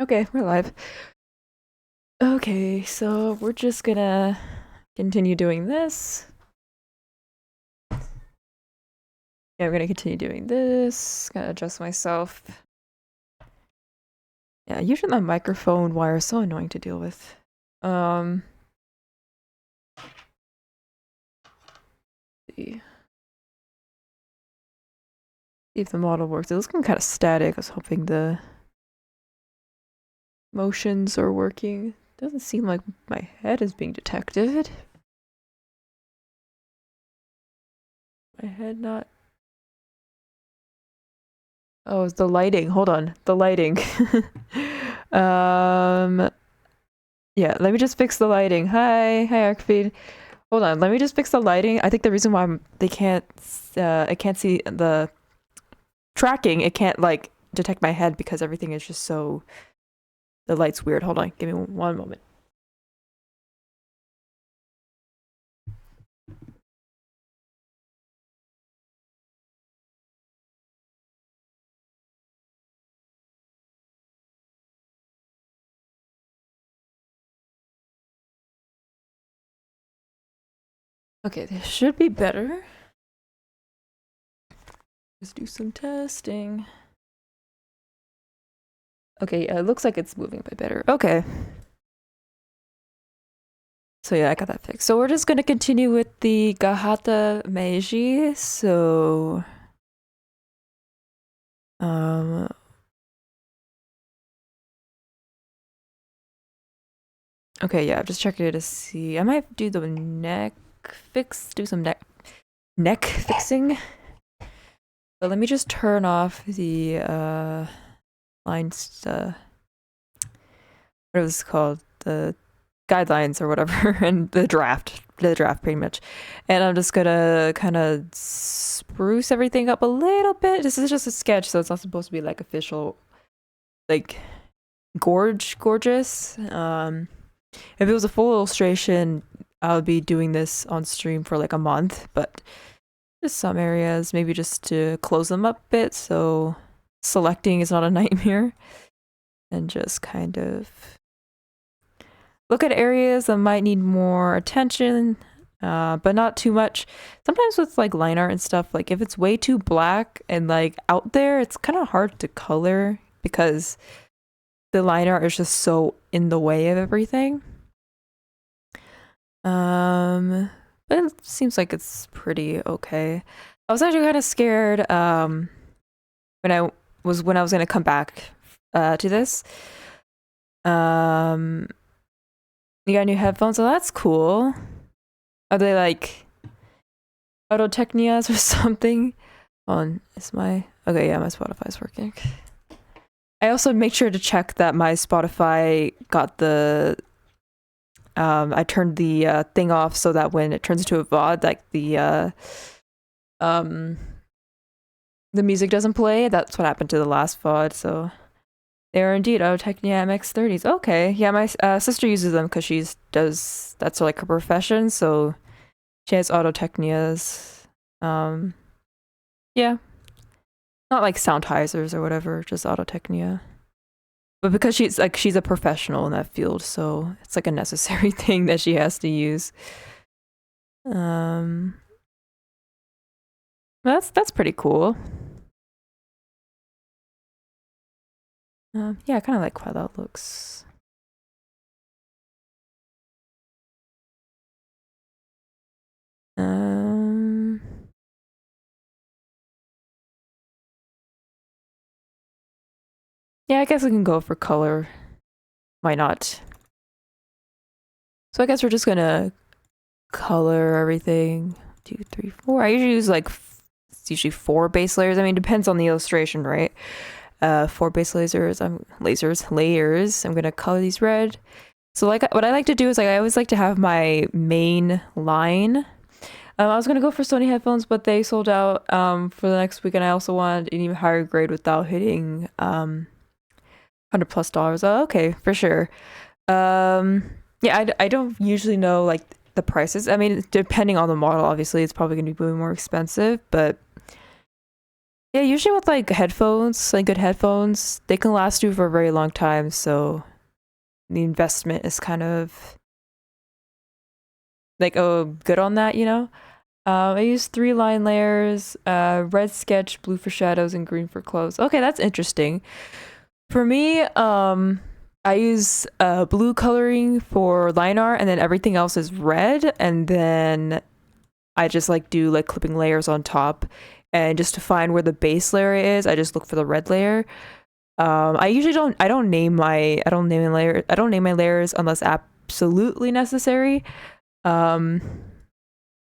Okay, we're live. Okay, so we're just gonna continue doing this. Yeah, we're gonna continue doing this. Gotta adjust myself. Yeah, usually my microphone wire is so annoying to deal with. See if the model works. It looks kind of static. I was hoping the motions are working. Doesn't seem like my head is being detected. My head not. Oh, it's the lighting. Hold on, the lighting. Yeah, let me just fix the lighting. Hi, Arcfeed. Hold on, let me just fix the lighting. I think the reason why I can't see the tracking, it can't like detect my head because everything is just so, the light's weird. Hold on, give me one moment. Okay, this should be better. Let's do some testing. Okay, yeah, it looks like it's moving a bit better. Okay. So yeah, I got that fixed. So we're just gonna continue with the Gahata Meiji. So okay, yeah, I'm just checking it to see. I might do the neck fix, do some neck fixing. But let me just turn off the lines, what it was called, the guidelines or whatever, and the draft pretty much. And I'm just gonna kind of spruce everything up a little bit. This is just a sketch, so it's not supposed to be like official, like gorgeous. If it was a full illustration, I would be doing this on stream for like a month, but just some areas, maybe just to close them up a bit so selecting is not a nightmare, and just kind of look at areas that might need more attention, but not too much. Sometimes with like line art and stuff, like if it's way too black and like out there, it's kind of hard to color because the line art is just so in the way of everything. But it seems like it's pretty okay. I was actually kind of scared when I was gonna come back to this. You got new headphones, so that's cool. Are they like Auto-Technias or something? Is my okay? Yeah, my Spotify's working. I also make sure to check that my Spotify got the I turned the thing off so that when it turns into a VOD, like the music doesn't play. That's what happened to the last VOD. So they are indeed Auto-Technia MX30s. Okay, yeah, my sister uses them because that's like her profession. So she has Auto-Technias. Yeah, not like Soundheisers or whatever, just Auto-Technia. But because she's a professional in that field, so it's like a necessary thing that she has to use. That's pretty cool. Yeah, I kind of like how that looks. Yeah, I guess we can go for color. Why not? So I guess we're just gonna color everything. 2, 3, 4. I usually use like it's usually 4 base layers. I mean, it depends on the illustration, right? 4 base lasers. Layers. I'm gonna color these red. So like what I like to do is like I always like to have my main line. I was gonna go for Sony headphones, but they sold out for the next week, and I also wanted an even higher grade without hitting $100+. Oh, okay, for sure. Yeah, I don't usually know like the prices. I mean, depending on the model, obviously, it's probably gonna be way more expensive, but Yeah, usually with like headphones, like good headphones, they can last you for a very long time. So the investment is kind of like, oh, good on that, you know? I use 3 line layers, red sketch, blue for shadows, and green for clothes. Okay, that's interesting. For me, I use blue coloring for line art, and then everything else is red, and then I just like do like clipping layers on top, and just to find where the base layer is, I just look for the red layer. I usually don't name my layers unless absolutely necessary. Um,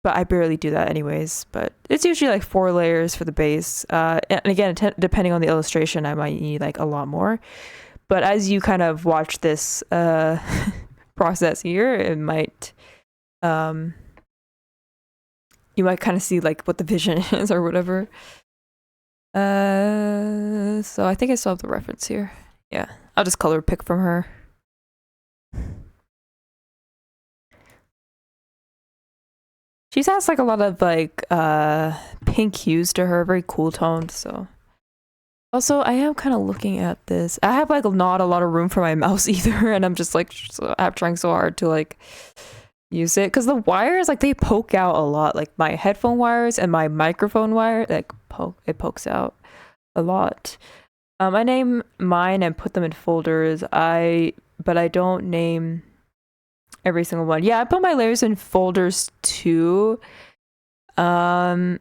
but I barely do that anyways. But it's usually like 4 layers for the base. And again, depending on the illustration, I might need like a lot more. But as you kind of watch this process here, it might you might kind of see like what the vision is or whatever. So I think I still have the reference here. Yeah, I'll just color pick from her. She has like a lot of like pink hues to her, very cool toned. So also I am kind of looking at this. I have like not a lot of room for my mouse either, and I'm just like I'm trying so hard to like use it because the wires like they poke out a lot. Like my headphone wires and my microphone wire, like it pokes out a lot. I name mine and put them in folders. But I don't name every single one. Yeah, I put my layers in folders too. I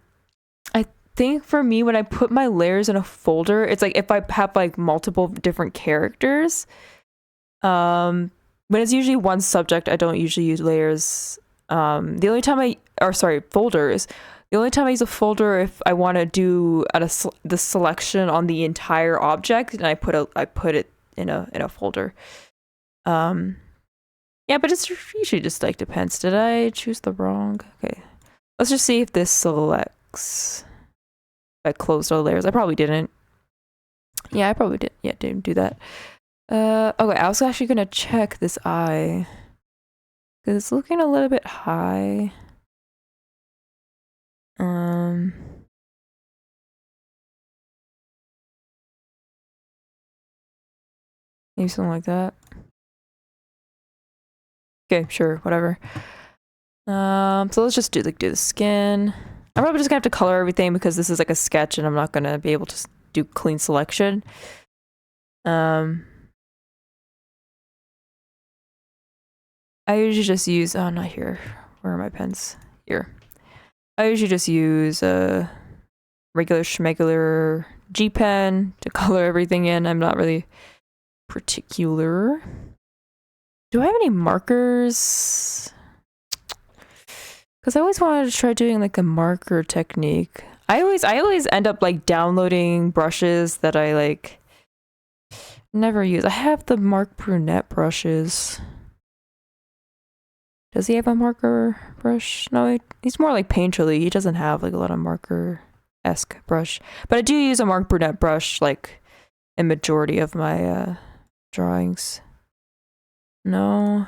think for me, when I put my layers in a folder, it's like if I have like multiple different characters. When it's usually one subject, I don't usually use layers. The only time folders. The only time I use a folder if I want to do the selection on the entire object, and I put it in a folder. Yeah, but it's usually just like depends. Did I choose the wrong? Okay, let's just see if this selects. If I closed all the layers. I probably didn't. Yeah, I probably did. Yeah, didn't do that. Okay, I was actually gonna check this eye because it's looking a little bit high. Maybe something like that. Okay, sure, whatever. So let's just do the skin. I'm probably just gonna have to color everything because this is like a sketch and I'm not gonna be able to do clean selection. I usually just use, oh, not here. Where are my pens? Here. I usually just use a regular schmegular G pen to color everything in. I'm not really particular. Do I have any markers? Because I always wanted to try doing like a marker technique. I always end up like downloading brushes that I like never use. I have the Mark Brunette brushes. Does he have a marker brush? No, he's more like painterly. He doesn't have like a lot of marker-esque brush. But I do use a Mark Brunette brush like in majority of my drawings. No.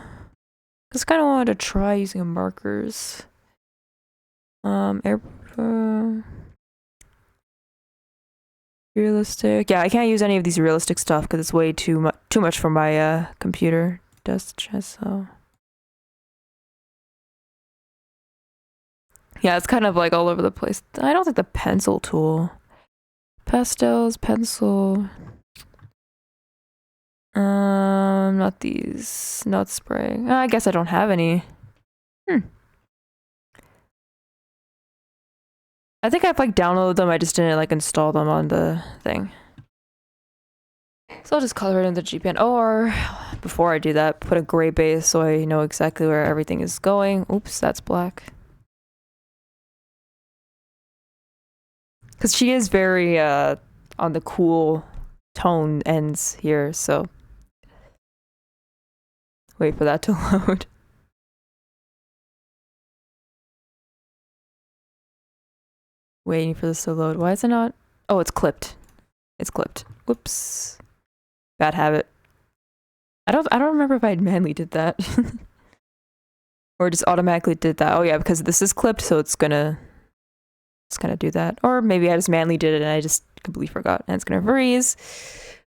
Because I kind of wanted to try using markers. Realistic. Yeah, I can't use any of these realistic stuff because it's way too much for my computer. So yeah, it's kind of like all over the place. I don't think the pencil tool. Pastels, pencil. Not these. Not spray. I guess I don't have any. I think I've like downloaded them. I just didn't like install them on the thing. So I'll just color it in the G pen. Or before I do that, put a gray base so I know exactly where everything is going. Oops, that's black. Because she is very on the cool tone ends here, so wait for that to load. Waiting for this to load. Why is it not? Oh, it's clipped. It's clipped. Whoops. Bad habit. I don't remember if I manually did that. Or just automatically did that. Oh yeah, because this is clipped, so it's gonna just kind of do that. Or maybe I just manually did it and I just completely forgot, and it's gonna freeze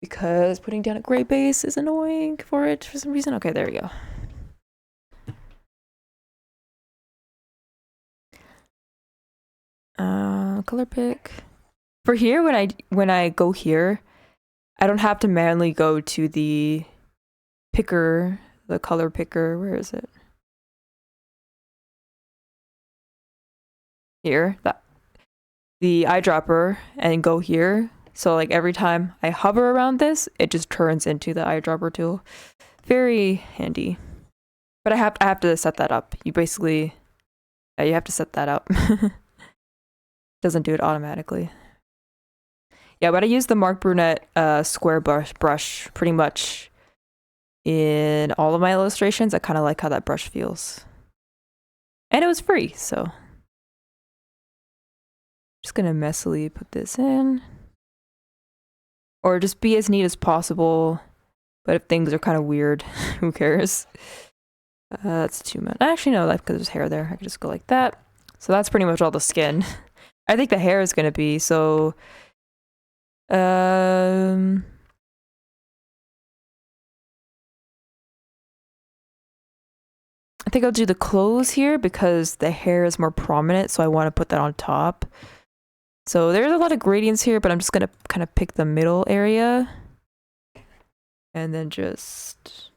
because putting down a gray base is annoying for it for some reason. Okay, there we go. Color pick. For here, when I go here, I don't have to manually go to the picker, the color picker. Where is it? Here, the eyedropper, and go here. So like every time I hover around this, it just turns into the eyedropper tool. Very handy. But I have to set that up. You basically, yeah, you have to set that up. Doesn't do it automatically. Yeah, but I use the Mark Brunette square brush pretty much in all of my illustrations. I kind of like how that brush feels. And it was free, so. Just gonna messily put this in. Or just be as neat as possible. But if things are kind of weird, who cares? That's too much. Actually, no, because there's hair there. I could just go like that. So that's pretty much all the skin. I think the hair is gonna be, so... I think I'll do the clothes here because the hair is more prominent, so I want to put that on top. So there's a lot of gradients here, but I'm just gonna kind of pick the middle area. And then just...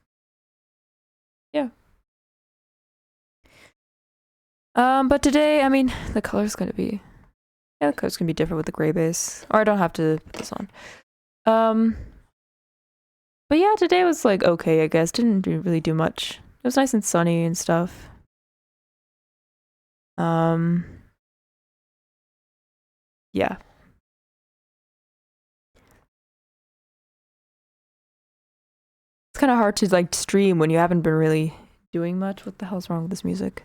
yeah. But today, I mean, the color's gonna be... yeah, the color's gonna be different with the gray base. Or I don't have to put this on. But yeah, today was like okay, I guess. Didn't really do much. It was nice and sunny and stuff. Yeah. It's kind of hard to like stream when you haven't been really doing much. What the hell's wrong with this music?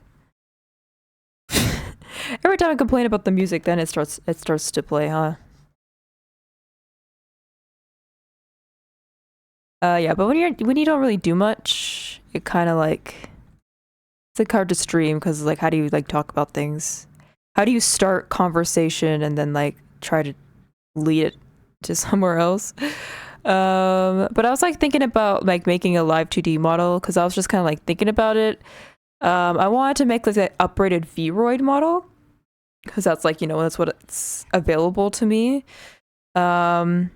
Every time I complain about the music, then it starts to play, huh? Yeah, but when you don't really do much, it kind of like it's like hard to stream because like how do you like talk about things? How do you start conversation and then like try to lead it to somewhere else? But I was like thinking about like making a live 2D model because I was just kind of like thinking about it. I wanted to make like an upgraded Vroid model because that's like, you know, that's what it's available to me. But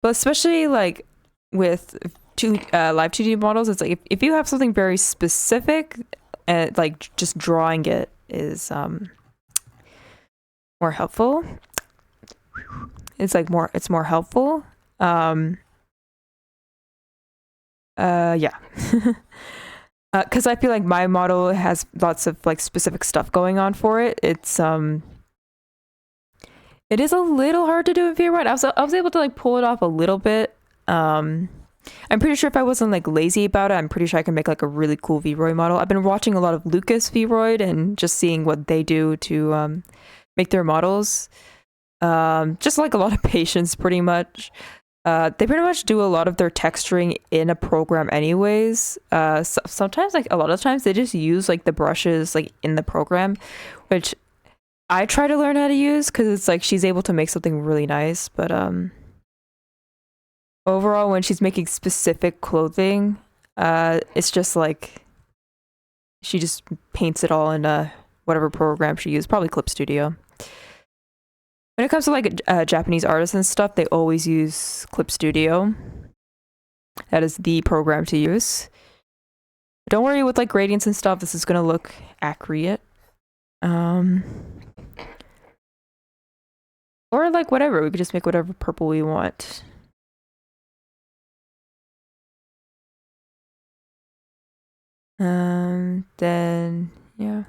especially like with live 2D models, it's like if you have something very specific and like just drawing it is more helpful. It's like it's more helpful. Yeah. Because I feel like my model has lots of like specific stuff going on for it. It is a little hard to do in Vroid. I was able to like pull it off a little bit. I'm pretty sure if I wasn't like lazy about it, I'm pretty sure I can make like a really cool Vroid model. I've been watching a lot of Lucas Vroid and just seeing what they do to make their models. Just like a lot of patience, pretty much. They pretty much do a lot of their texturing in a program anyways. Sometimes, like a lot of times, they just use like the brushes like in the program, which I try to learn how to use because it's like she's able to make something really nice. But overall, when she's making specific clothing, it's just like she just paints it all in whatever program she used, probably Clip Studio. When it comes to like Japanese artists and stuff, they always use Clip Studio. That is the program to use. Don't worry with like gradients and stuff. This is gonna look accurate. Or like whatever. We could just make whatever purple we want. Then yeah.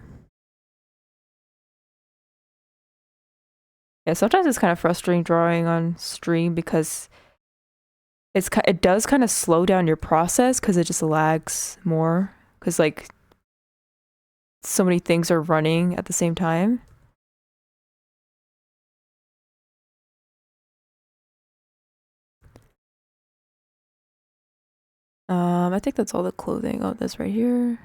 Yeah, sometimes it's kind of frustrating drawing on stream because it does kind of slow down your process because it just lags more because like so many things are running at the same time. I think that's all the clothing. Oh, this right here.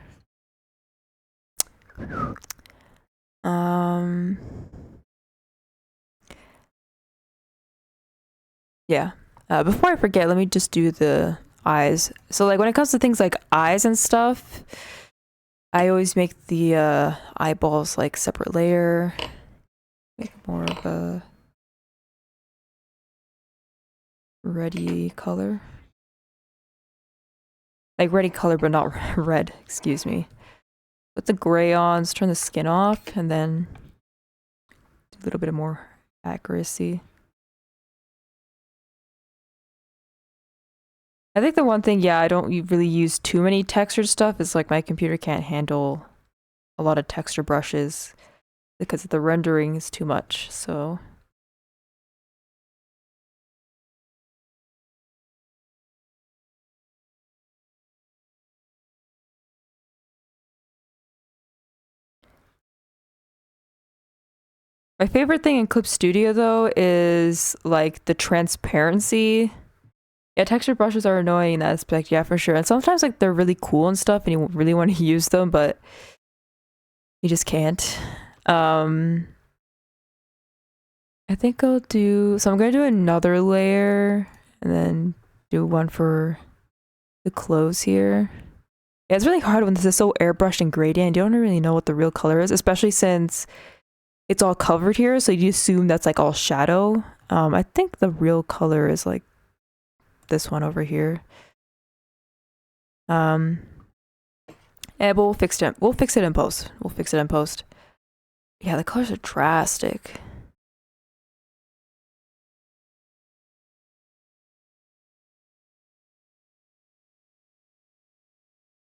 Yeah. Before I forget, let me just do the eyes. So like when it comes to things like eyes and stuff, I always make the eyeballs like separate layer. Make more of a reddy color. Like reddy color, but not red, excuse me. Put the gray on, turn the skin off, and then do a little bit of more accuracy. I think the one thing, yeah, I don't really use too many textured stuff is like my computer can't handle a lot of texture brushes because the rendering is too much, so. My favorite thing in Clip Studio though is like the transparency. Yeah, texture brushes are annoying in that aspect, yeah, for sure. And sometimes like they're really cool and stuff and you really want to use them, but you just can't. I think I'll do, so I'm gonna do another layer and then do one for the clothes here. Yeah, it's really hard when this is so airbrushed and gradient. You don't really know what the real color is, especially since it's all covered here, so you assume that's like all shadow. I think the real color is like this one over here. Yeah, but we'll fix it. We'll fix it in post. We'll fix it in post. Yeah, the colors are drastic.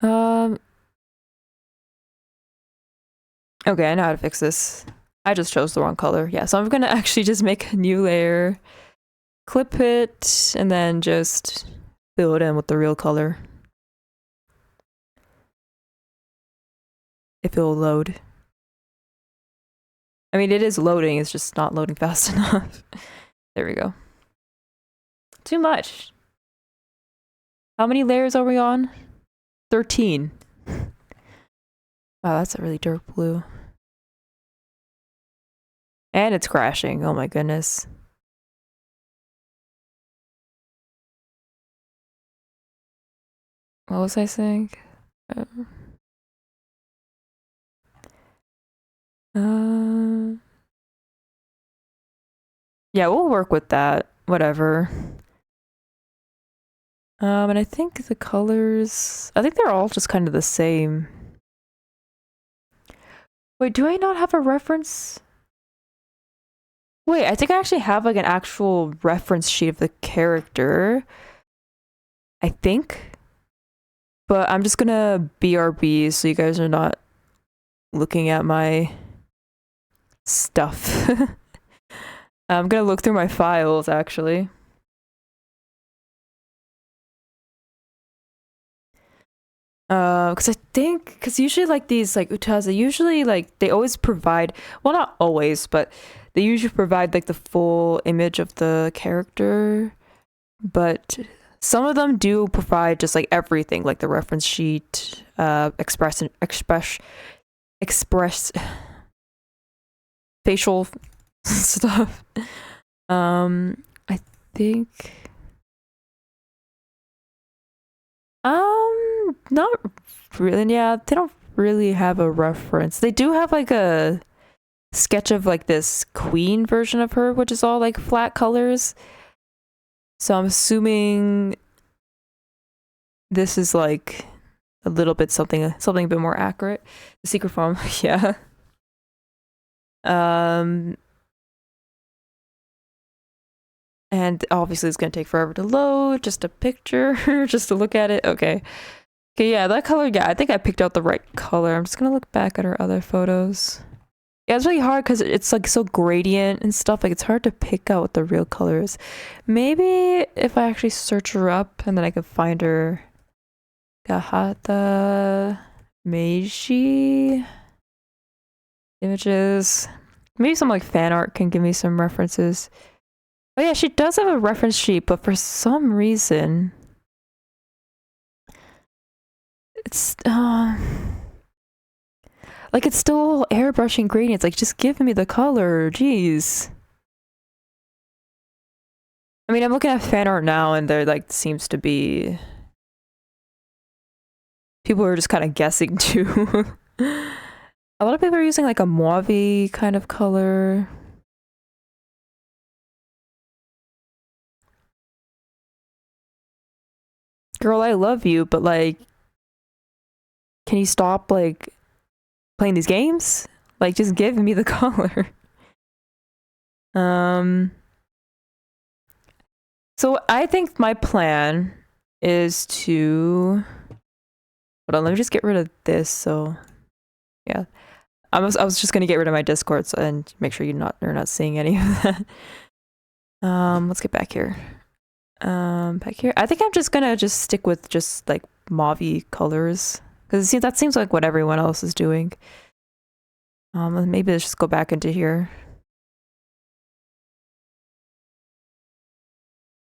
Um. Okay, I know how to fix this. I just chose the wrong color. Yeah, so I'm gonna actually just make a new layer, clip it, and then just fill it in with the real color. If it'll load. I mean, it is loading, it's just not loading fast enough. There we go. Too much. How many layers are we on? 13. Wow, that's a really dark blue. And it's crashing. Oh my goodness. What was I saying? Uh, yeah, we'll work with that. Whatever. And I think the colors, I think they're all just kind of the same. Wait, do I not have a reference? Wait, I think I actually have like an actual reference sheet of the character. I think. But I'm just gonna BRB so you guys are not looking at my stuff. I'm gonna look through my files actually. Because usually like these like utas, they usually like they always provide, well, not always, but they usually provide like the full image of the character, but some of them do provide just like everything, like the reference sheet, express facial stuff. I think not really. Yeah, they don't really have a reference. They do have like a sketch of like this queen version of her, which is all like flat colors. So I'm assuming this is like a little bit something a bit more accurate. The secret form, yeah. And obviously it's gonna take forever to load. Just a picture, just to look at it. Okay. Okay, yeah, that color, yeah, I think I picked out the right color. I'm just gonna look back at our other photos. Yeah, it's really hard because it's like so gradient and stuff. Like it's hard to pick out what the real color is. Maybe if I actually search her up and then I can find her. Gahata Meiji images. Maybe some like fan art can give me some references. Oh yeah, she does have a reference sheet, but for some reason it's like it's still airbrushing gradients. Like just give me the color, jeez. I mean, I'm looking at fan art now, and there like seems to be people are just kind of guessing too. A lot of people are using like a mauve kind of color. Girl, I love you, but like, can you stop like playing these games? Like, just give me the color. So I think my plan is to hold on. Let me just get rid of this. So yeah, I was just gonna get rid of my Discord and make sure you're not seeing any of that. Let's get back here. Back here. I think I'm just gonna stick with just like mauve colors because that seems like what everyone else is doing. Maybe let's just go back into here.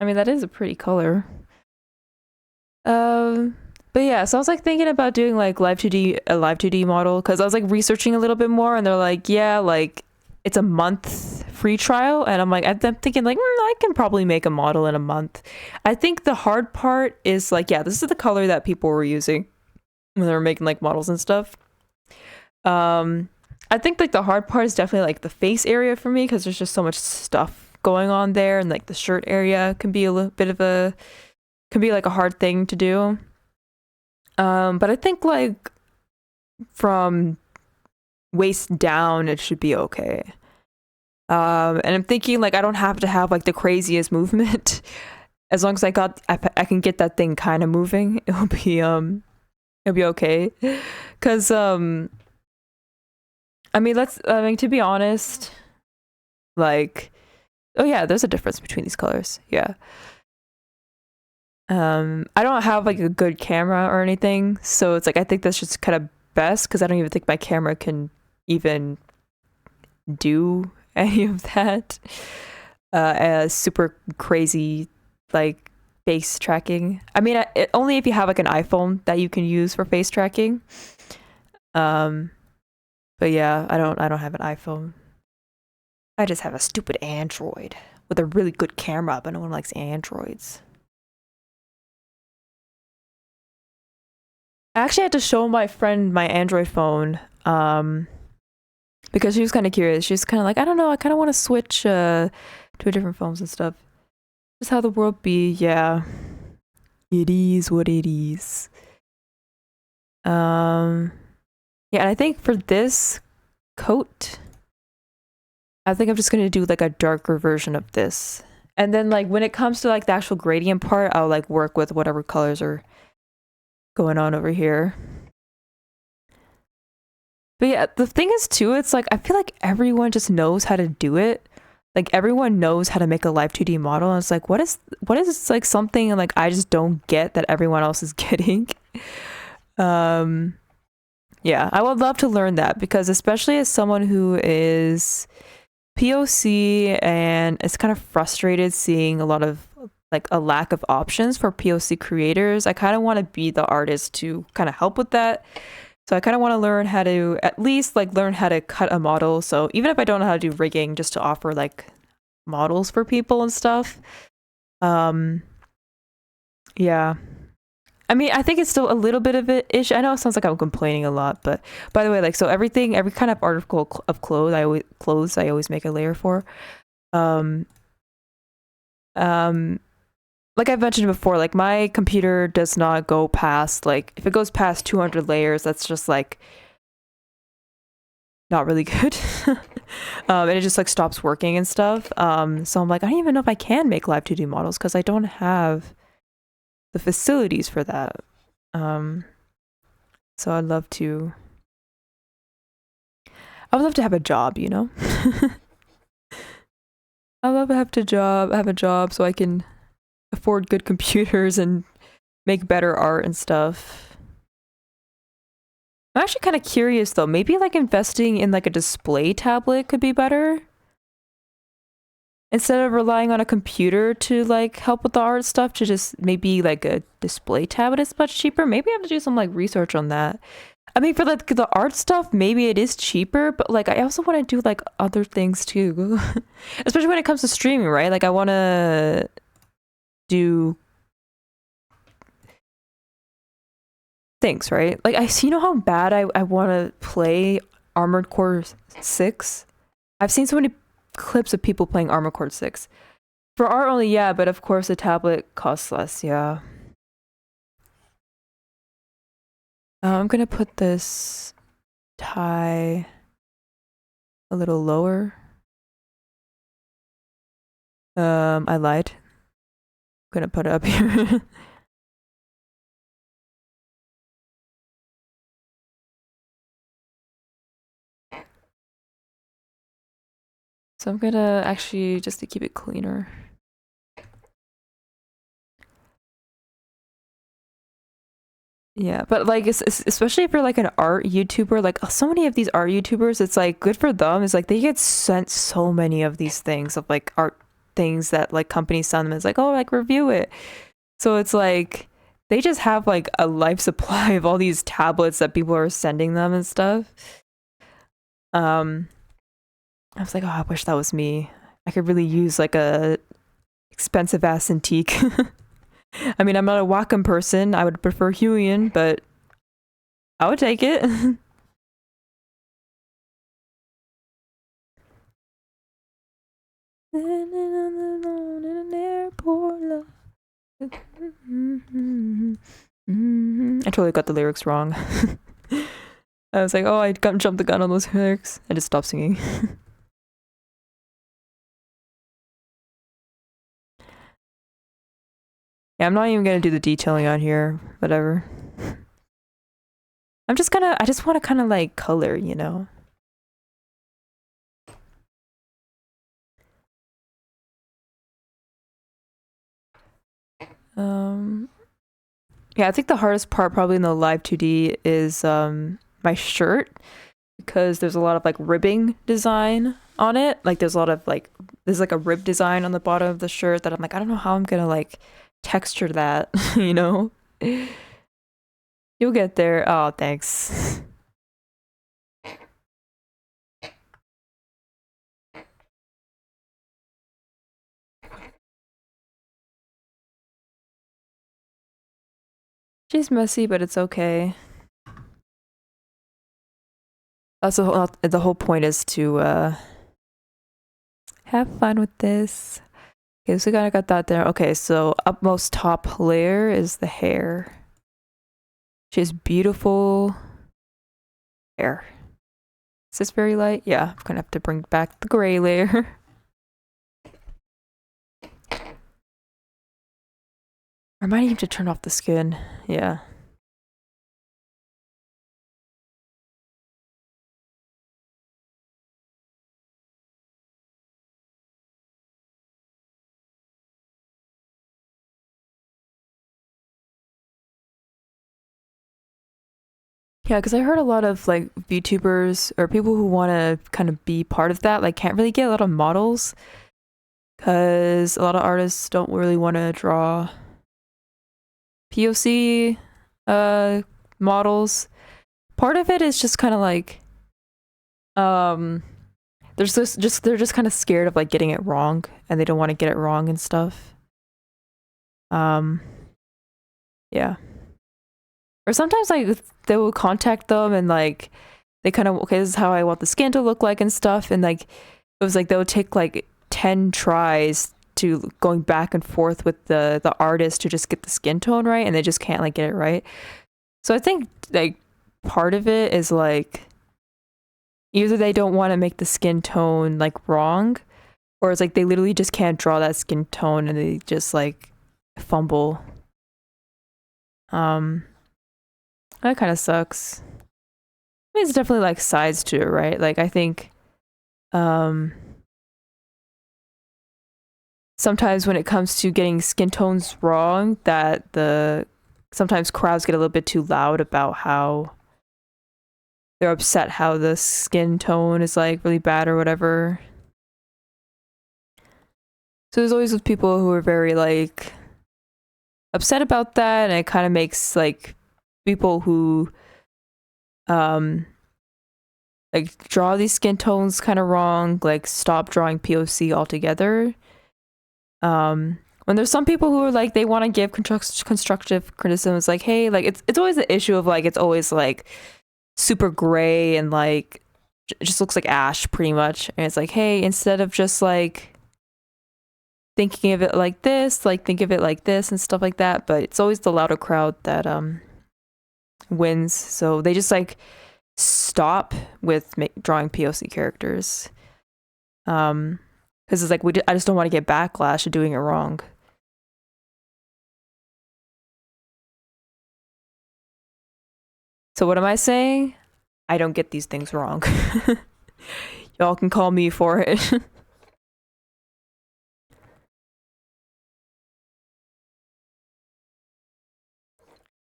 I mean, that is a pretty color. But yeah, so I was like thinking about doing like a live 2D model because I was like researching a little bit more, and they're like, yeah, like it's a month free trial, and I'm thinking like I can probably make a model in a month. I think the hard part is like, yeah, this is the color that people were using when they were making like models and stuff. I think like the hard part is definitely like the face area for me because there's just so much stuff going on there, and like the shirt area can be a little bit of a can be like a hard thing to do. But I think like from waist down it should be okay. And I'm thinking like I don't have to have like the craziest movement. As long as I can get that thing kind of moving, it'll be okay. Cause I mean to be honest, like oh yeah, there's a difference between these colors. Yeah. I don't have like a good camera or anything, so it's like I think that's just kind of best because I don't even think my camera can even do any of that. Super crazy like face tracking. I mean, only if you have like an iPhone that you can use for face tracking. But yeah, I don't have an iPhone. I just have a stupid Android with a really good camera, but no one likes Androids. I actually had to show my friend my Android phone because she was kind of curious. She's kind of like, I don't know, I kind of want to switch to different phones and stuff. Just how the world be. Yeah, it is what it is. Yeah, and I think for this coat, I think I'm just gonna do like a darker version of this, and then like when it comes to like the actual gradient part, I'll like work with whatever colors are going on over here. But yeah, the thing is too, it's like I feel like everyone just knows how to do it. Like everyone knows how to make a live 2D model, and it's like what is like something like I just don't get that everyone else is getting. Yeah, I would love to learn that because especially as someone who is POC and is kind of frustrated seeing a lot of like a lack of options for POC creators, I kind of want to be the artist to kind of help with that. So I kind of want to learn how to at least like learn how to cut a model. So even if I don't know how to do rigging, just to offer like models for people and stuff. Yeah. I mean, I think it's still a little bit of it ish. I know it sounds like I'm complaining a lot, but by the way, like so every kind of article of clothes I always make a layer for. Like I've mentioned before, like my computer does not go past like if it goes past 200 layers, that's just like not really good. And it just like stops working and stuff. So I'm like, I don't even know if I can make live 2D models because I don't have the facilities for that. So I would love to have a job, you know? I'd love to have a job so I can afford good computers and make better art and stuff. I'm actually kind of curious though. Maybe like investing in like a display tablet could be better. Instead of relying on a computer to like help with the art stuff, to just maybe like a display tablet is much cheaper. Maybe I have to do some like research on that. I mean, for like the art stuff, maybe it is cheaper, but like I also want to do like other things too, especially when it comes to streaming, right? Like I want to do things, right? Like you know how bad I want to play Armored Core 6. I've seen so many clips of people playing Armored Core 6. For art only, yeah, but of course the tablet costs less, yeah. I'm gonna put this tie a little lower. I lied. I'm gonna put it up here. So I'm gonna actually, just to keep it cleaner. Yeah, but like, especially if you're like an art YouTuber, like so many of these art YouTubers, it's like good for them. It's like they get sent so many of these things of like art things that like companies send them. It's like, oh, like review it. So it's like they just have like a life supply of all these tablets that people are sending them and stuff. I was like, oh, I wish that was me. I could really use like a expensive ass antique. I mean, I'm not a Wacom person. I would prefer Huion, but I would take it. I totally got the lyrics wrong. I was like, oh, I jumped the gun on those lyrics. I just stopped singing. Yeah, I'm not even gonna do the detailing on here. Whatever. I just want to kind of like color, you know? Yeah, I think the hardest part probably in the live 2D is my shirt, because there's a lot of like ribbing design on it. Like there's a lot of like there's like a rib design on the bottom of the shirt that I'm like, I don't know how I'm gonna like texture that, you know? You'll get there. Oh, thanks. She's messy, but it's okay. That's the whole point is to have fun with this. Okay, so we kind of got that there. Okay, so upmost top layer is the hair. She has beautiful hair. Is this very light? Yeah, I'm gonna have to bring back the gray layer. I might need to turn off the skin. Yeah. Yeah, because I heard a lot of like VTubers or people who want to kind of be part of that, like can't really get a lot of models because a lot of artists don't really want to draw POC models. Part of it is just kind of like there's this just they're just kind of scared of like getting it wrong and they don't want to get it wrong and stuff. Yeah. Or sometimes like they will contact them and like they kind of, okay, this is how I want the skin to look like and stuff, and like it was like they would take like 10 tries to going back and forth with the artist to just get the skin tone right, and they just can't like get it right. So I think like part of it is like either they don't want to make the skin tone like wrong, or it's like they literally just can't draw that skin tone and they just like fumble. That kind of sucks. I mean, it's definitely like sides to it, right? Like I think sometimes when it comes to getting skin tones wrong, that sometimes crowds get a little bit too loud about how they're upset how the skin tone is like really bad or whatever. So there's always those people who are very like upset about that, and it kind of makes like people who like draw these skin tones kind of wrong, like stop drawing POC altogether. When there's some people who are like, they want to give constructive criticism, it's like, hey, like it's always the issue of like, it's always like super gray and like it just looks like ash pretty much. And it's like, hey, instead of just like thinking of it like this, like think of it like this and stuff like that. But it's always the louder crowd that wins. So they just like stop with drawing POC characters. Because it's like I just don't want to get backlash of doing it wrong. So what am I saying? I don't get these things wrong. Y'all can call me for it.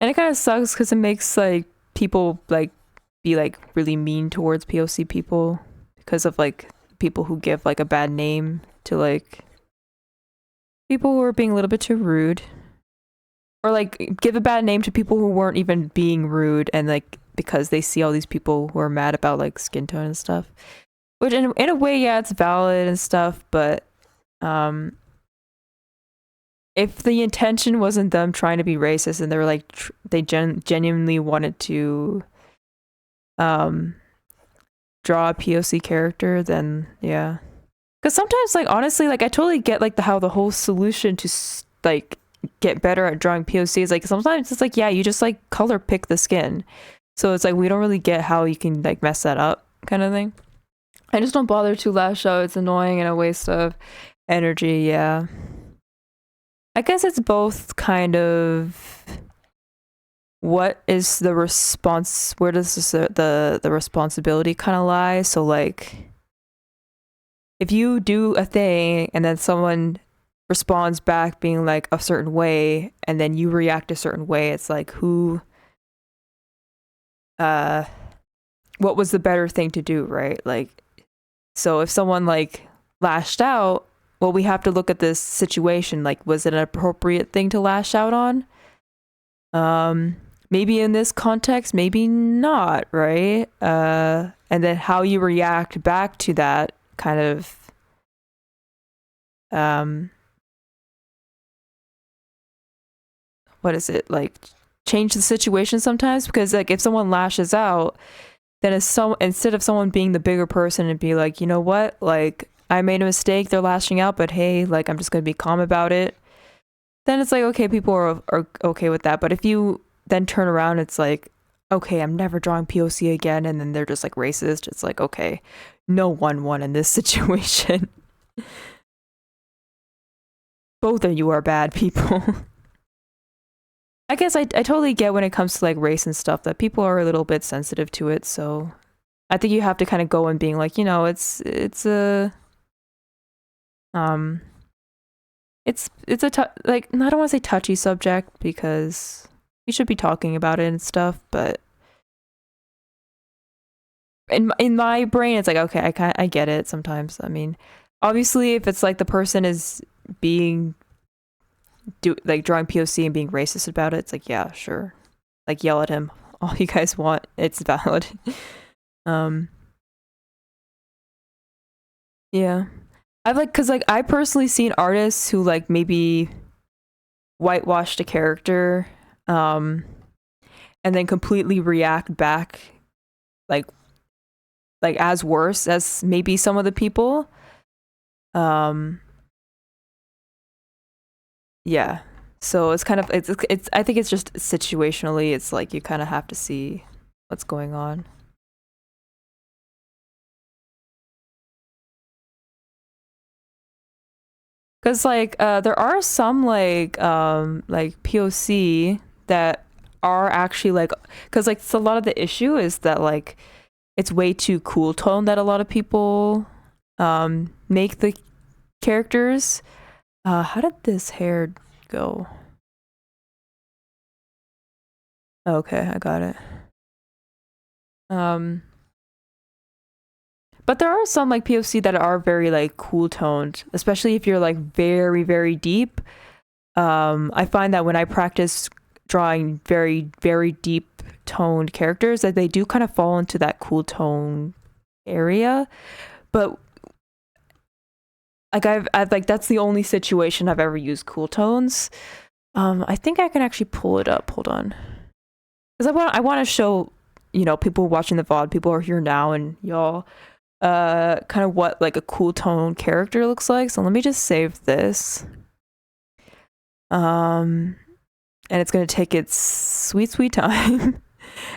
And it kind of sucks because it makes like people like be like really mean towards POC people because of like people who give like a bad name to like people who are being a little bit too rude, or like give a bad name to people who weren't even being rude, and like because they see all these people who are mad about like skin tone and stuff, which in a way, yeah, it's valid and stuff, but if the intention wasn't them trying to be racist and they were like they genuinely wanted to draw a POC character, then yeah. Because sometimes, like, honestly, like I totally get like how the whole solution to like get better at drawing POC is like sometimes it's like, yeah, you just like color pick the skin, so it's like we don't really get how you can like mess that up kind of thing. I just don't bother to lash out. It's annoying and a waste of energy. Yeah, I guess it's both kind of what is the response, where does the responsibility kind of lie. So like if you do a thing and then someone responds back being like a certain way and then you react a certain way, it's like who what was the better thing to do, right? Like, so if someone like lashed out, well, we have to look at this situation, like was it an appropriate thing to lash out on? Maybe in this context, maybe not, right? And then how you react back to that kind of what is it, like change the situation sometimes, because like if someone lashes out, then instead of someone being the bigger person and be like, you know what, like I made a mistake, they're lashing out, but hey, like I'm just gonna be calm about it, then it's like, okay, people are okay with that. But if you then turn around, it's like, okay, I'm never drawing POC again, and then they're just like racist, it's like, okay, no one won in this situation. Both of you are bad people. I guess I totally get when it comes to like race and stuff that people are a little bit sensitive to it, so I think you have to kind of go and being like, you know, it's a like, I don't want to say touchy subject because we should be talking about it and stuff, but in my brain it's like, okay, I get it sometimes. I mean, obviously if it's like the person is being like drawing POC and being racist about it, it's like, yeah, sure, like yell at him all you guys want, it's valid. Yeah, I've like, because like I personally seen artists who like maybe whitewashed a character and then completely react back like as worse as maybe some of the people. Yeah, so it's kind of it's I think it's just situationally, it's like you kind of have to see what's going on. Because like there are some like POC that are actually like, because like a lot of the issue is that like it's way too cool tone that a lot of people make the characters. How did this hair go? Okay, I got it. But there are some like POC that are very like cool toned, especially if you're like very, very deep. I find that when I practice drawing very, very deep toned characters, that they do kind of fall into that cool tone area. But like I've like that's the only situation I've ever used cool tones. I think I can actually pull it up. Hold on, because I want to show, you know, people watching the VOD, people are here now, and y'all, kind of what like a cool tone character looks like. So let me just save this. And it's gonna take its sweet time.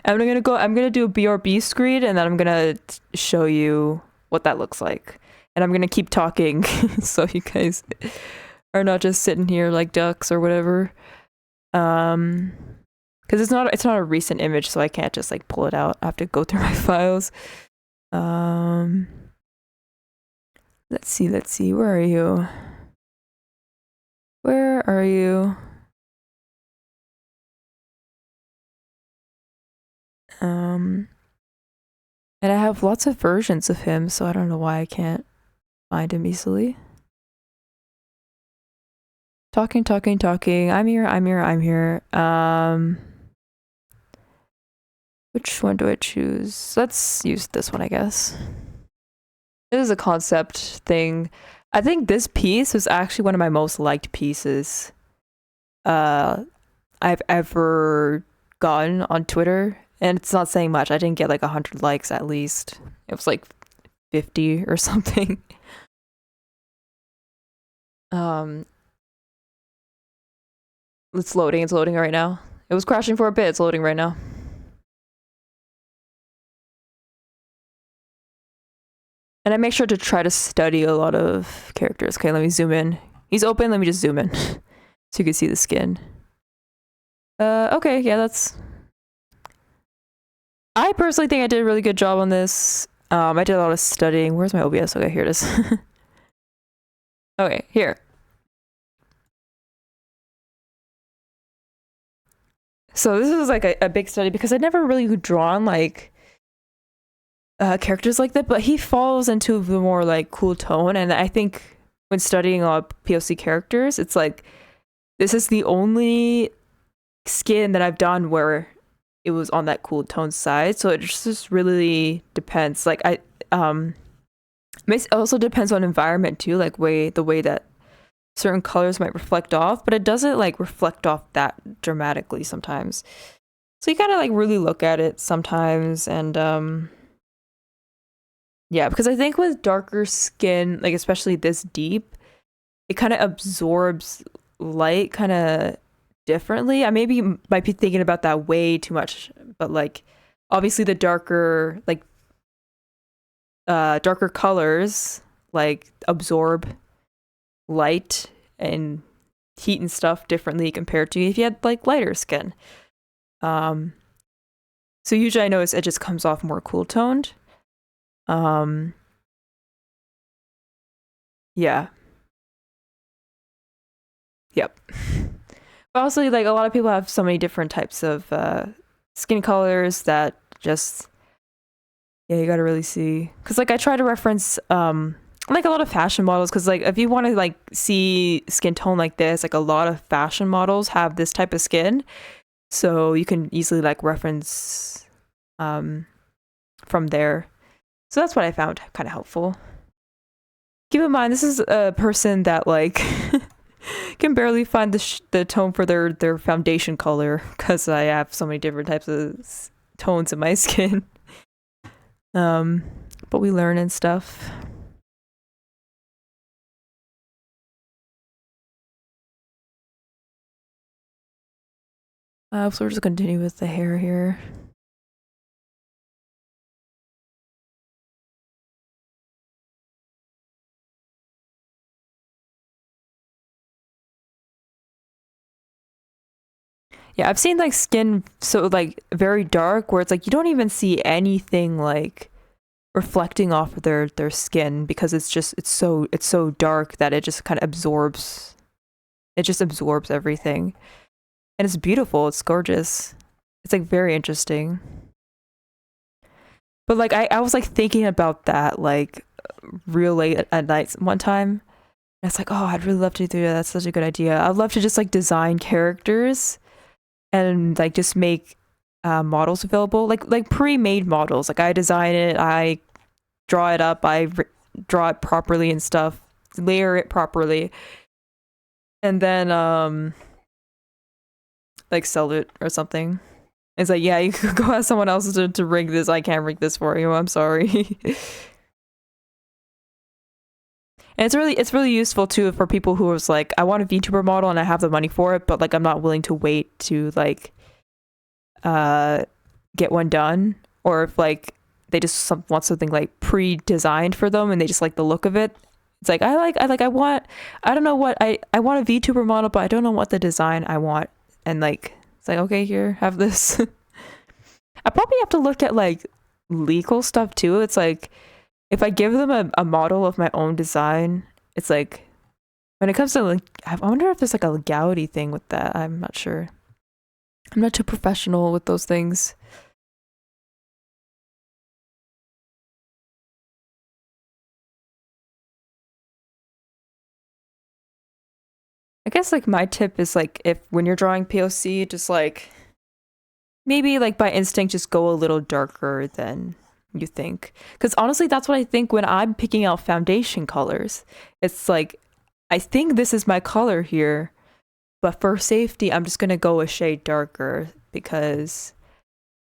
I'm gonna do a BRB screen, and then I'm gonna show you what that looks like. And I'm gonna keep talking so you guys are not just sitting here like ducks or whatever. Because it's not a recent image, so I can't just like pull it out. I have to go through my files. Let's see, where are you? Where are you? And I have lots of versions of him, so I don't know why I can't find him easily. Talking. I'm here. Which one do I choose? Let's use this one, I guess. This is a concept thing. I think this piece was actually one of my most liked pieces I've ever gotten on Twitter. And it's not saying much. I didn't get like 100 likes at least. It was like 50 or something. It's loading right now. It was crashing for a bit, it's loading right now. And I make sure to try to study a lot of characters. Okay, let me zoom in. He's open, let me just zoom in. So you can see the skin. Okay, yeah, that's... I personally think I did a really good job on this. I did a lot of studying. Where's my OBS? Okay, here it is. Okay, here. So this is like a big study because I'd never really drawn like characters like that, but he falls into the more like cool tone. And I think when studying POC characters, it's like this is the only skin that I've done where it was on that cool tone side. So it just really depends. Like it also depends on environment too, like the way that certain colors might reflect off, but it doesn't like reflect off that dramatically sometimes. So you gotta like really look at it sometimes. And yeah, because I think with darker skin, like especially this deep, it kind of absorbs light kind of differently. I maybe might be thinking about that way too much, but like obviously the darker colors like absorb light and heat and stuff differently compared to if you had like lighter skin. So usually I notice it just comes off more cool toned. Yeah. Yep. But also like a lot of people have so many different types of skin colors that just, yeah, you gotta really see. Because like I try to reference like a lot of fashion models, because like if you want to like see skin tone like this, like a lot of fashion models have this type of skin, so you can easily like reference from there. So that's what I found kind of helpful. Keep in mind, this is a person that like can barely find the tone for their foundation color, because I have so many different types of tones in my skin. But we learn and stuff. So we're just gonna continue with the hair here. Yeah, I've seen like skin so like very dark where it's like you don't even see anything like reflecting off of their skin, because it's so dark that it just kind of absorbs everything. And it's beautiful, it's gorgeous. It's like very interesting. But like I was like thinking about that like real late at night one time. And it's like, oh, I'd really love to do that. That's such a good idea. I'd love to just like design characters and like just make models available, like pre-made models. Like I design it, I draw it up, draw it properly and stuff, layer it properly, and then like sell it or something. It's like, yeah, you could go ask someone else to rig this. I can't rig this for you. I'm sorry. And it's really useful too for people who was like, I want a VTuber model and I have the money for it, but like I'm not willing to wait to like get one done, or if like they just want something like pre-designed for them and they just like the look of it. It's like I want, I don't know what I want a VTuber model, but I don't know what the design I want. And like it's like, okay, here, have this. I probably have to look at like legal stuff too. It's like if I give them a model of my own design, it's like when it comes to like, I wonder if there's like a legality thing with that. I'm not sure. I'm not too professional with those things. I guess like my tip is like if when you're drawing POC, just like maybe like by instinct just go a little darker than you think. Because honestly, that's what I think when I'm picking out foundation colors. It's like I think this is my color here, but for safety, I'm just gonna go a shade darker because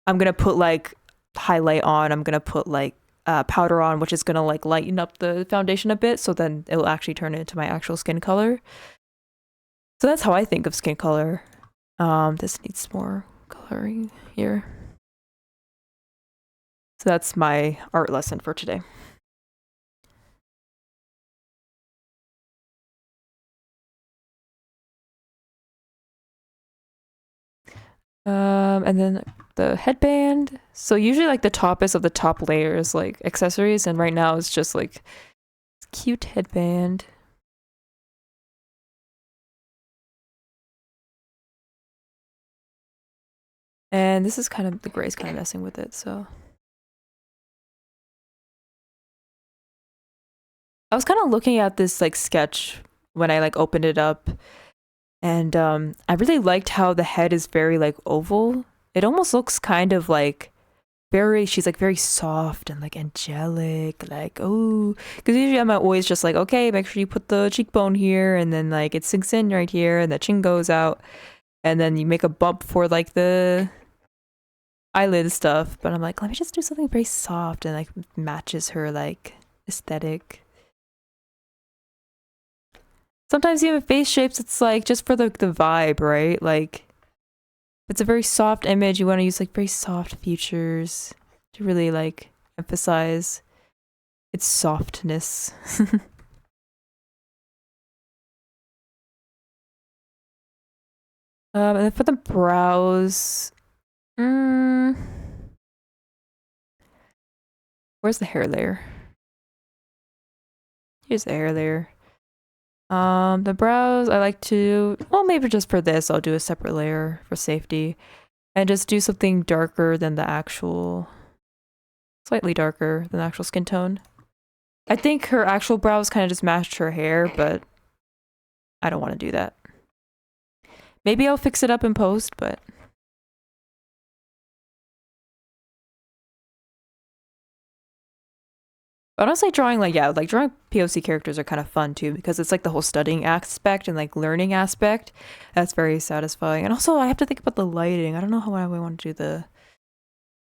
I'm gonna put like highlight on. I'm gonna put like powder on, which is gonna like lighten up the foundation a bit. So then it will actually turn into my actual skin color. So that's how I think of skin color. This needs more coloring here. So that's my art lesson for today. And then the headband. So usually like the top is of the top layers, like accessories, and right now it's just like cute headband. And this is kind of, the gray's kind of messing with it, so. I was kind of looking at this like sketch when I like opened it up, and I really liked how the head is very like oval. It almost looks kind of like she's like very soft and like angelic, like, oh, because usually I'm always just like, okay, make sure you put the cheekbone here, and then like it sinks in right here, and the chin goes out, and then you make a bump for like the eyelid stuff. But I'm like, let me just do something very soft and like matches her like aesthetic. Sometimes even face shapes, it's like just for the vibe, right? Like if it's a very soft image, you want to use like very soft features to really like emphasize its softness. And then for the brows, where's the hair layer? Here's the hair layer. The brows, I like to, well, maybe just for this, I'll do a separate layer for safety and just do something darker than the actual, slightly darker than the actual skin tone. I think her actual brows kind of just matched her hair, but I don't want to do that. Maybe I'll fix it up in post, but honestly, drawing like, yeah, like drawing POC characters are kind of fun too, because it's like the whole studying aspect and like learning aspect. That's very satisfying. And also I have to think about the lighting. I don't know how I want to do the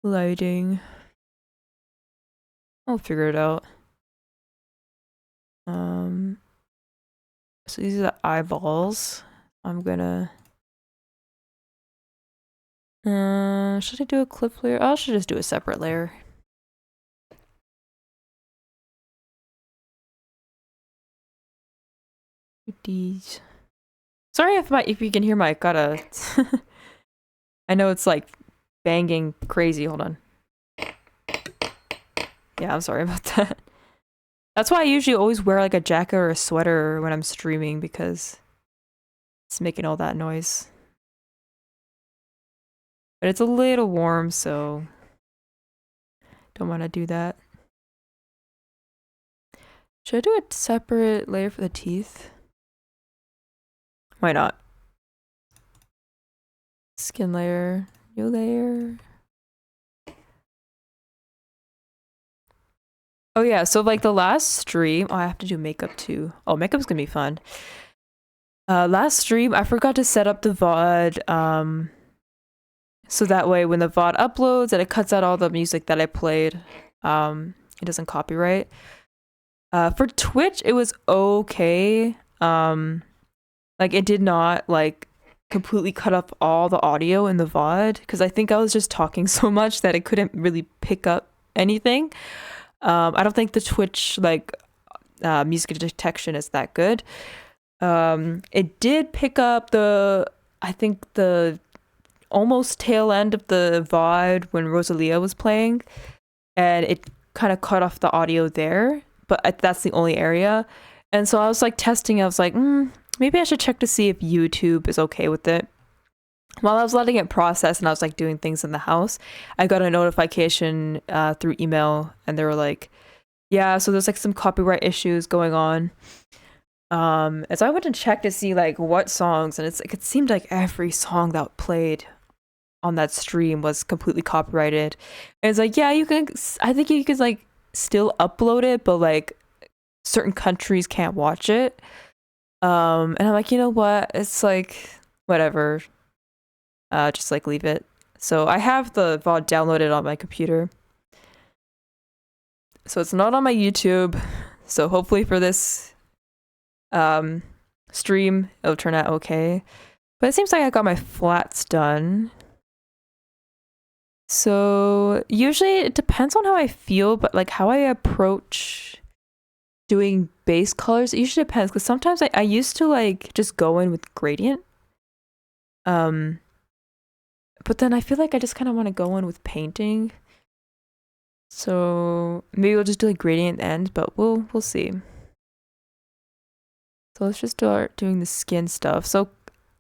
lighting. I'll figure it out. So these are the eyeballs. I'm gonna should I do a clip layer? I should just do a separate layer. These. Sorry if you can hear my gotta. I know it's like banging crazy. Hold on. Yeah, I'm sorry about that. That's why I usually always wear like a jacket or a sweater when I'm streaming, because it's making all that noise. But it's a little warm, so don't want to do that. Should I do a separate layer for the teeth? Why not? Skin layer. New layer. Oh yeah, so like the last stream, I have to do makeup too. Oh, makeup's gonna be fun. Last stream, I forgot to set up the VOD, so that way when the VOD uploads and it cuts out all the music that I played, it doesn't copyright. For Twitch, it was okay. Like it did not like completely cut up all the audio in the VOD because I think I was just talking so much that it couldn't really pick up anything. I don't think the Twitch like music detection is that good. It did pick up I think the almost tail end of the VOD when Rosalia was playing, and it kind of cut off the audio there, but that's the only area. And so I was like testing, I was like, maybe I should check to see if YouTube is okay with it. While I was letting it process and I was like doing things in the house, I got a notification through email, and they were like, yeah, so there's like some copyright issues going on. And so I went and checked to see like what songs, and it's like it seemed like every song that played on that stream was completely copyrighted. And it's like, yeah, you can, I think you could like still upload it, but like certain countries can't watch it. And I'm like, you know what? It's like whatever. Just like leave it. So I have the VOD downloaded on my computer. So it's not on my YouTube. So hopefully for this stream, it'll turn out okay. But it seems like I got my flats done. So usually it depends on how I feel, but like how I approach doing base colors, it usually depends, because sometimes I used to like just go in with gradient. But then I feel like I just kind of want to go in with painting. So maybe we'll just do like gradient end, but we'll see. So let's just start doing the skin stuff. So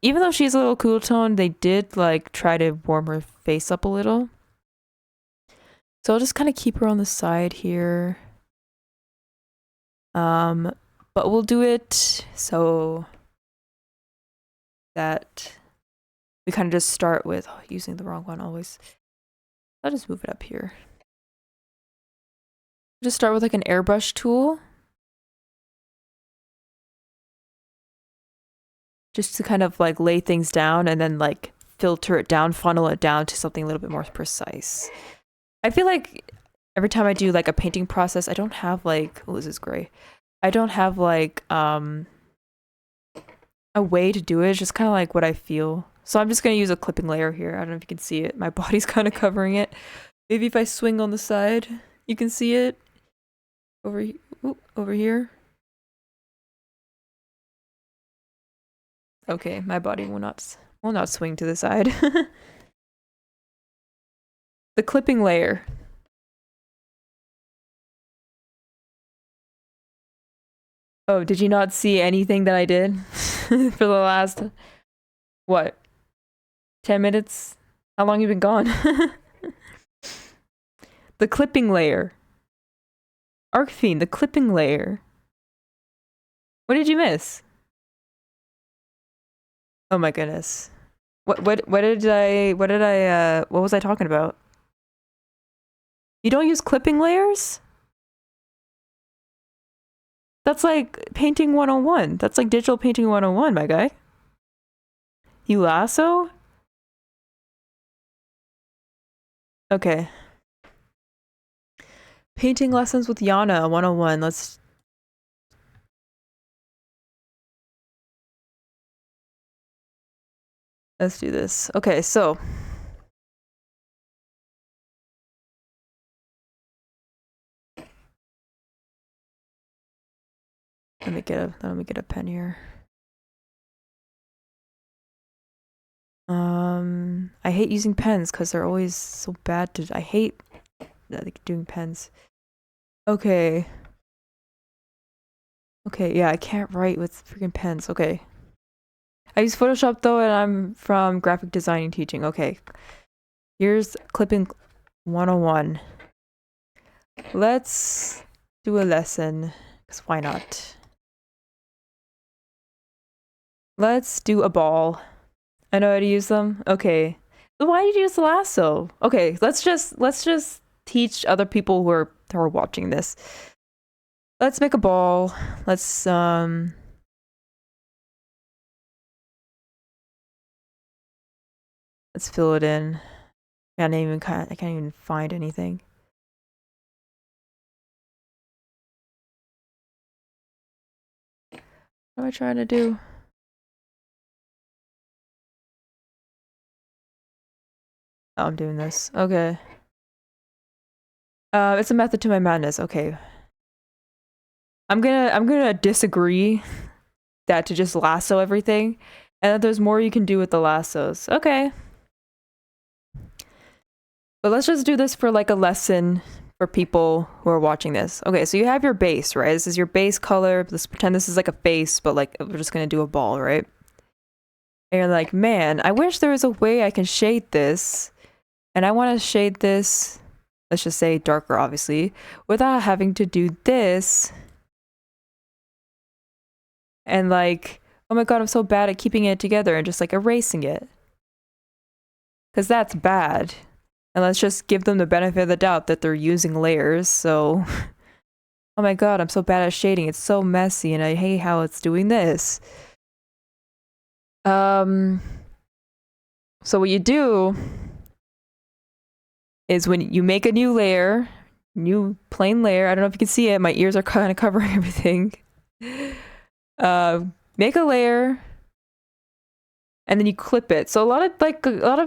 even though she's a little cool tone, they did like try to warm her face up a little. So I'll just kind of keep her on the side here. But we'll do it so that we kind of just start with using the wrong one always. I'll just move it up here. Just start with like an airbrush tool. Just to kind of like lay things down and then like filter it down, funnel it down to something a little bit more precise. I feel like every time I do like a painting process, I don't have like, oh, this is gray. I don't have like a way to do it. It's just kind of like what I feel. So I'm just going to use a clipping layer here. I don't know if you can see it. My body's kind of covering it. Maybe if I swing on the side, you can see it. Over here. Okay, my body will not swing to the side. The clipping layer. Oh, did you not see anything that I did for the last, what, 10 minutes? How long you been gone? The clipping layer. Arcfiend, the clipping layer. What did you miss? Oh my goodness. What was I talking about? You don't use clipping layers? That's like painting 101. That's like digital painting 101, my guy. You lasso? Okay. Painting lessons with Yana 101. Let's do this. Okay, so let me get a pen here. I hate using pens because they're always so bad to. I hate doing pens. Okay. Okay, yeah, I can't write with freaking pens. Okay. I use Photoshop though, and I'm from graphic designing teaching. Okay. Here's clipping 101. Let's do a lesson, because why not? Let's do a ball. I know how to use them. Okay. Why did you use the lasso? Okay, let's just teach other people who are watching this. Let's make a ball. Let's fill it in. I can't even find anything. What am I trying to do? Oh, I'm doing this. Okay. It's a method to my madness. Okay. I'm gonna disagree that to just lasso everything, and that there's more you can do with the lassos. Okay. But let's just do this for like a lesson for people who are watching this. Okay, so you have your base, right? This is your base color. Let's pretend this is like a face, but like we're just gonna do a ball, right? And you're like, man, I wish there was a way I can shade this. And I want to shade this, let's just say darker, obviously, without having to do this. And like, oh my god, I'm so bad at keeping it together and just like erasing it. Because that's bad. And let's just give them the benefit of the doubt that they're using layers, so... oh my god, I'm so bad at shading, it's so messy and I hate how it's doing this. So what you do is when you make a new layer, new plain layer, I don't know if you can see it, my ears are kind of covering everything. Make a layer, and then you clip it. So a lot of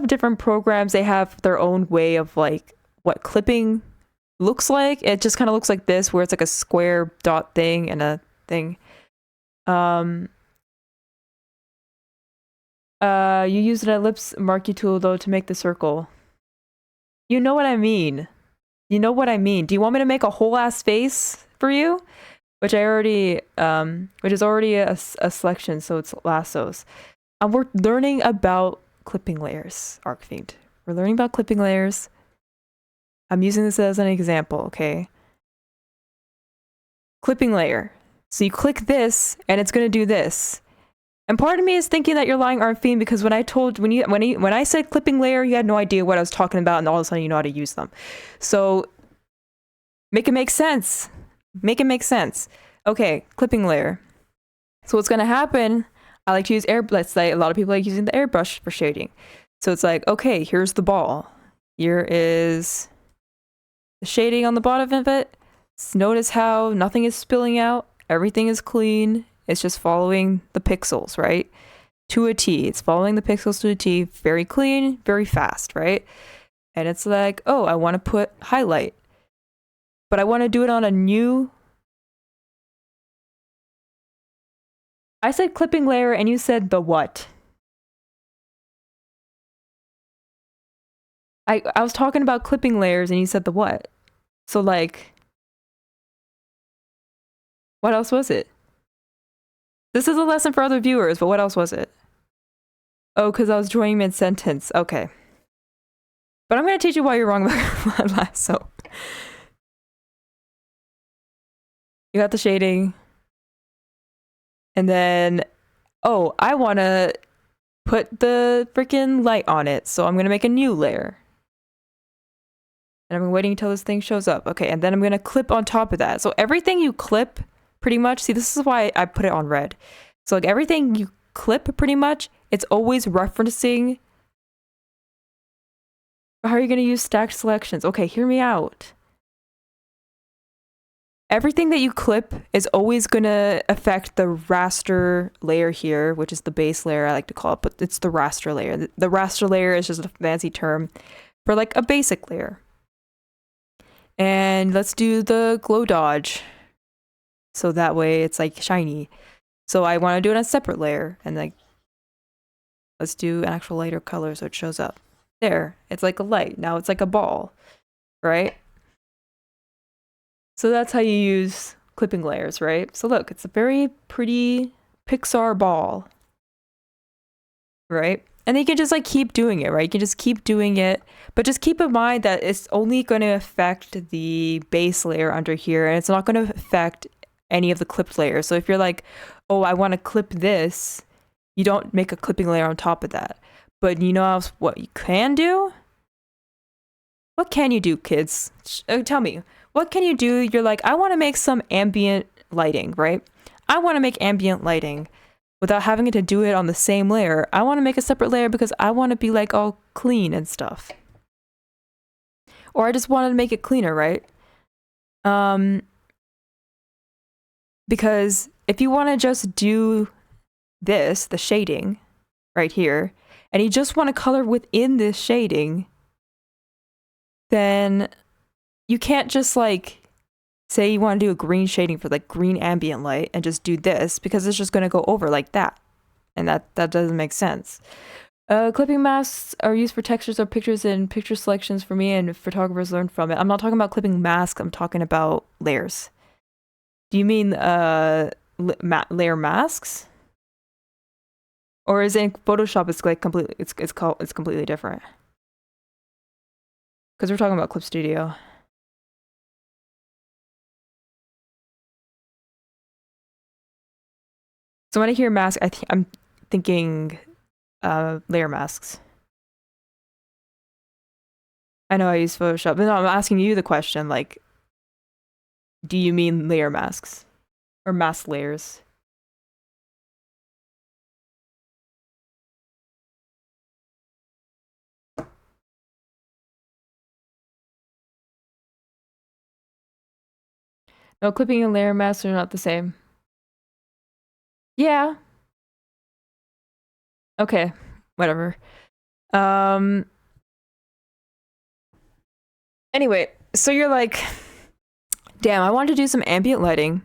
different programs, they have their own way of like what clipping looks like. It just kind of looks like this, where it's like a square dot thing and a thing. You use an ellipse marquee tool though to make the circle. You know what I mean. You know what I mean. Do you want me to make a whole ass face for you? Which I already, which is already a selection, so it's lassos. And we're learning about clipping layers, ArcThemed. We're learning about clipping layers. I'm using this as an example, okay? Clipping layer. So you click this, and it's gonna do this. And part of me is thinking that you're lying, ArcTheme, because when I said clipping layer, you had no idea what I was talking about, and all of a sudden you know how to use them. So make it make sense. Make it make sense. Okay, clipping layer. So what's gonna happen? I like to use let's say a lot of people like using the airbrush for shading. So it's like, okay, here's the ball. Here is the shading on the bottom of it. Notice how nothing is spilling out. Everything is clean. It's just following the pixels, right? To a T. It's following the pixels to a T. Very clean, very fast, right? And it's like, oh, I want to put highlight. But I want to do it on a new... I said clipping layer and you said the what? I was talking about clipping layers and you said the what? So like... what else was it? This is a lesson for other viewers, but what else was it? Oh, because I was drawing mid-sentence. Okay. But I'm going to teach you why you're wrong about lasso. You got the shading. And then, oh, I want to put the freaking light on it. So I'm going to make a new layer. And I'm waiting until this thing shows up. Okay, and then I'm going to clip on top of that. So everything you clip, pretty much, see, this is why I put it on red. So like everything you clip, pretty much, it's always referencing... how are you going to use stacked selections? Okay, hear me out. Everything that you clip is always going to affect the raster layer here, which is the base layer I like to call it, but it's the raster layer. The raster layer is just a fancy term for like a basic layer. And let's do the glow dodge. So that way it's like shiny. So I want to do it on a separate layer, and like, let's do an actual lighter color so it shows up. There, it's like a light. Now it's like a ball, right? So that's how you use clipping layers, right? So look, it's a very pretty Pixar ball, right? And then you can just like keep doing it, right? You can just keep doing it, but just keep in mind that it's only going to affect the base layer under here, and it's not going to affect any of the clipped layers. So if you're like, oh, I want to clip this, you don't make a clipping layer on top of that. But you know what you can do? What can you do, kids? Tell me, what can you do? You're like, I want to make some ambient lighting, right? I want to make ambient lighting without having to do it on the same layer. I want to make a separate layer because I want to be like all clean and stuff. Or I just wanted to make it cleaner, right? Because if you want to just do this, the shading right here, and you just want to color within this shading, then you can't just like say you want to do a green shading for like green ambient light and just do this, because it's just going to go over like that. And that doesn't make sense. Clipping masks are used for textures or pictures and picture selections for me, and photographers learn from it. I'm not talking about clipping masks, I'm talking about layers. Do you mean layer masks? Or is it in Photoshop it's like completely it's completely different? Because we're talking about Clip Studio. So when I hear mask, I'm thinking layer masks. I know I use Photoshop, but no, I'm asking you the question, like, do you mean layer masks? Or mask layers? No, clipping and layer masks are not the same. Yeah. Okay, whatever. Anyway, so you're like, damn, I wanted to do some ambient lighting,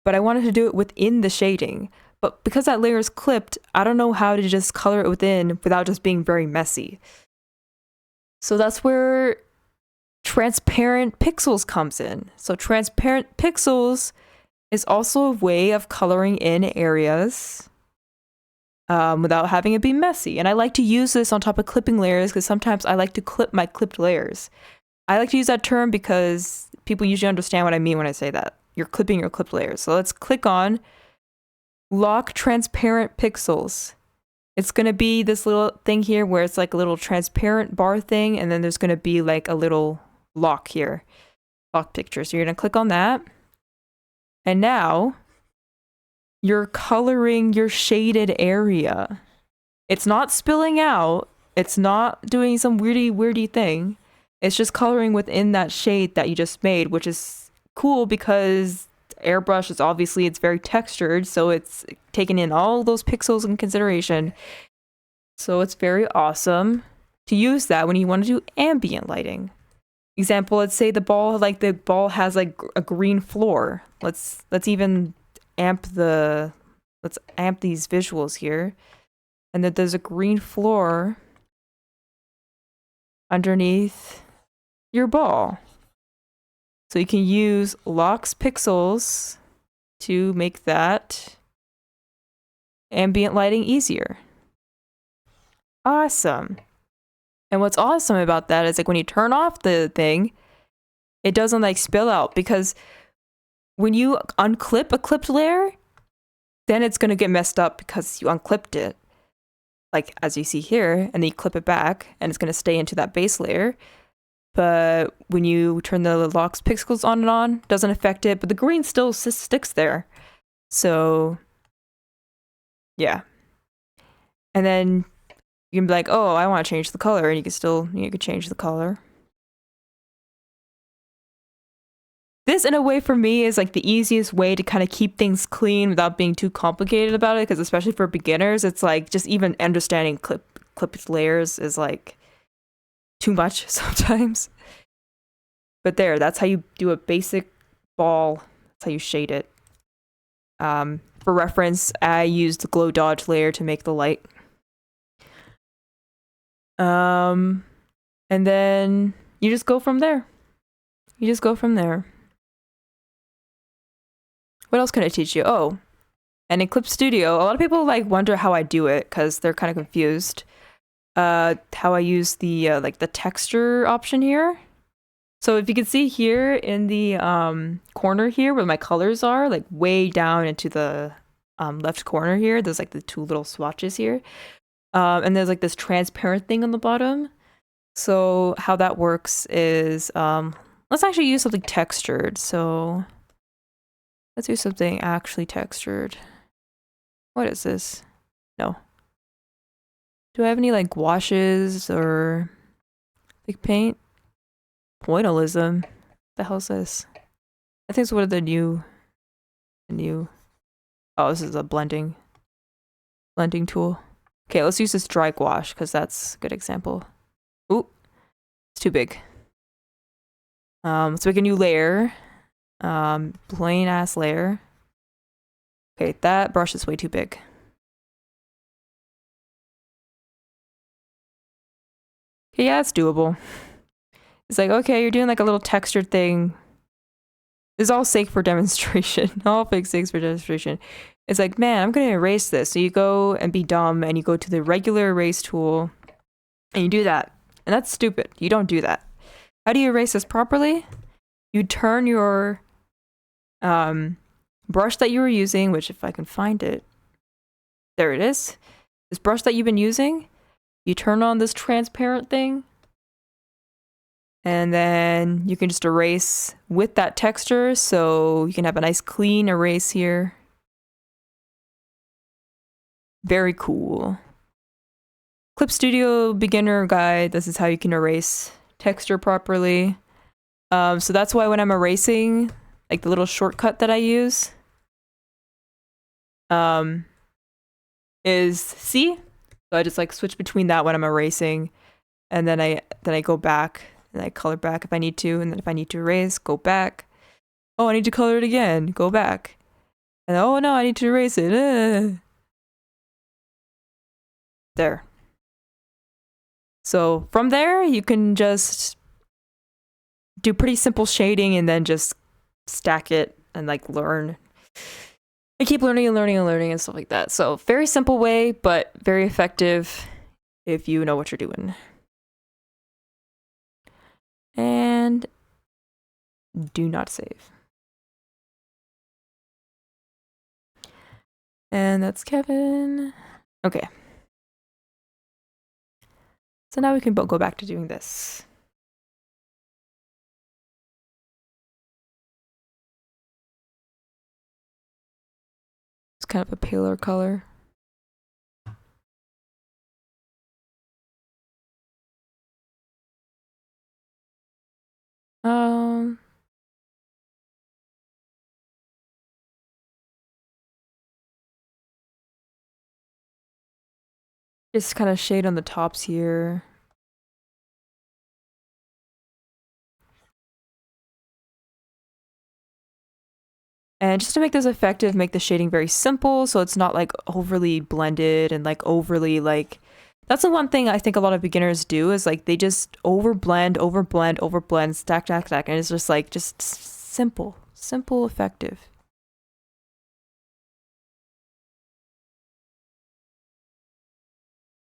but I wanted to do it within the shading. But because that layer is clipped, I don't know how to just color it within without just being very messy. So that's where transparent pixels comes in. So transparent pixels is also a way of coloring in areas without having it be messy. And I like to use this on top of clipping layers because sometimes I like to clip my clipped layers. I like to use that term because people usually understand what I mean when I say that. You're clipping your clipped layers. So let's click on lock transparent pixels. It's going to be this little thing here where it's like a little transparent bar thing, and then there's going to be like a little lock here, lock picture. So you're going to click on that. And now you're coloring your shaded area. It's not spilling out. It's not doing some weirdy thing. It's just coloring within that shade that you just made, which is cool because airbrush is obviously, it's very textured, so it's taking in all those pixels in consideration. So it's very awesome to use that when you want to do ambient lighting. Example, let's say the ball has like a green floor. Let's amp these visuals here. And that there's a green floor underneath your ball. So you can use locks pixels to make that ambient lighting easier. Awesome. And what's awesome about that is like when you turn off the thing, it doesn't like spill out, because when you unclip a clipped layer, then it's going to get messed up because you unclipped it. Like as you see here, and then you clip it back and it's going to stay into that base layer. But when you turn the locks pixels on and on, doesn't affect it, but the green still sticks there. So yeah. And then you can be like, oh, I want to change the color, and you could change the color. This, in a way, for me, is like the easiest way to kind of keep things clean without being too complicated about it, because especially for beginners, it's like just even understanding clipped layers is like too much sometimes. But that's how you do a basic ball. That's how you shade it. For reference, I used the glow dodge layer to make the light. And then you just go from there. What else can I teach you? Oh, and in Clip Studio, a lot of people like wonder how I do it because they're kind of confused. How I use the like the texture option here. So if you can see here in the corner here where my colors are, like way down into the left corner here, there's like the two little swatches here. And there's like this transparent thing on the bottom. So how that works is, let's actually use something textured. So let's do something actually textured. What is this? No. Do I have any like washes or like paint? Pointillism. The hell's this? I think it's one of the new. Oh, this is a blending tool. Okay, let's use this dry gouache because that's a good example. Ooh, it's too big. Let's make a new layer. Plain ass layer. Okay, that brush is way too big. Okay, yeah, it's doable. It's like, okay, you're doing like a little textured thing. It's all sake for demonstration. All fake sakes for demonstration. It's like, man, I'm gonna erase this. So you go and be dumb and you go to the regular erase tool and you do that. And that's stupid. You don't do that. How do you erase this properly? You turn your brush that you were using, which if I can find it, there it is. This brush that you've been using, you turn on this transparent thing, and then you can just erase with that texture, so you can have a nice clean erase here. Very cool. Clip Studio beginner guide, this is how you can erase texture properly. So that's why when I'm erasing, like the little shortcut that I use, is C. So I just like switch between that when I'm erasing, and then I go back and I color back if I need to, and then if I need to erase, go back. Oh, I need to color it again, go back. And oh no, I need to erase it. There. So from there, you can just do pretty simple shading and then just stack it and like learn. And keep learning and learning and learning and stuff like that. So very simple way, but very effective if you know what you're doing. And do not save. And that's Kevin. Okay. So now we can go back to doing this. It's kind of a paler color. Just kind of shade on the tops here. And just to make this effective, make the shading very simple so it's not like overly blended and like overly like, that's the one thing I think a lot of beginners do is like they just overblend, stack, and it's just like just simple, effective.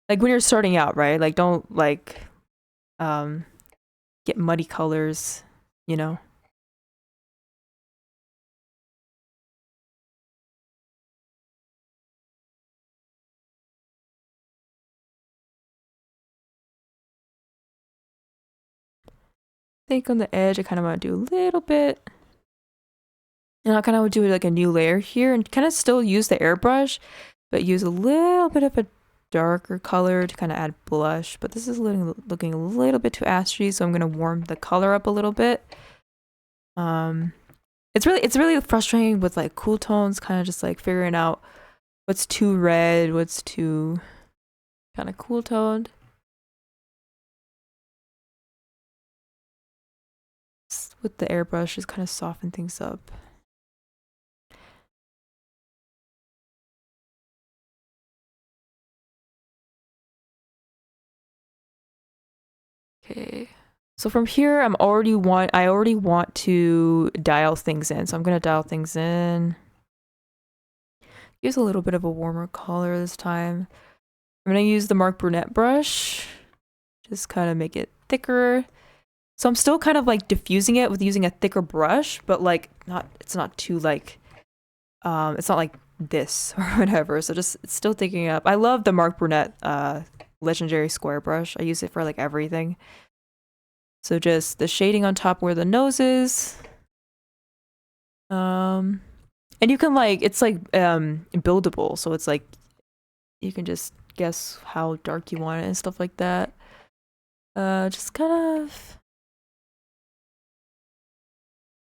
Like when you're starting out, right? Like don't like get muddy colors, you know? I think on the edge, I kind of want to do a little bit. And I kind of would do like a new layer here and kind of still use the airbrush, but use a little bit of a darker color to kind of add blush. But this is looking a little bit too astry, so I'm going to warm the color up a little bit. It's really frustrating with like cool tones, kind of just like figuring out what's too red, what's too kind of cool toned. With the airbrush, just kind of soften things up. Okay. So from here, I already want to dial things in. So I'm gonna dial things in. Use a little bit of a warmer color this time. I'm gonna use the Mark Brunette brush. Just kind of make it thicker. So I'm still kind of like diffusing it with using a thicker brush, but like it's not too like, it's not like this or whatever. So just still thinking up. I love the Mark Burnett legendary square brush. I use it for like everything. So just the shading on top where the nose is. And you can like, it's like buildable. So it's like, you can just guess how dark you want it and stuff like that. Just kind of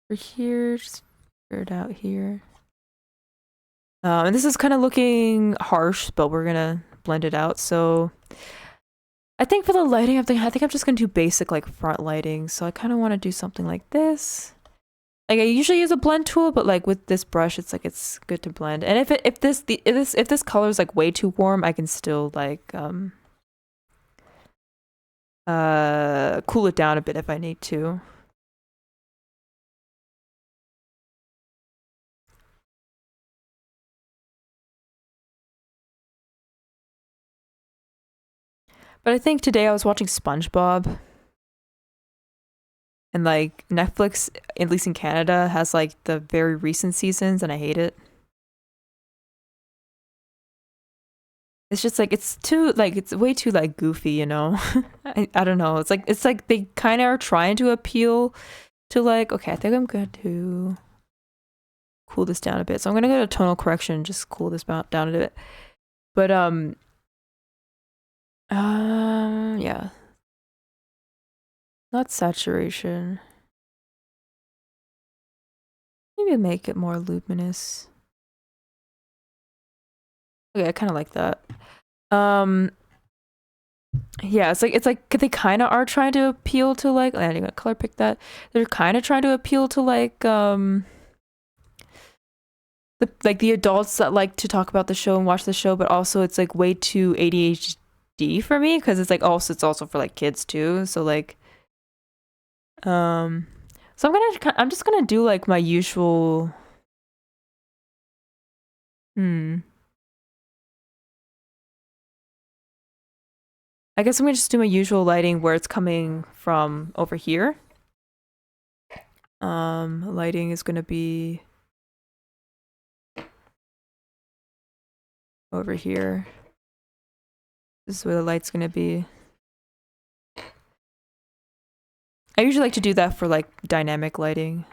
for here, just figure it out here. And this is kind of looking harsh, but we're gonna blend it out. So I think for the lighting, I think I'm just gonna do basic like front lighting. So I kind of want to do something like this. Like I usually use a blend tool, but like with this brush, it's like it's good to blend. And if this color is like way too warm, I can still like cool it down a bit if I need to. But I think today I was watching SpongeBob, and like Netflix, at least in Canada, has like the very recent seasons, and I hate it. It's just like it's way too like goofy, you know. I don't know. It's like they kind of are trying to appeal to like, okay, I think I'm going to cool this down a bit. So I'm gonna go to tonal correction and just cool this down a bit. But yeah, not saturation. Maybe make it more luminous. Okay, I kind of like that. Yeah, it's like they kind of are trying to appeal to like, I'm gonna color pick that. They're kind of trying to appeal to like the adults that like to talk about the show and watch the show, but also it's like way too ADHD for me because it's also for like kids too. So like so I'm just gonna do like my usual I guess I'm gonna just do my usual lighting where it's coming from over here. Lighting is gonna be over here. This is where the light's gonna be. I usually like to do that for like dynamic lighting.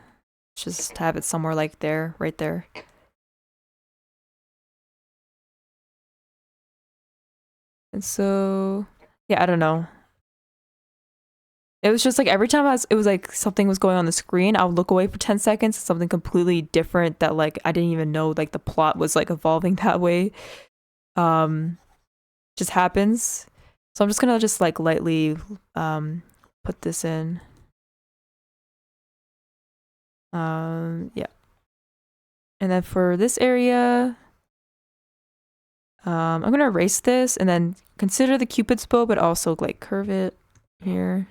Just have it somewhere like there, right there. And so, yeah, I don't know. It was just like every time it was like something was going on the screen, I would look away for 10 seconds, something completely different that like I didn't even know like the plot was like evolving that way. Just happens. So I'm just gonna just like lightly put this in. Yeah. And then for this area, I'm gonna erase this and then consider the Cupid's bow, but also like curve it here.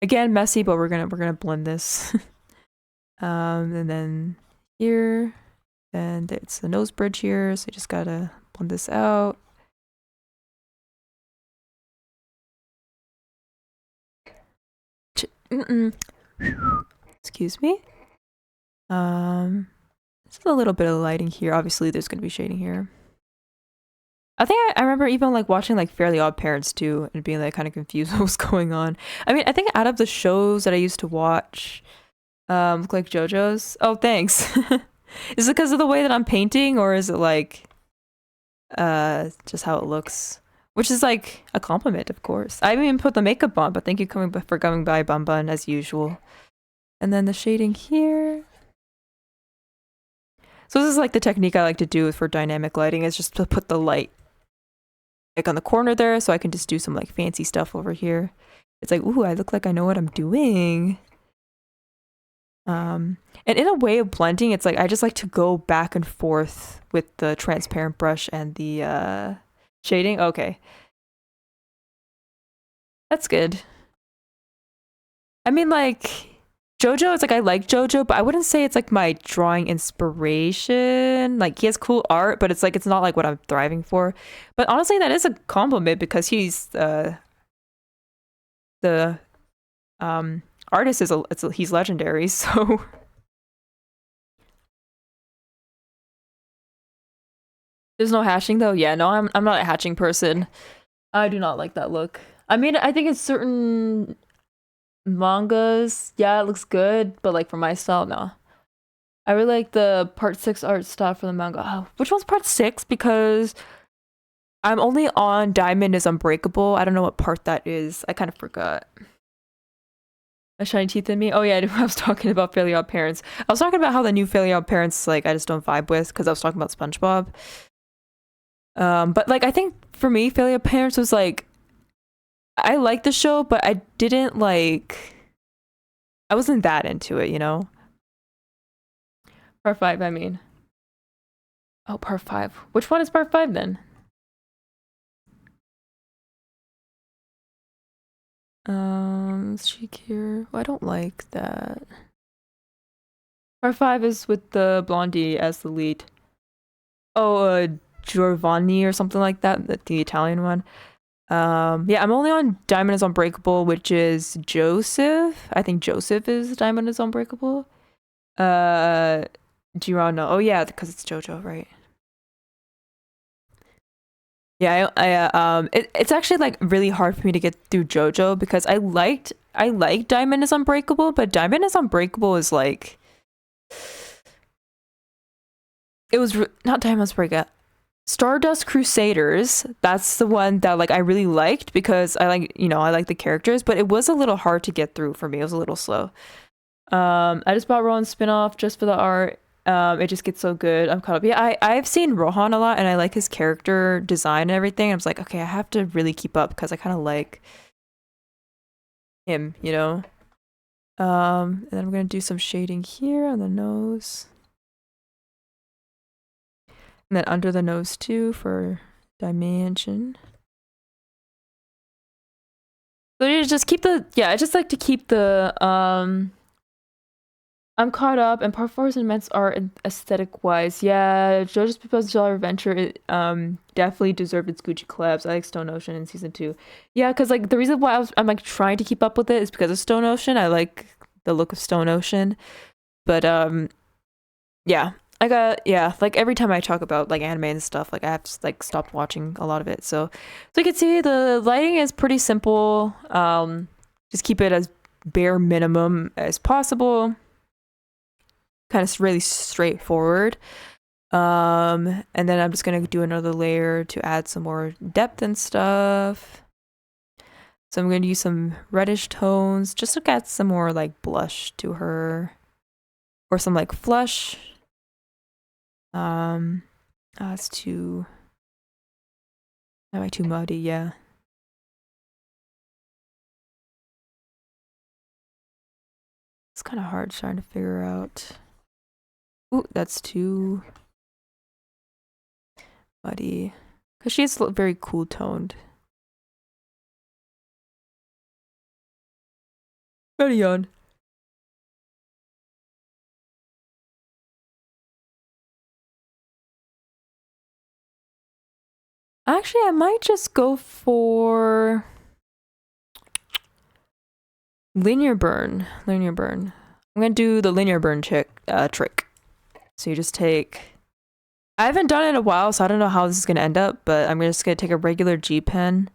Again, messy, but we're gonna blend this. And then here, and it's the nose bridge here, so you just gotta blend this out. Excuse me. Just a little bit of lighting here. Obviously, there's gonna be shading here. I think I remember even like watching like Fairly Odd Parents too and being like kind of confused what was going on. I mean, I think out of the shows that I used to watch, look like JoJo's. Oh, thanks. Is it because of the way that I'm painting, or is it like just how it looks? Which is like a compliment, of course. I haven't even put the makeup on, but thank you for coming by, Bun Bun, as usual. And then the shading here. So this is like the technique I like to do for dynamic lighting, is just to put the light like on the corner there, so I can just do some like fancy stuff over here. It's like, ooh, I look like I know what I'm doing. And in a way of blending, it's like I just like to go back and forth with the transparent brush and the shading. Okay. That's good. I mean, like, JoJo, it's like I like JoJo, but I wouldn't say it's like my drawing inspiration. Like, he has cool art, but it's like it's not like what I'm thriving for. But honestly, that is a compliment because he's the artist he's legendary, so There's no hatching though. Yeah, no, I'm not a hatching person. I do not like that look. I mean, I think in certain mangas, yeah, it looks good, but like for my style, no. I really like the part 6 art style for the manga. Oh, which one's part 6? Because I'm only on Diamond is Unbreakable. I don't know what part that is. I kind of forgot. A shiny teeth in me. Oh yeah, I was talking about Fairly Odd Parents. I was talking about how the new Fairly Odd Parents, like, I just don't vibe with because I was talking about SpongeBob. But like I think for me, Fairly Odd Parents was like I liked the show, but I didn't like. I wasn't that into it, you know. Part 5, I mean. Oh, part 5. Which one is part 5 then? Shikir. I don't like that. Part 5 is with the blondie as the lead. Oh, Giovanni or something like that, the Italian one. Yeah, I'm only on Diamond is Unbreakable, which is Joseph. I think Joseph is Diamond is Unbreakable. Girano. Oh yeah, because it's JoJo, right? Yeah, it's actually like really hard for me to get through JoJo because I like Diamond is Unbreakable, but Diamond is Unbreakable is like it was not Diamond is Unbreakable. Stardust Crusaders. That's the one that like I really liked because I like I like the characters, but it was a little hard to get through for me. It was a little slow. I just bought Rohan's spinoff just for the art. It just gets so good. I'm caught up. Yeah, I've seen Rohan a lot, and I like his character design and everything. I was like, okay, I have to really keep up because I kind of like him, you know. And then I'm gonna do some shading here on the nose, and then under the nose too for dimension. So you just keep the I just like to keep the I'm caught up, and part 4 is immense art and aesthetic wise. Yeah, JoJo's Bizarre Dollar Adventure definitely deserved its Gucci collabs. I like Stone Ocean in season 2. Yeah, because like the reason why I'm like trying to keep up with it is because of Stone Ocean. I like the look of Stone Ocean, but yeah, I got like every time I talk about like anime and stuff, like I have to like stopped watching a lot of it. So you can see the lighting is pretty simple. Just keep it as bare minimum as possible, kind of really straightforward. And then I'm just gonna do another layer to add some more depth and stuff. So I'm gonna use some reddish tones just to add some more like blush to her, or some like flush. It's too. Am I too muddy? Yeah. It's kind of hard trying to figure out. Ooh, that's too muddy. Because she's very cool toned. Ready on. Actually, I might just go for linear burn. Linear burn. I'm gonna do the linear burn trick. So you just take. I haven't done it in a while, so I don't know how this is gonna end up. But I'm just gonna take a regular G pen.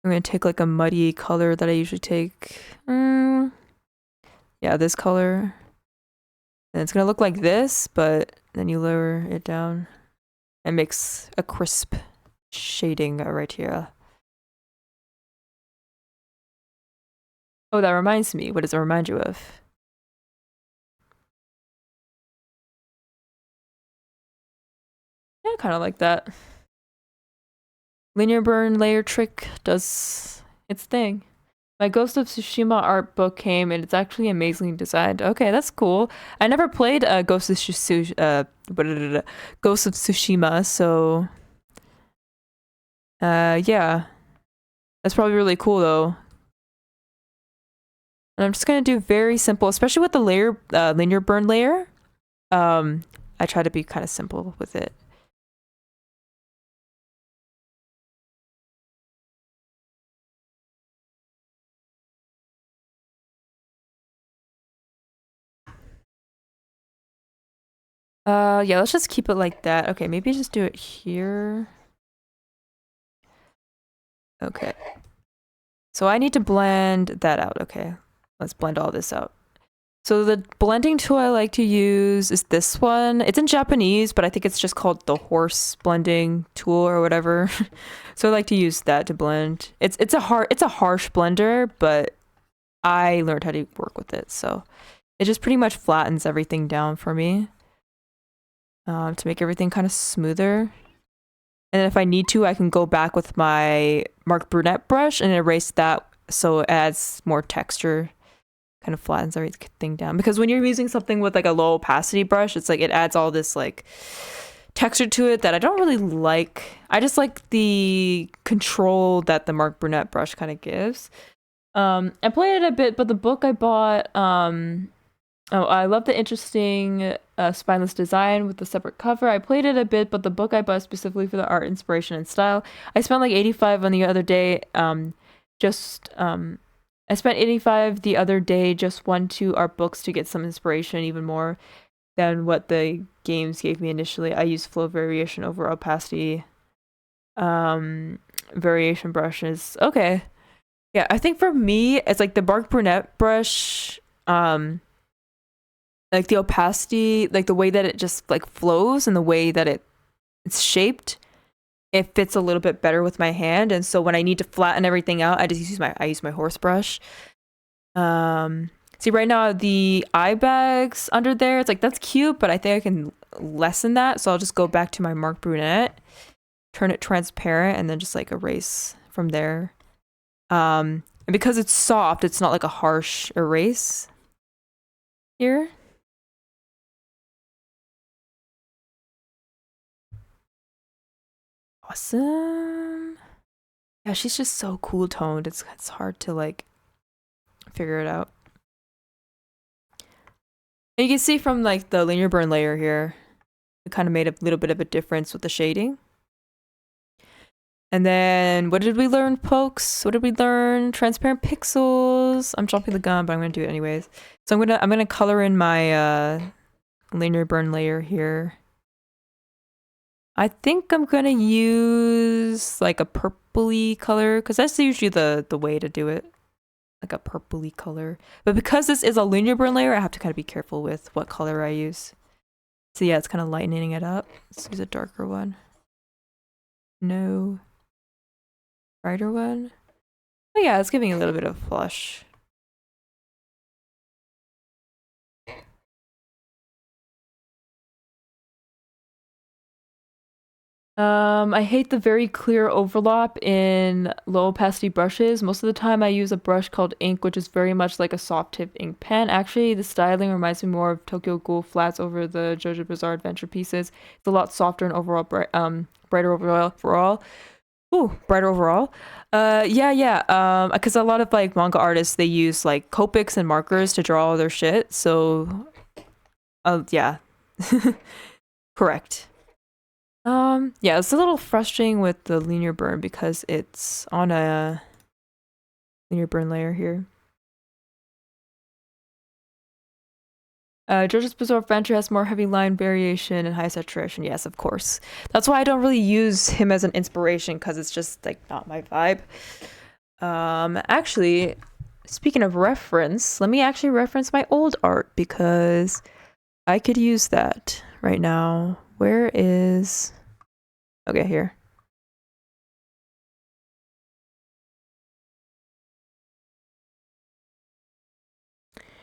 I'm gonna take like a muddy color that I usually take. Yeah, this color. And it's gonna look like this, but then you lower it down and makes a crisp shading right here. Oh, that reminds me. What does it remind you of? Yeah, kind of like that. Linear burn layer trick does its thing. My Ghost of Tsushima art book came and it's actually amazingly designed. Okay, that's cool. I never played Ghost of Tsushima, so yeah. That's probably really cool though. And I'm just gonna do very simple, especially with the layer linear burn layer. I try to be kind of simple with it. Yeah, let's just keep it like that. Okay, maybe just do it here. Okay. So I need to blend that out. Okay, let's blend all this out. So the blending tool I like to use is this one. It's in Japanese, but I think it's just called the horse blending tool or whatever. So I like to use that to blend. It's a harsh blender, but I learned how to work with it. So it just pretty much flattens everything down for me to make everything kind of smoother. And if I need to, I can go back with my Mark Brunette brush and erase that so it adds more texture, kind of flattens everything down. Because when you're using something with like a low opacity brush, it's like it adds all this like texture to it that I don't really like. I just like the control that the Mark Brunette brush kind of gives. I played it a bit, but the book I bought, I love the interesting spineless design with the separate cover. I played it a bit, but the book I bought specifically for the art, inspiration, and style. I spent like 85 on the other day. I spent 85 the other day just 1-2 art books to get some inspiration even more than what the games gave me initially. I used flow variation over opacity variation brushes. Okay. Yeah, I think for me, it's like the Mark Brunette brush, like the opacity, like the way that it just like flows and the way that it's shaped, it fits a little bit better with my hand. And so when I need to flatten everything out, I use my horse brush. See right now the eye bags under there, it's like that's cute, but I think I can lessen that. So I'll just go back to my Mark Brunette, turn it transparent, and then just like erase from there. And because it's soft, it's not like a harsh erase here. Awesome. Yeah, she's just so cool toned. It's hard to like figure it out. And you can see from like the linear burn layer here, it kind of made a little bit of a difference with the shading. And then what did we learn, folks? What did we learn? Transparent pixels. I'm jumping the gun, but I'm gonna do it anyways. So I'm gonna color in my linear burn layer here. I think I'm gonna use like a purpley color because that's usually the way to do it, like a purpley color. But because this is a linear burn layer, I have to kind of be careful with what color I use. So yeah, it's kind of lightening it up. Let's use a darker one. No. Brighter one. Oh yeah, it's giving a little bit of flush. I hate the very clear overlap in low opacity brushes. Most of the time I use a brush called Ink, which is very much like a soft tip ink pen. Actually, the styling reminds me more of Tokyo Ghoul flats over the JoJo Bizarre Adventure pieces. It's a lot softer and overall brighter overall. Ooh, brighter overall. Yeah. Because a lot of like manga artists, they use like Copics and markers to draw all their shit. So, yeah. Correct. Yeah, it's a little frustrating with the linear burn because it's on a linear burn layer here. JoJo's Bizarre Adventure has more heavy line variation and high saturation. Yes, of course. That's why I don't really use him as an inspiration because it's just like not my vibe. Actually, speaking of reference, let me actually reference my old art because I could use that right now. Where is... Okay, here.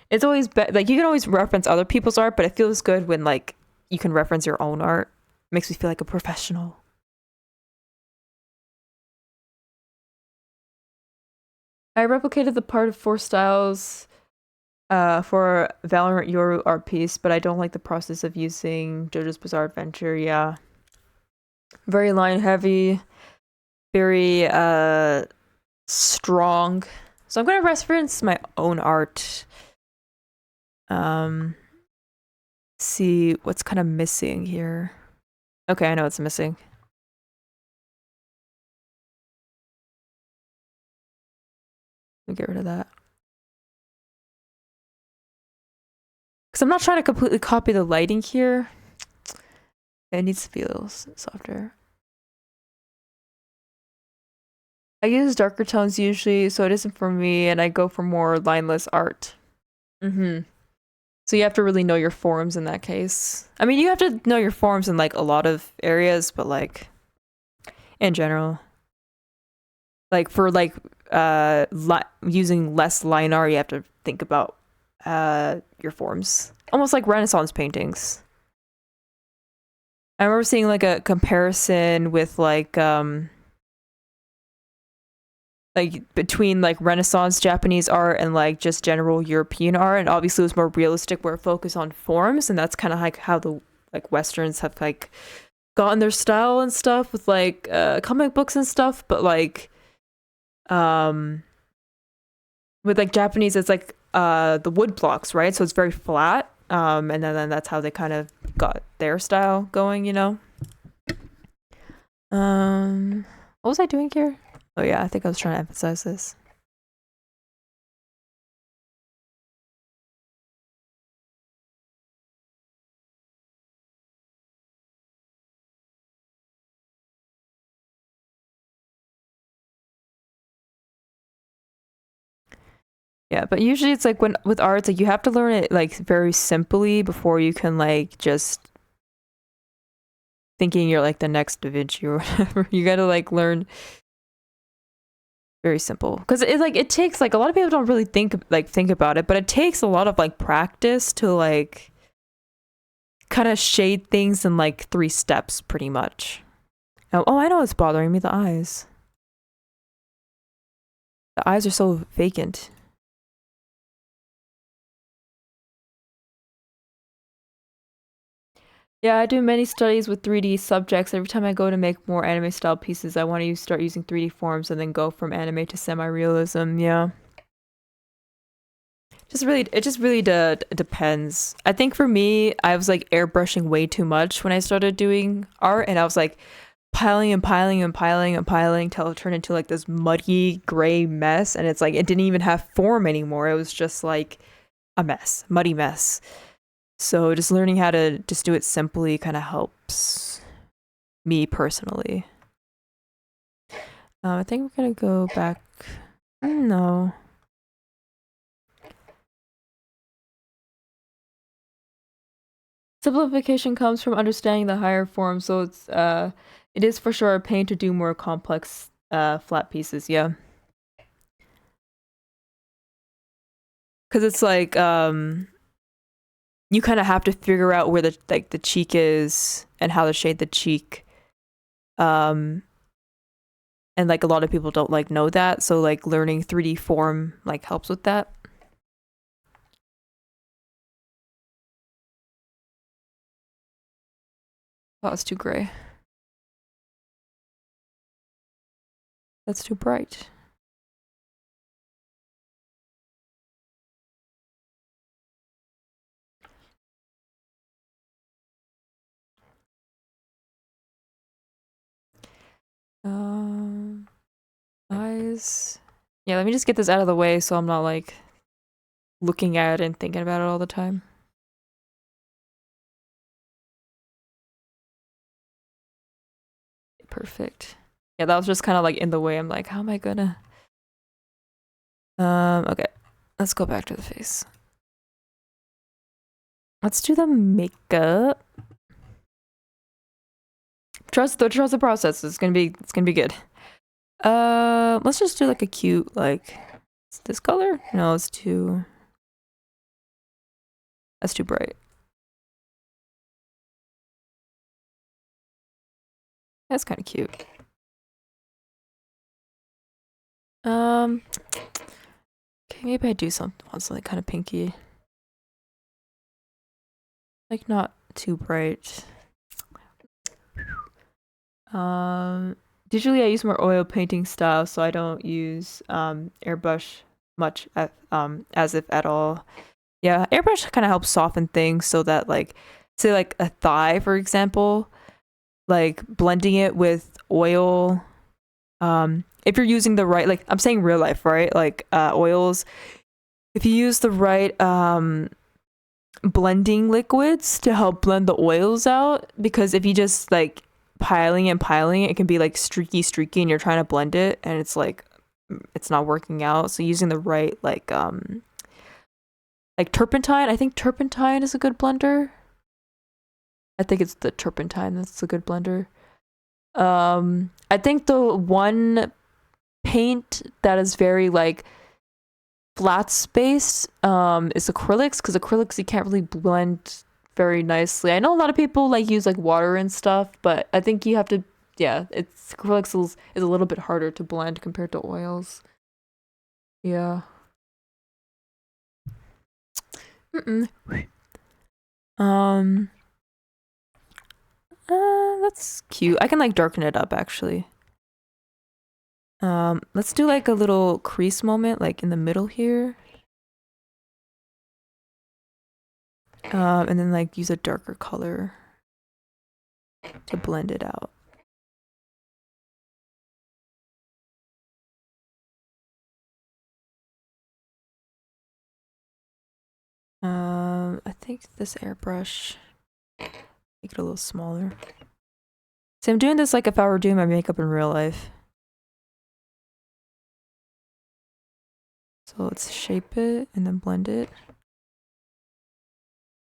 It's always like you can always reference other people's art, but it feels good when like you can reference your own art. It makes me feel like a professional. I replicated the part of Four Styles for Valorant Yoru art piece, but I don't like the process of using JoJo's Bizarre Adventure. Yeah. Very line heavy, very strong. So I'm gonna reference my own art. See what's kind of missing here. Okay, I know what's missing. Let me get rid of that. Because I'm not trying to completely copy the lighting here. It needs to be a little softer. I use darker tones usually, so it isn't for me, and I go for more lineless art. So you have to really know your forms in that case. I mean, you have to know your forms in like a lot of areas, but like in general, like for like using less line art, you have to think about your forms, almost like Renaissance paintings. I remember seeing like a comparison with like between like Renaissance Japanese art and like just general European art, and obviously it was more realistic, where it focused on forms, and that's kind of like how the like Westerns have like gotten their style and stuff with like comic books and stuff, but like with like Japanese, it's like the wood blocks, right? So it's very flat, and then that's how they kind of got their style going, you know. What was I doing here? Oh yeah, I think I was trying to emphasize this. Yeah, but usually it's like when with art, like you have to learn it like very simply before you can like just thinking you're like the next Da Vinci or whatever. You gotta like learn very simple, because it like it takes like a lot of people don't really think about it, but it takes a lot of like practice to like kind of shade things in like 3 steps pretty much. Oh, I know what's bothering me, the eyes. The eyes are so vacant. Yeah, I do many studies with 3D subjects. Every time I go to make more anime style pieces, I want to start using 3D forms and then go from anime to semi-realism. Yeah. It just really depends. I think for me, I was like airbrushing way too much when I started doing art, and I was like piling and piling and piling and piling till it turned into like this muddy gray mess, and it's like it didn't even have form anymore. It was just like a mess, muddy mess. So just learning how to just do it simply kind of helps me personally. I think we're gonna go back. No. Simplification comes from understanding the higher form, so it is for sure a pain to do more complex flat pieces, yeah. Because it's like you kind of have to figure out where the cheek is and how to shade the cheek. And like a lot of people don't like know that, so like learning 3D form like helps with that. Oh, it's too gray. That's too bright. Eyes. Yeah, let me just get this out of the way so I'm not like looking at it and thinking about it all the time. Perfect. Yeah, that was just kind of like in the way. I'm like, how am I gonna? Okay. Let's go back to the face. Let's do the makeup. Trust the process. It's gonna be good. Let's just do like a cute like this color. No, that's too bright. That's kind of cute. Okay, maybe I do want something kind of pinky. Like not too bright. Usually I use more oil painting style, so I don't use airbrush much as if at all. Yeah, airbrush kind of helps soften things so that like say like a thigh, for example, like blending it with oil. If you're using the right, like I'm saying real life, right? Like oils, if you use the right blending liquids to help blend the oils out, because if you just like piling and piling it, it can be like streaky and you're trying to blend it and it's like it's not working out. So using the right like turpentine, I think turpentine is a good blender. I think it's the turpentine that's a good blender. I think the one paint that is very like flat space is acrylics, because acrylics you can't really blend very nicely. I know a lot of people like use like water and stuff, but I think you have to, yeah, it's acrylics is a little bit harder to blend compared to oils. Yeah. Um that's cute. I can like darken it up actually. Let's do like a little crease moment like in the middle here. And then like use a darker color to blend it out. I think this airbrush, make it a little smaller. So I'm doing this like if I were doing my makeup in real life. So let's shape it and then blend it.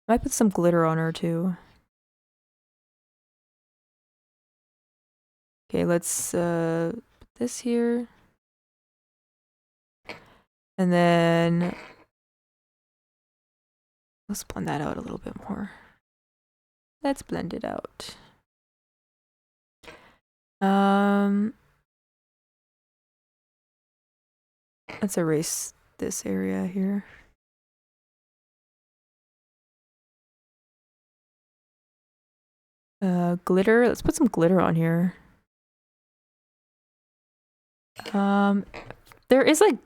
Might put some glitter on her too. Okay, let's put this here. And then let's blend that out a little bit more. Let's blend it out. Let's erase this area here. Glitter. Let's put some glitter on here. There is like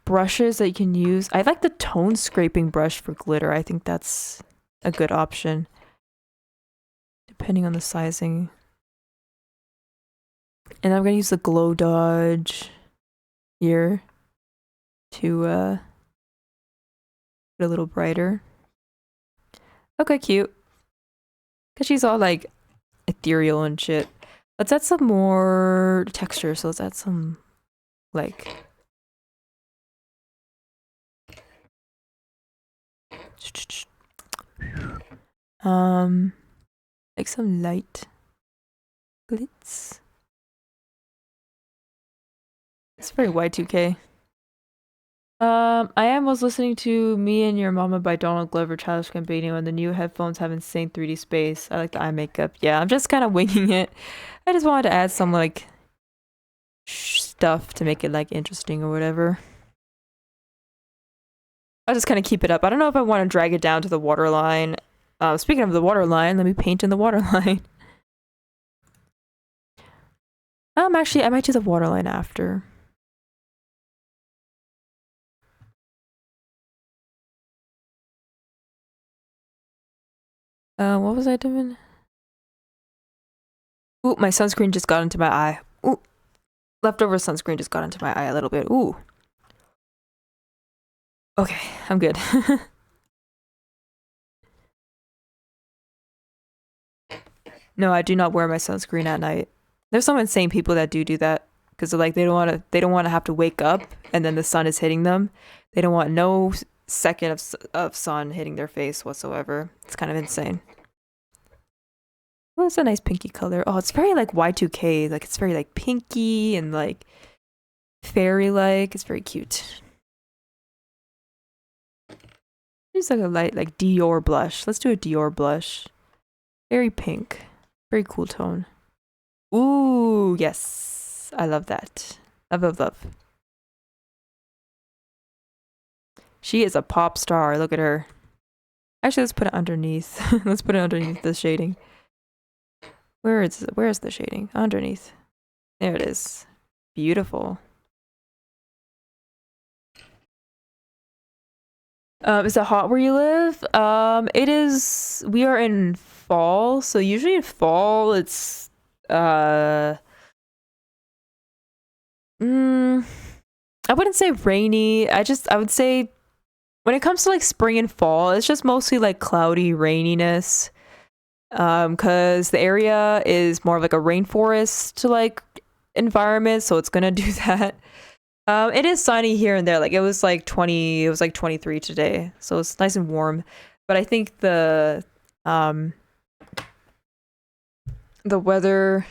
brushes that you can use. I like the tone scraping brush for glitter. I think that's a good option, depending on the sizing. And I'm gonna use the Glow Dodge here to get a little brighter. Okay, cute. Cause she's all like ethereal and shit. Let's add some more texture. So let's add some like like some light glitz. It's very Y2K. I was listening to Me and Your Mama by Donald Glover, Childish Gambino, and the new headphones have insane 3D space. I like the eye makeup. Yeah, I'm just kind of winging it. I just wanted to add some like stuff to make it like interesting or whatever. I'll just kind of keep it up. I don't know if I want to drag it down to the waterline. Speaking of the waterline, let me paint in the waterline. Actually, I might do the waterline after. What was I doing? Ooh, my sunscreen just got into my eye. Ooh, leftover sunscreen just got into my eye a little bit. Ooh. Okay, I'm good. No, I do not wear my sunscreen at night. There's some insane people that do that because like they don't want to have to wake up and then the sun is hitting them. They don't want no second of sun hitting their face whatsoever. It's kind of insane. Well, it's a nice pinky color. Oh, it's very like Y2K. Like it's very like pinky and like fairy-like. It's very cute. Use like a light like Dior blush. Let's do a Dior blush. Very pink. Very cool tone. Ooh, yes. I love that. Love. She is a pop star. Look at her. Actually, let's put it underneath. Let's put it underneath the shading. Where's the shading? Underneath. There it is. Beautiful. Is it hot where you live? It is. We are in fall, so usually in fall it's I wouldn't say rainy. I would say when it comes to like spring and fall, it's just mostly like cloudy raininess. Because the area is more of like a rainforest like environment, so it's gonna do that. It is sunny here and there. Like it was like 23 today, so it's nice and warm. But I think the weather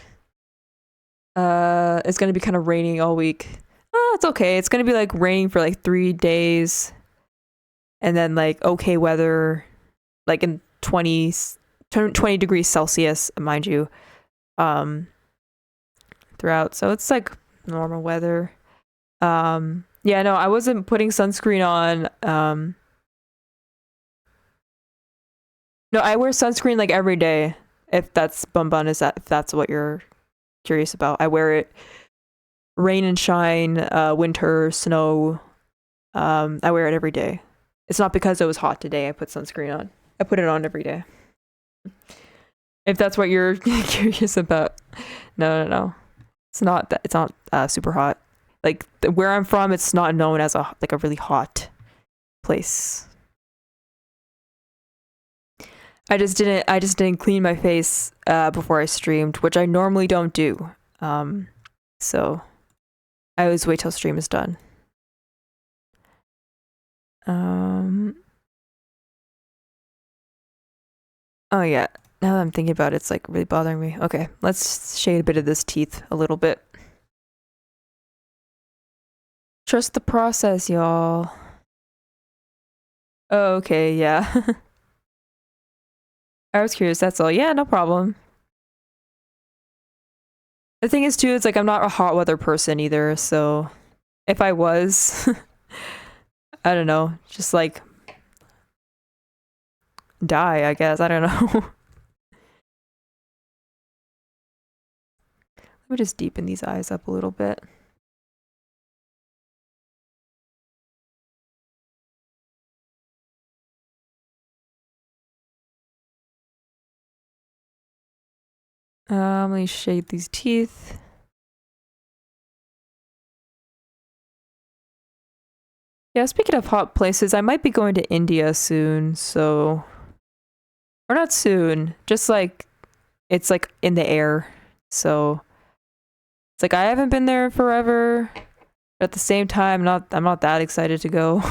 is gonna be kind of raining all week. It's okay. It's gonna be like raining for like 3 days, and then like okay weather, like in 20 degrees Celsius, mind you, um, throughout. So it's like normal weather. Yeah, no, I wasn't putting sunscreen on. No, I wear sunscreen like every day. If that's Bumban, if that's what you're curious about. I wear it rain and shine, winter, snow. I wear it every day. It's not because it was hot today I put sunscreen on. I put it on every day. If that's what you're curious about. No. It's not that. It's not super hot. Like where I'm from, it's not known as a really hot place. I just didn't clean my face before I streamed, which I normally don't do. So I always wait till stream is done. Oh yeah. Now that I'm thinking about it, it's like really bothering me. Okay, let's shade a bit of this teeth a little bit. Trust the process, y'all. Oh, okay, yeah. I was curious, that's all. Yeah, no problem. The thing is, too, it's like I'm not a hot weather person either, so if I was, I don't know, just like die, I guess. I don't know. Let me just deepen these eyes up a little bit. Let me shade these teeth. Yeah, speaking of hot places, I might be going to India soon, so... Or not soon, just like, it's like in the air, so... It's like I haven't been there forever, but at the same time, I'm not that excited to go.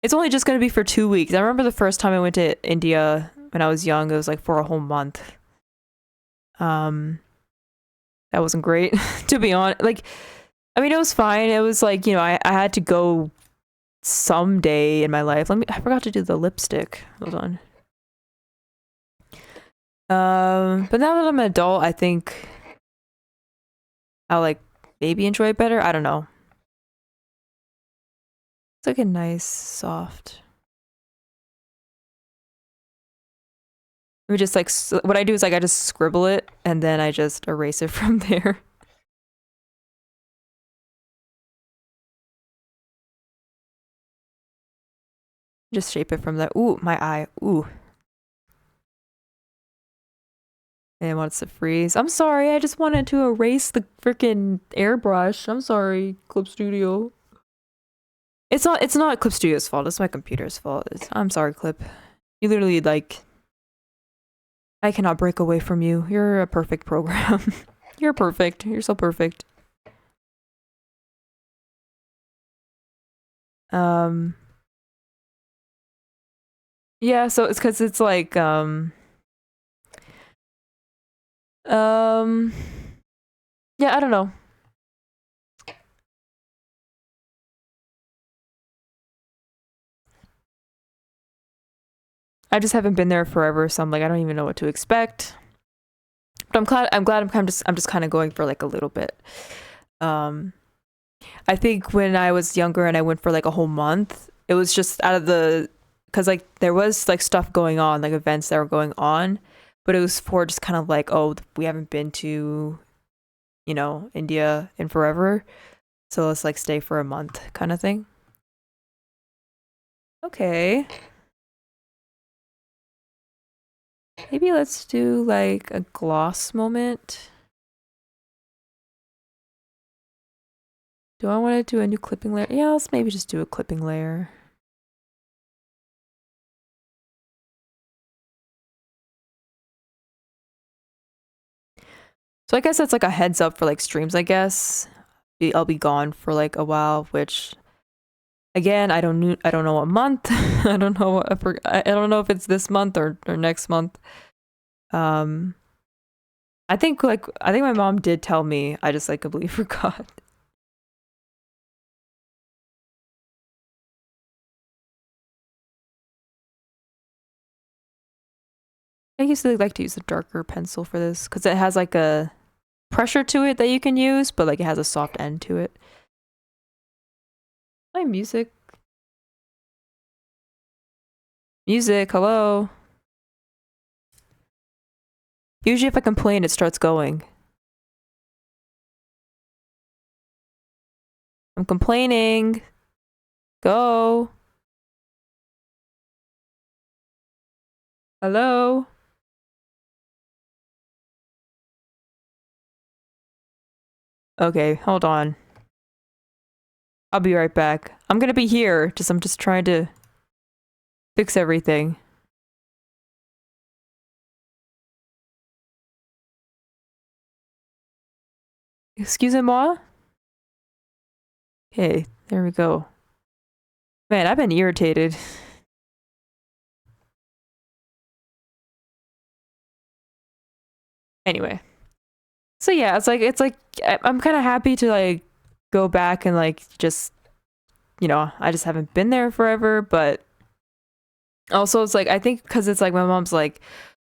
It's only just gonna be for 2 weeks. I remember the first time I went to India when I was young, it was like for a whole month. That wasn't great, to be honest. Like, I mean, it was fine. It was like, you know, I had to go someday in my life. I forgot to do the lipstick. Hold on. But now that I'm an adult, I think I'll like maybe enjoy it better. I don't know. It's like a nice, soft. We just like, what I do is like I just scribble it and then I just erase it from there. Just shape it from there. Ooh, my eye. Ooh. And wants to freeze. I'm sorry, I just wanted to erase the freaking airbrush. I'm sorry, Clip Studio. It's not Clip Studio's fault. It's my computer's fault. I'm sorry, Clip. You literally like. I cannot break away from you. You're a perfect program. You're perfect. You're so perfect. Yeah, so it's because it's like yeah, I don't know. I just haven't been there forever, so I'm like I don't even know what to expect. But I'm glad I'm just kind of going for like a little bit. I think when I was younger and I went for like a whole month, it was just out of the because like there was like stuff going on, like events that were going on, but it was for just kind of like, oh, we haven't been to, you know, India in forever, so let's like stay for a month kind of thing. Okay. Maybe let's do like a gloss moment. Do I want to do a new clipping layer? Yeah, let's maybe just do a clipping layer. So I guess that's like a heads up for like streams, I guess. I'll be gone for like a while, which again, I don't know what month. I don't know I don't know if it's this month or next month. Um I think my mom did tell me. I just like completely forgot. I used to like to use a darker pencil for this because it has like a pressure to it that you can use, but like it has a soft end to it. My music. Music, hello. Usually if I complain, it starts going. I'm complaining. Go. Hello? Okay, hold on. I'll be right back. I'm gonna be here. I'm just trying to fix everything. Excusez-moi? Okay, there we go. Man, I've been irritated. Anyway. So yeah, it's like I'm kind of happy to like go back and like just I just haven't been there forever, but also it's like I think cuz it's like my mom's like,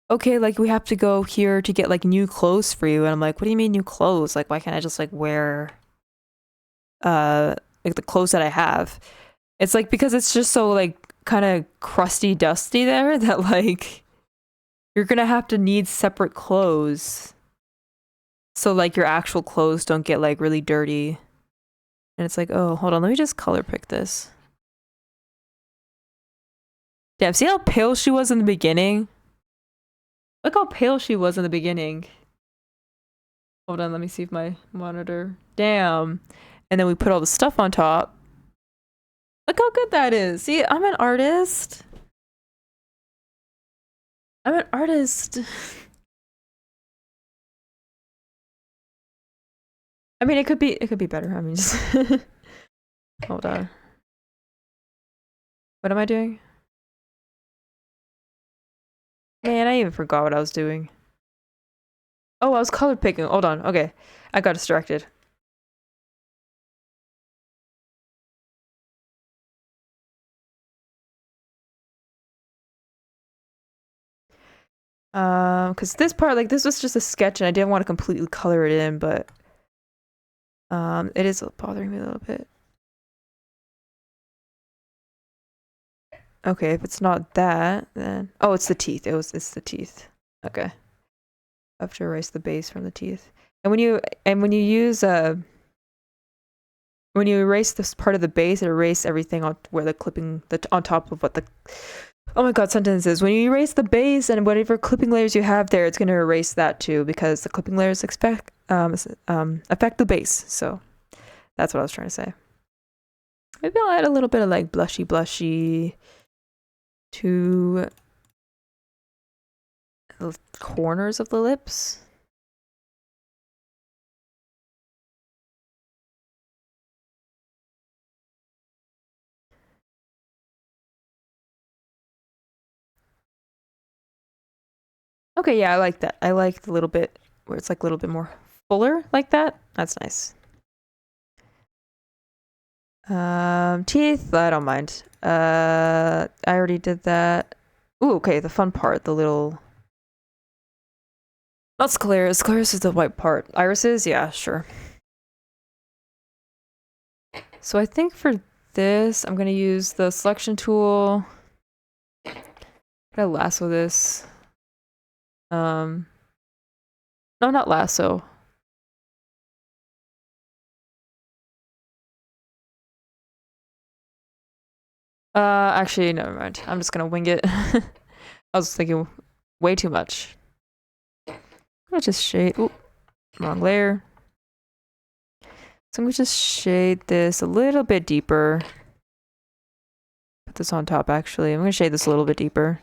"Okay, like we have to go here to get like new clothes for you." And I'm like, "What do you mean new clothes? Like why can't I just like wear like the clothes that I have?" It's like because it's just so like kind of crusty dusty there that like you're going to have to need separate clothes. So like your actual clothes don't get like really dirty. And it's like, oh, hold on, let me just color pick this. Damn, see how pale she was in the beginning? Look how pale she was in the beginning. Hold on, let me see if my monitor. Damn. And then we put all the stuff on top. Look how good that is. See, I'm an artist. I'm an artist. I mean, it could be better. I mean, just hold on. What am I doing? Man, I even forgot what I was doing. Oh, I was color picking. Hold on. Okay. I got distracted. Because this part, like, this was just a sketch and I didn't want to completely color it in, but it is bothering me a little bit. Okay, if it's not that, then oh, it's the teeth. It's the teeth. Okay. I have to erase the base from the teeth. And when you use when you erase this part of the base, it erases everything on where the clipping on top of what the oh my god sentences. When you erase the base and whatever clipping layers you have there, it's going to erase that too because the clipping layers affect the base. So that's what I was trying to say. Maybe I'll add a little bit of like blushy to the corners of the lips. Okay, yeah, I like that. I like the little bit where it's like a little bit more fuller like that. That's nice. Teeth, I don't mind. I already did that. Ooh, okay, the fun part, the little not scleras. Scleras is the white part. Irises, yeah, sure. So I think for this, I'm gonna use the selection tool. I'm gonna lasso this. No, not lasso. Actually, never mind. I'm just gonna wing it. I was thinking way too much. I'm gonna just shade. Ooh, wrong layer. So I'm gonna just shade this a little bit deeper. Put this on top, actually. I'm gonna shade this a little bit deeper.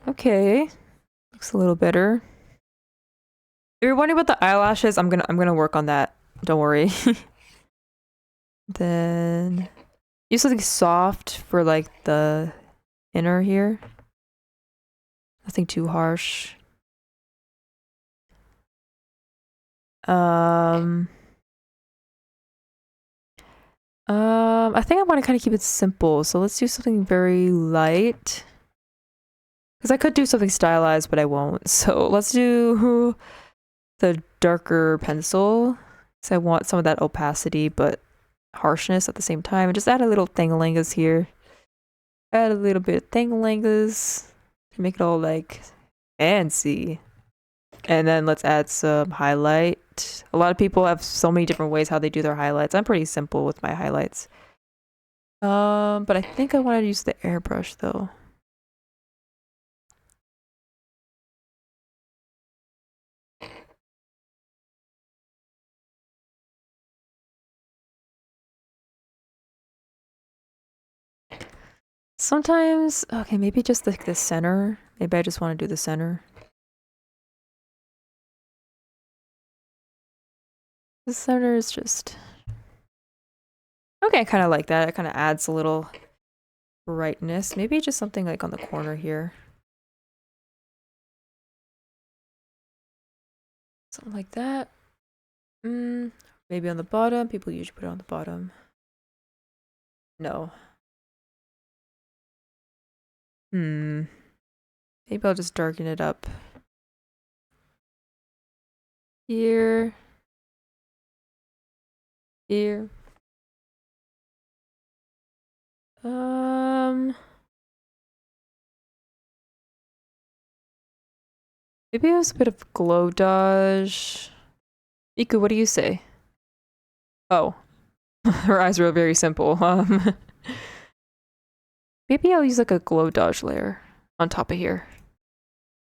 Okay. Looks a little better. If you're wondering about the eyelashes, I'm gonna work on that. Don't worry. Then use something soft for like the inner here. Nothing too harsh. Um, I think I want to kind of keep it simple, so let's do something very light. Because I could do something stylized, but I won't. So let's do the darker pencil. So I want some of that opacity, but harshness at the same time. And just add a little thangalangas here. Add a little bit of thangalangas to make it all like fancy. And then let's add some highlight. A lot of people have so many different ways how they do their highlights. I'm pretty simple with my highlights. But I think I want to use the airbrush though. Sometimes, okay, maybe just like the center. Maybe I just want to do the center. The center is just... Okay, I kind of like that. It kind of adds a little brightness. Maybe just something like on the corner here. Something like that. Maybe on the bottom. People usually put it on the bottom. No. Maybe I'll just darken it up. Here. Here. Maybe it was a bit of glow dodge. Miku, what do you say? Oh. Her eyes are very simple. Maybe I'll use like a glow dodge layer on top of here.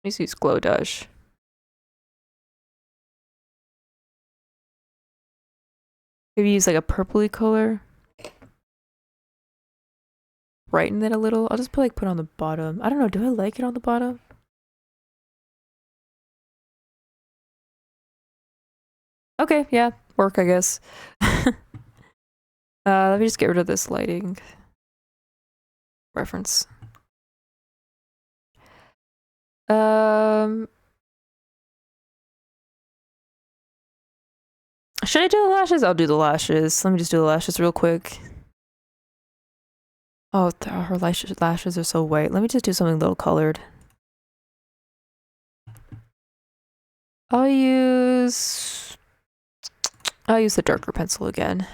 Let's use glow dodge. Maybe use like a purpley color. Brighten it a little. I'll just put on the bottom. I don't know, do I like it on the bottom? Okay, yeah, work I guess. Let me just get rid of this lighting reference. Should I do the lashes? I'll do the lashes. Let me just do the lashes real quick. Oh, her lashes are so white. Let me just do something a little colored. I'll use the darker pencil again.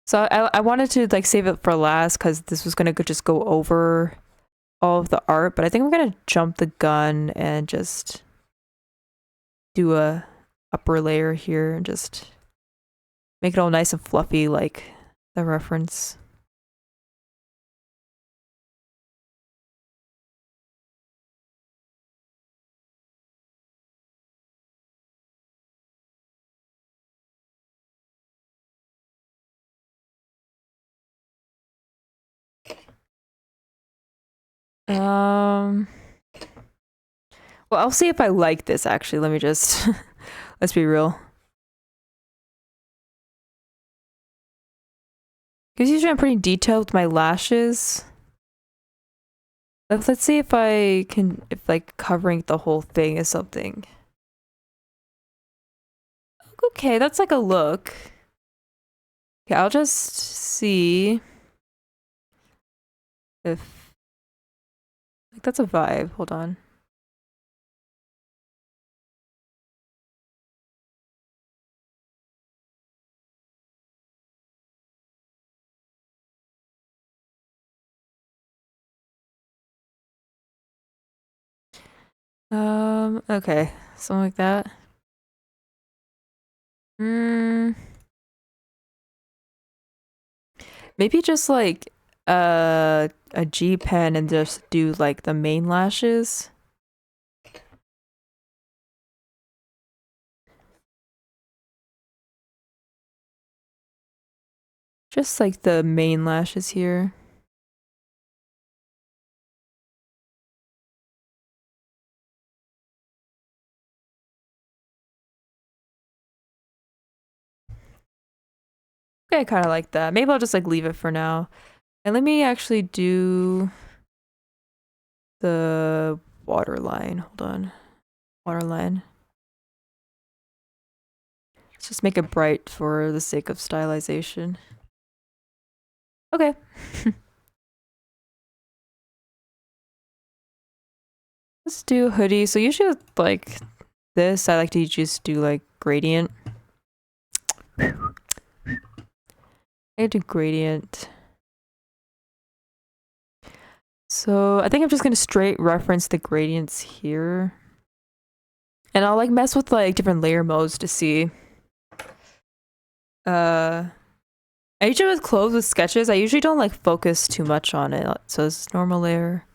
So I wanted to like save it for last because this was gonna just go over all of the art, but I think I'm gonna jump the gun and just do a upper layer here and just make it all nice and fluffy like the reference. Well, I'll see if I like this actually. Let me just let's be real. Because usually I'm pretty detailed with my lashes. Let's see if if like covering the whole thing is something. Okay, that's like a look. Okay, I'll just see if like that's a vibe. Hold on. Okay, something like that. Maybe just like a G pen and just do like the main lashes. Just like the main lashes here. Yeah, I kind of like that. Maybe I'll just like leave it for now. And let me actually do the water line. Hold on. Water line. Let's just make it bright for the sake of stylization. Okay. Let's do hoodie. So usually with like this, I like to just do like gradient. I do gradient. So I think I'm just gonna straight reference the gradients here. And I'll like mess with like different layer modes to see. I usually with clothes with sketches, I usually don't like focus too much on it. So it's normal layer.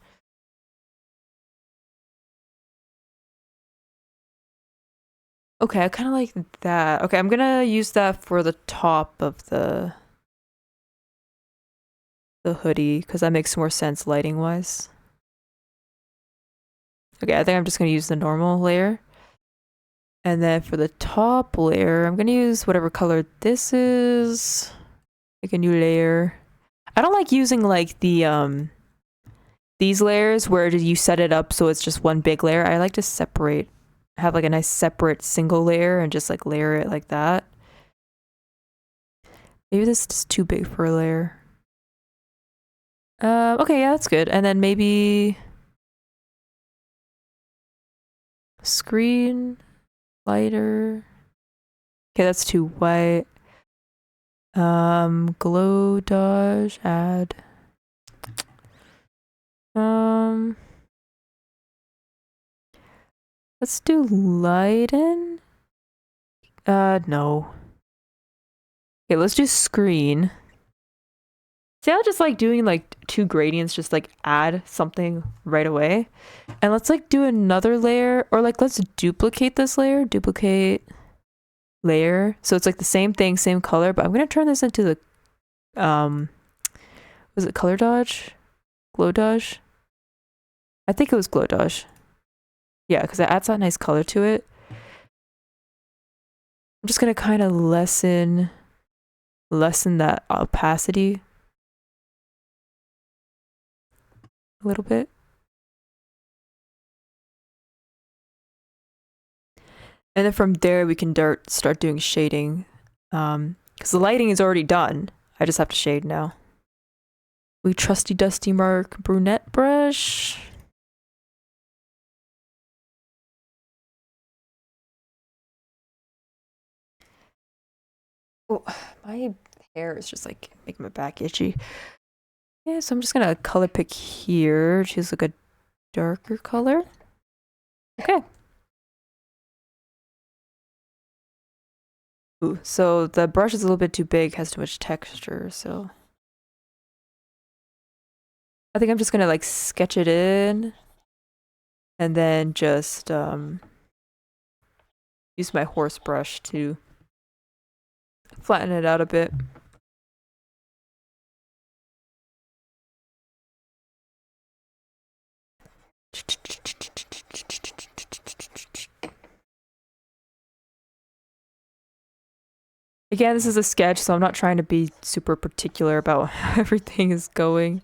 Okay, I kind of like that. Okay, I'm gonna use that for the top of the hoodie because that makes more sense lighting wise. Okay, I think I'm just gonna use the normal layer. And then for the top layer, I'm gonna use whatever color this is. Make a new layer. I don't like using like the these layers where you set it up so it's just one big layer. I like to separate, have like a nice separate single layer and just like layer it like that. Maybe this is too big for a layer. Okay, yeah, that's good. And then maybe screen lighter. Okay, that's too white. Glow dodge, add. Let's do lighten. No. Okay, let's do screen. See how just like doing like two gradients just like add something right away? And let's like do another layer or like let's duplicate this layer, duplicate layer. So it's like the same thing, same color, but I'm going to turn this into the was it color dodge? Glow dodge? I think it was glow dodge. Yeah, because it adds that nice color to it. I'm just going to kind of lessen that opacity a little bit. And then from there, we can start doing shading. Because the lighting is already done. I just have to shade now. We trusty dusty mark brunette brush. Oh, my hair is just like making my back itchy. Yeah, so I'm just gonna color pick here. Choose like a darker color. Okay. Ooh, so the brush is a little bit too big, has too much texture, so I think I'm just gonna like sketch it in and then just use my horse brush to flatten it out a bit. Again, this is a sketch, so I'm not trying to be super particular about how everything is going.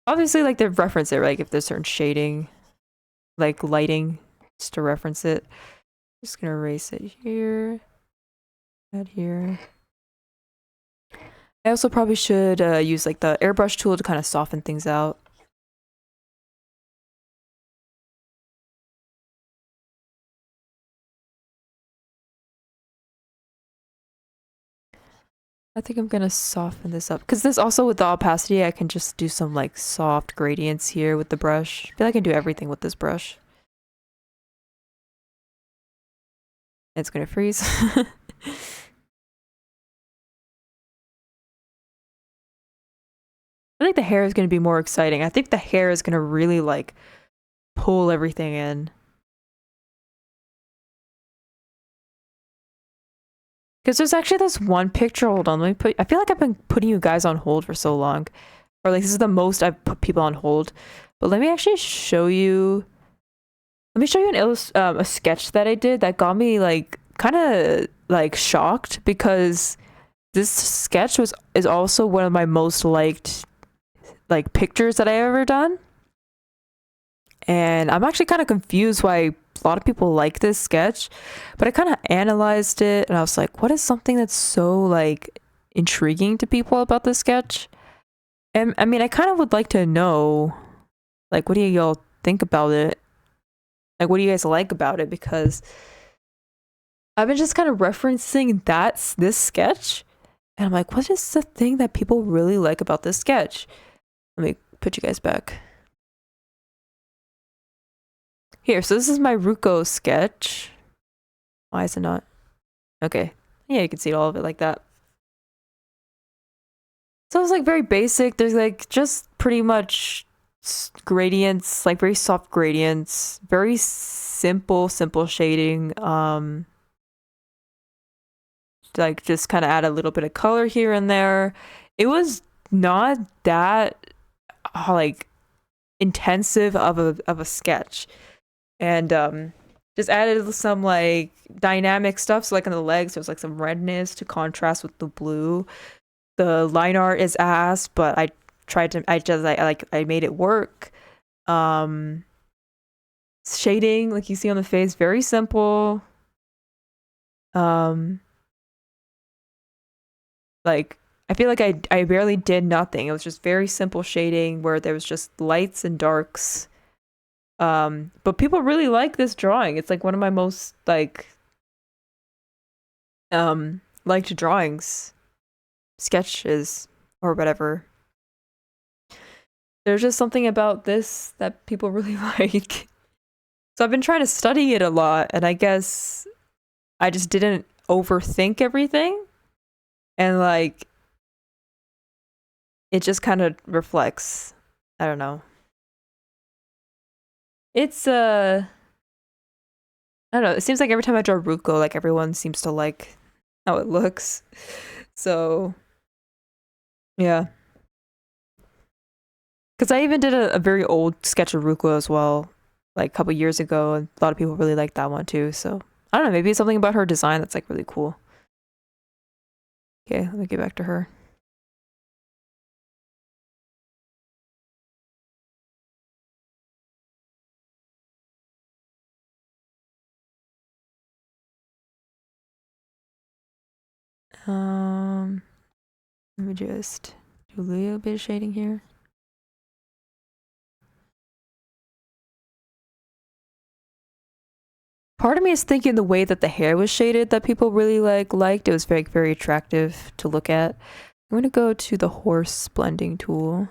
Obviously, like, they reference it, right? Like, if there's certain shading, like lighting, just to reference it. Just gonna erase it here. Add here. I also probably should use, like, the airbrush tool to kind of soften things out. I think I'm gonna soften this up because this also with the opacity I can just do some like soft gradients here with the brush. I feel like I can do everything with this brush. It's gonna freeze. I think the hair is gonna be more exciting. I think the hair is gonna really like pull everything in. Because there's actually this one picture. Hold on, let me put. I feel like I've been putting you guys on hold for so long, or like this is the most I've put people on hold. But let me actually show you. Let me show you a sketch that I did that got me like kind of like shocked because this sketch is also one of my most liked like pictures that I ever done. And I'm actually kind of confused why a lot of people like this sketch, but I kind of analyzed it and I was like, what is something that's so like intriguing to people about this sketch? And I mean, I kind of would like to know, like, what do y'all think about it? Like, what do you guys like about it? Because I've been just kind of referencing this sketch, and I'm like, what is the thing that people really like about this sketch? Let me put you guys back. Here, so this is my Ruko sketch. Why is it not? Okay. Yeah, you can see all of it like that. So it's like very basic. There's like just pretty much gradients, like very soft gradients, very simple shading. Like just kind of add a little bit of color here and there. It was not that like intensive of a sketch, and just added some like dynamic stuff. So like on the legs, there's like some redness to contrast with the blue. The line art is ass, but I made it work. Shading, like you see on the face, very simple. Like I feel like I barely did nothing. It was just very simple shading where there was just lights and darks. But people really like this drawing. It's like one of my most liked drawings, sketches, or whatever. There's just something about this that people really like. So I've been trying to study it a lot, and I guess I just didn't overthink everything. And like it just kind of reflects. I don't know. It's I don't know. It seems like every time I draw Ruko, like everyone seems to like how it looks. So yeah. Because I even did a very old sketch of Ruko as well, like a couple years ago, and a lot of people really liked that one too. So I don't know, maybe it's something about her design that's like really cool. Okay, let me get back to her. Let me just do a little bit of shading here. Part of me is thinking the way that the hair was shaded that people really liked. It was very, very attractive to look at. I'm gonna go to the horse blending tool.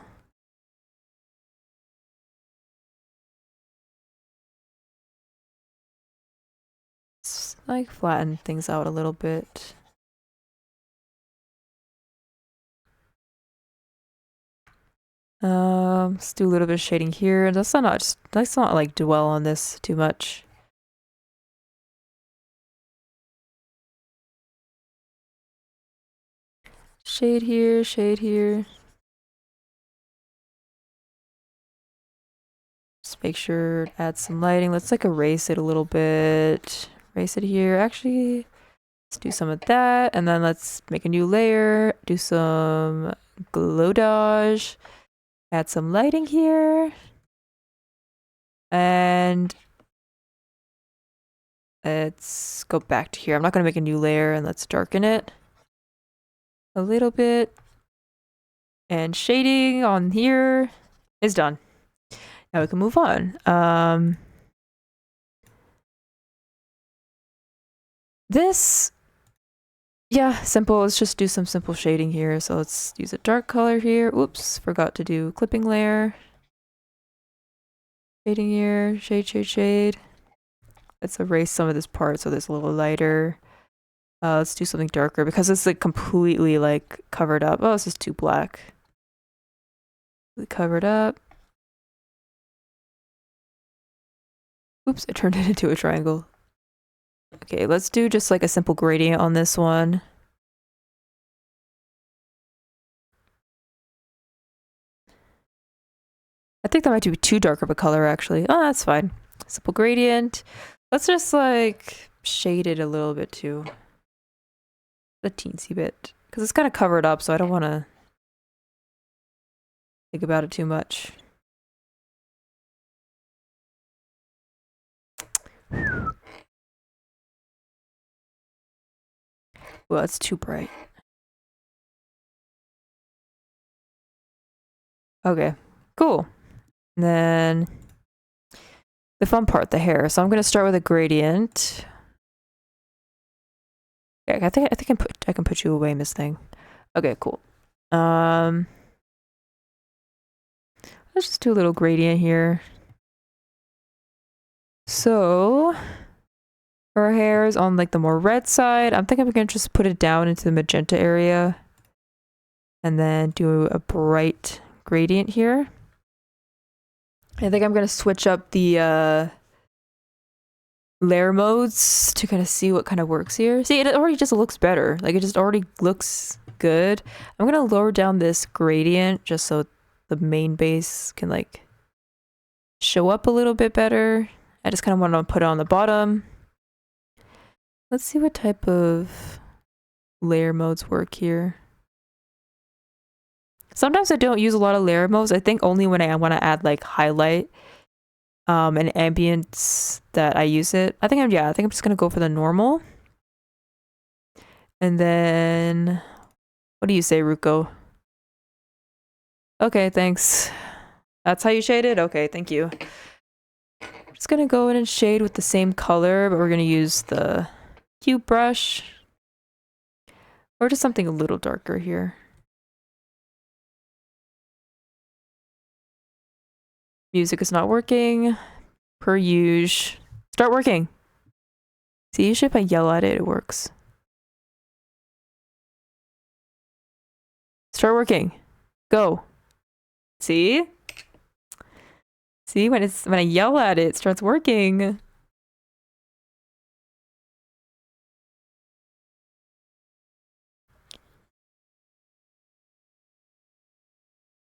Let's like flatten things out a little bit. Let's do a little bit of shading here. Let's not like dwell on this too much. Shade here, shade here. Just make sure to add some lighting. Let's like erase it a little bit. Erase it here. Actually, let's do some of that. And then let's make a new layer. Do some glow dodge. Add some lighting here. And let's go back to here. I'm not going to make a new layer, and let's darken it a little bit. And shading on here is done. Now we can move on. This, yeah, simple. Let's just do some simple shading here. So let's use a dark color here. Oops, forgot to do clipping layer. Shading here, shade. Let's erase some of this part so it's a little lighter. Let's do something darker because it's like completely like covered up. Oh, this is too black. Covered up. Oops, I turned it into a triangle. Okay, let's do just like a simple gradient on this one. I think that might be too dark of a color actually. Oh, that's fine. Simple gradient. Let's just like shade it a little bit too. A teensy bit. Because it's kind of covered up, so I don't want to think about it too much. Well, it's too bright. Okay, cool. And then the fun part, the hair. So I'm gonna start with a gradient. Yeah, I think I can put you away, Miss Thing. Okay, cool. Let's just do a little gradient here. So her hair is on like the more red side. I'm thinking we can just put it down into the magenta area and then do a bright gradient here. I think I'm gonna switch up the layer modes to kind of see what kind of works here. See, it already just looks better. Like it just already looks good. I'm gonna lower down this gradient just so the main base can like show up a little bit better. I just kind of want to put it on the bottom. Let's see what type of layer modes work here. Sometimes I don't use a lot of layer modes. I think only when I want to add like highlight and ambience that I use it. I think I'm just gonna go for the normal. And then what do you say, Ruko? Okay, thanks. That's how you shade it? Okay, thank you. I'm just gonna go in and shade with the same color, but we're gonna use the cube brush. Or just something a little darker here. Music is not working. Per usual. Start working. See, usually if I yell at it, it works. Start working. Go. See? See, when I yell at it, it starts working.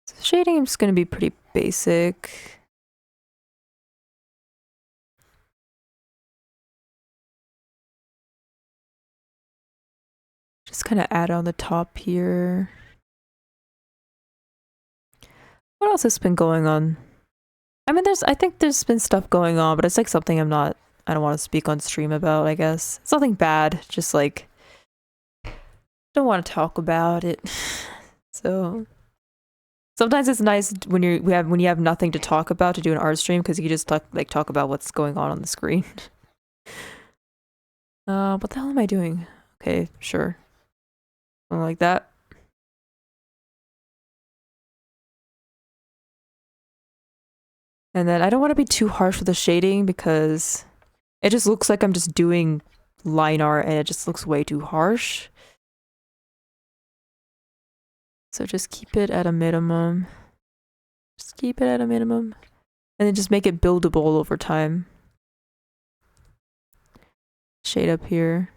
So shading, I'm just gonna be pretty basic. Just kind of add on the top here. What else has been going on? I mean, I think there's been stuff going on, but it's like something I don't want to speak on stream about, I guess. It's nothing bad, just like, don't want to talk about it. So, sometimes it's nice when you have nothing to talk about to do an art stream, because you can just talk about what's going on the screen. What the hell am I doing? Okay, sure. Something like that. And then I don't want to be too harsh with the shading because it just looks like I'm just doing line art and it just looks way too harsh. So just keep it at a minimum. Just keep it at a minimum. And then just make it buildable over time. Shade up here.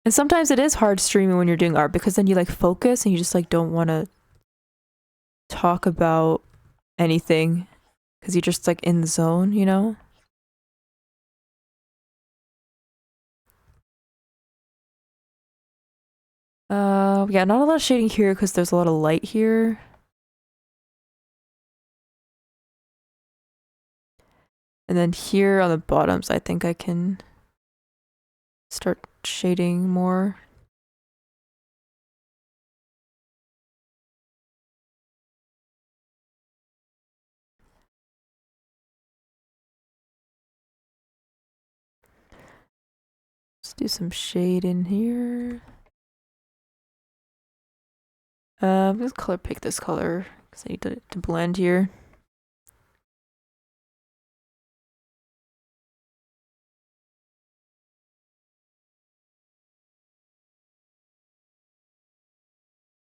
And sometimes it is hard streaming when you're doing art because then you like focus and you just like don't want to talk about anything because you're just like in the zone, you know? Yeah, not a lot of shading here because there's a lot of light here. And then here on the bottoms, I think I can start shading more. Let's do some shade in here. Let's color pick this color because I need to blend here.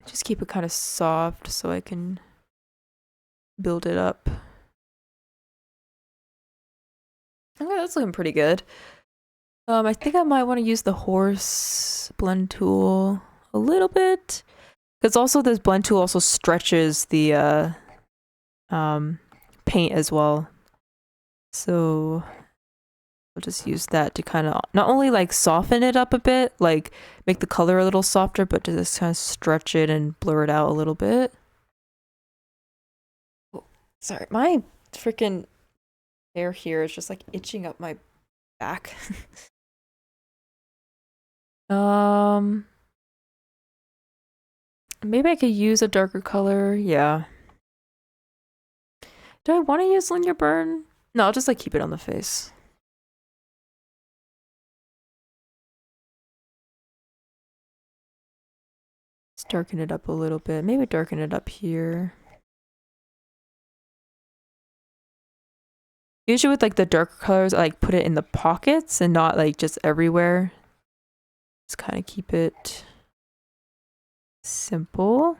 Just keep it kind of soft so I can build it up. Okay, that's looking pretty good. I think I might want to use the horse blend tool a little bit. Because also this blend tool also stretches the paint as well. So I'll just use that to kind of not only like soften it up a bit, like make the color a little softer, but to just kind of stretch it and blur it out a little bit. Oh, sorry, my freaking hair here is just like itching up my back. Maybe I could use a darker color. Yeah. Do I want to use linear burn? No, I'll just like keep it on the face. Let's darken it up a little bit. Maybe darken it up here. Usually with like the darker colors, I like put it in the pockets and not like just everywhere. Just kind of keep it simple.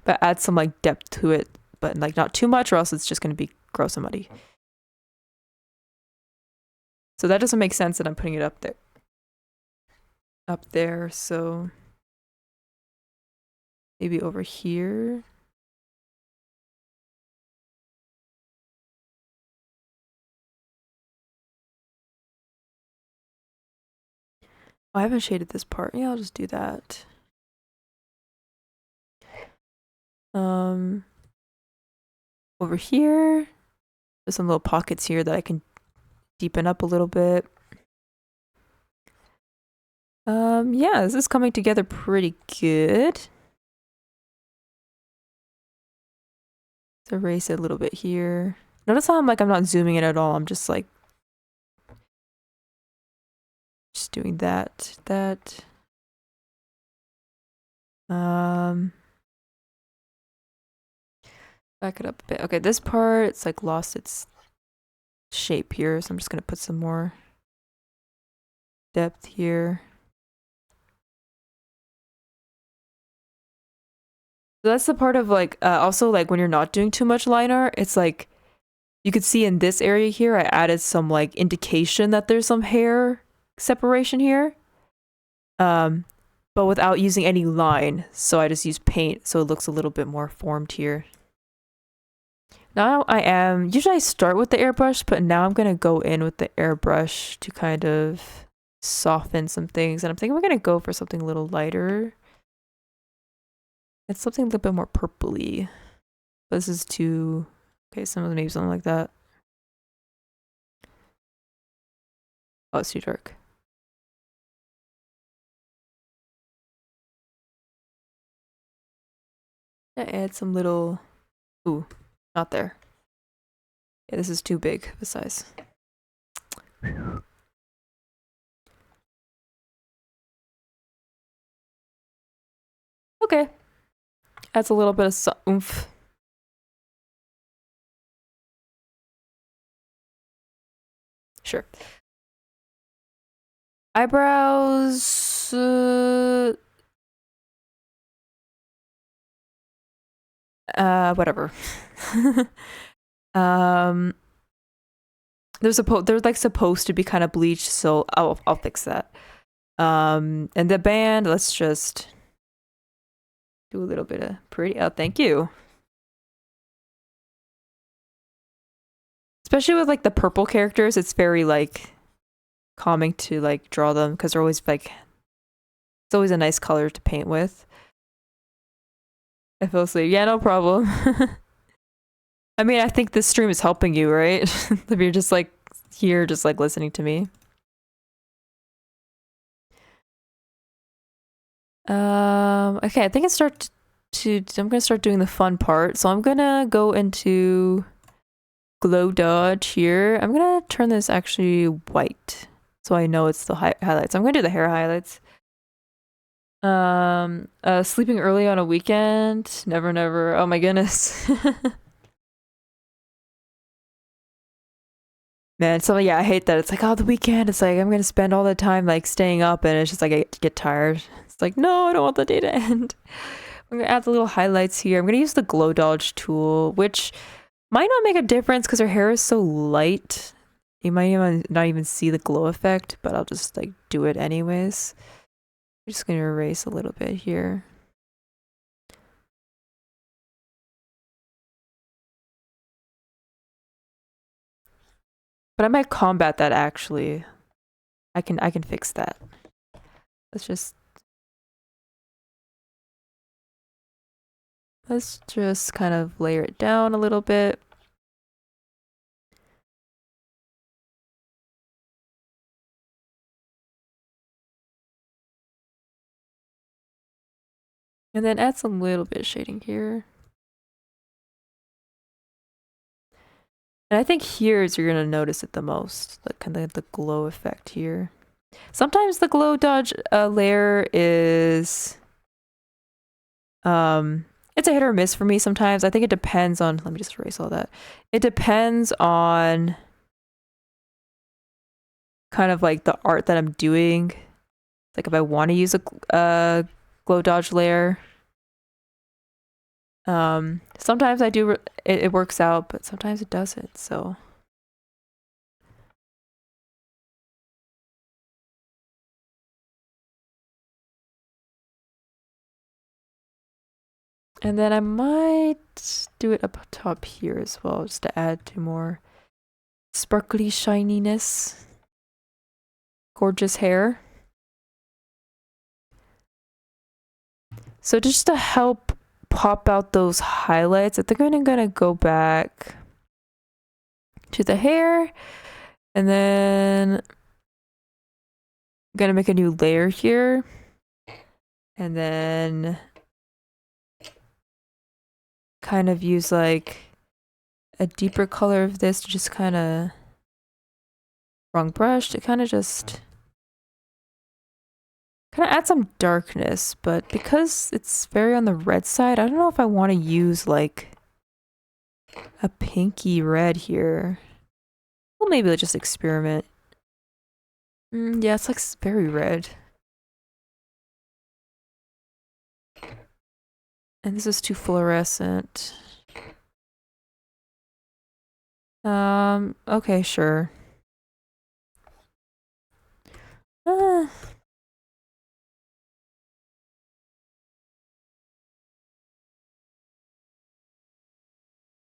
But add some like depth to it, but like not too much or else it's just going to be gross and muddy. So that doesn't make sense that I'm putting it up there. Up there, so maybe over here. Oh, I haven't shaded this part. Yeah, I'll just do that. Over here, there's some little pockets here that I can deepen up a little bit. Yeah, this is coming together pretty good. Let's erase it a little bit here. Notice how I'm not zooming in at all. I'm just like doing that. Back it up a bit. Okay, this part, it's like lost its shape here, so I'm just gonna put some more depth here. So that's the part of like, also like when you're not doing too much line art, it's like, you could see in this area here, I added some like indication that there's some hair separation here. But without using any line. So I just use paint, so it looks a little bit more formed here. Now usually I start with the airbrush, but now I'm gonna go in with the airbrush to kind of soften some things. And I'm thinking we're gonna go for something a little lighter. It's something a little bit more purpley. This is too, okay, maybe something like that. Oh, it's too dark. I add some little, ooh, not there. Yeah, this is too big of a size. Okay. Adds a little bit of oomph. Sure. Eyebrows. Whatever. They're like supposed to be kind of bleached, so I'll fix that. And the band, let's just do a little bit of pretty. Oh, thank you. Especially with like the purple characters, it's very like calming to like draw them because they're always like, it's always a nice color to paint with. I fell asleep. Yeah, no problem. I mean, I think this stream is helping you, right? If you're just like here, just like listening to me. Okay, I think I'm gonna start doing the fun part. So I'm gonna go into glow dodge here. I'm gonna turn this actually white so I know it's the highlights. I'm gonna do the hair highlights. Sleeping early on a weekend. Never. Oh my goodness. Man, so yeah, I hate that. It's like, oh, the weekend. It's like I'm gonna spend all the time like staying up, and it's just like I get tired. It's like, no, I don't want the day to end. I'm gonna add the little highlights here. I'm gonna use the glow dodge tool, which might not make a difference because her hair is so light. You might not even see the glow effect, but I'll just like do it anyways. I'm just gonna erase a little bit here. But I might combat that actually. I can fix that. Let's just kind of layer it down a little bit. And then add some little bit of shading here. And I think here is you're gonna notice it the most, like kind of the glow effect here. Sometimes the glow dodge layer is it's a hit or miss for me sometimes. I think it depends on, let me just erase all that. It depends on kind of like the art that I'm doing. Like if I want to use a glow dodge layer. Sometimes I do, it works out, but sometimes it doesn't, so. And then I might do it up top here as well, just to add to more sparkly shininess. Gorgeous hair. So just to help pop out those highlights, I think I'm gonna go back to the hair, and then I'm gonna make a new layer here, and then kind of use like a deeper color of this to just kind of, wrong brush, to kind of just add some darkness. But because it's very on the red side, I don't know if I want to use like a pinky red here. Well, maybe let's just experiment. Yeah, it's like very red. And this is too fluorescent. Okay, sure.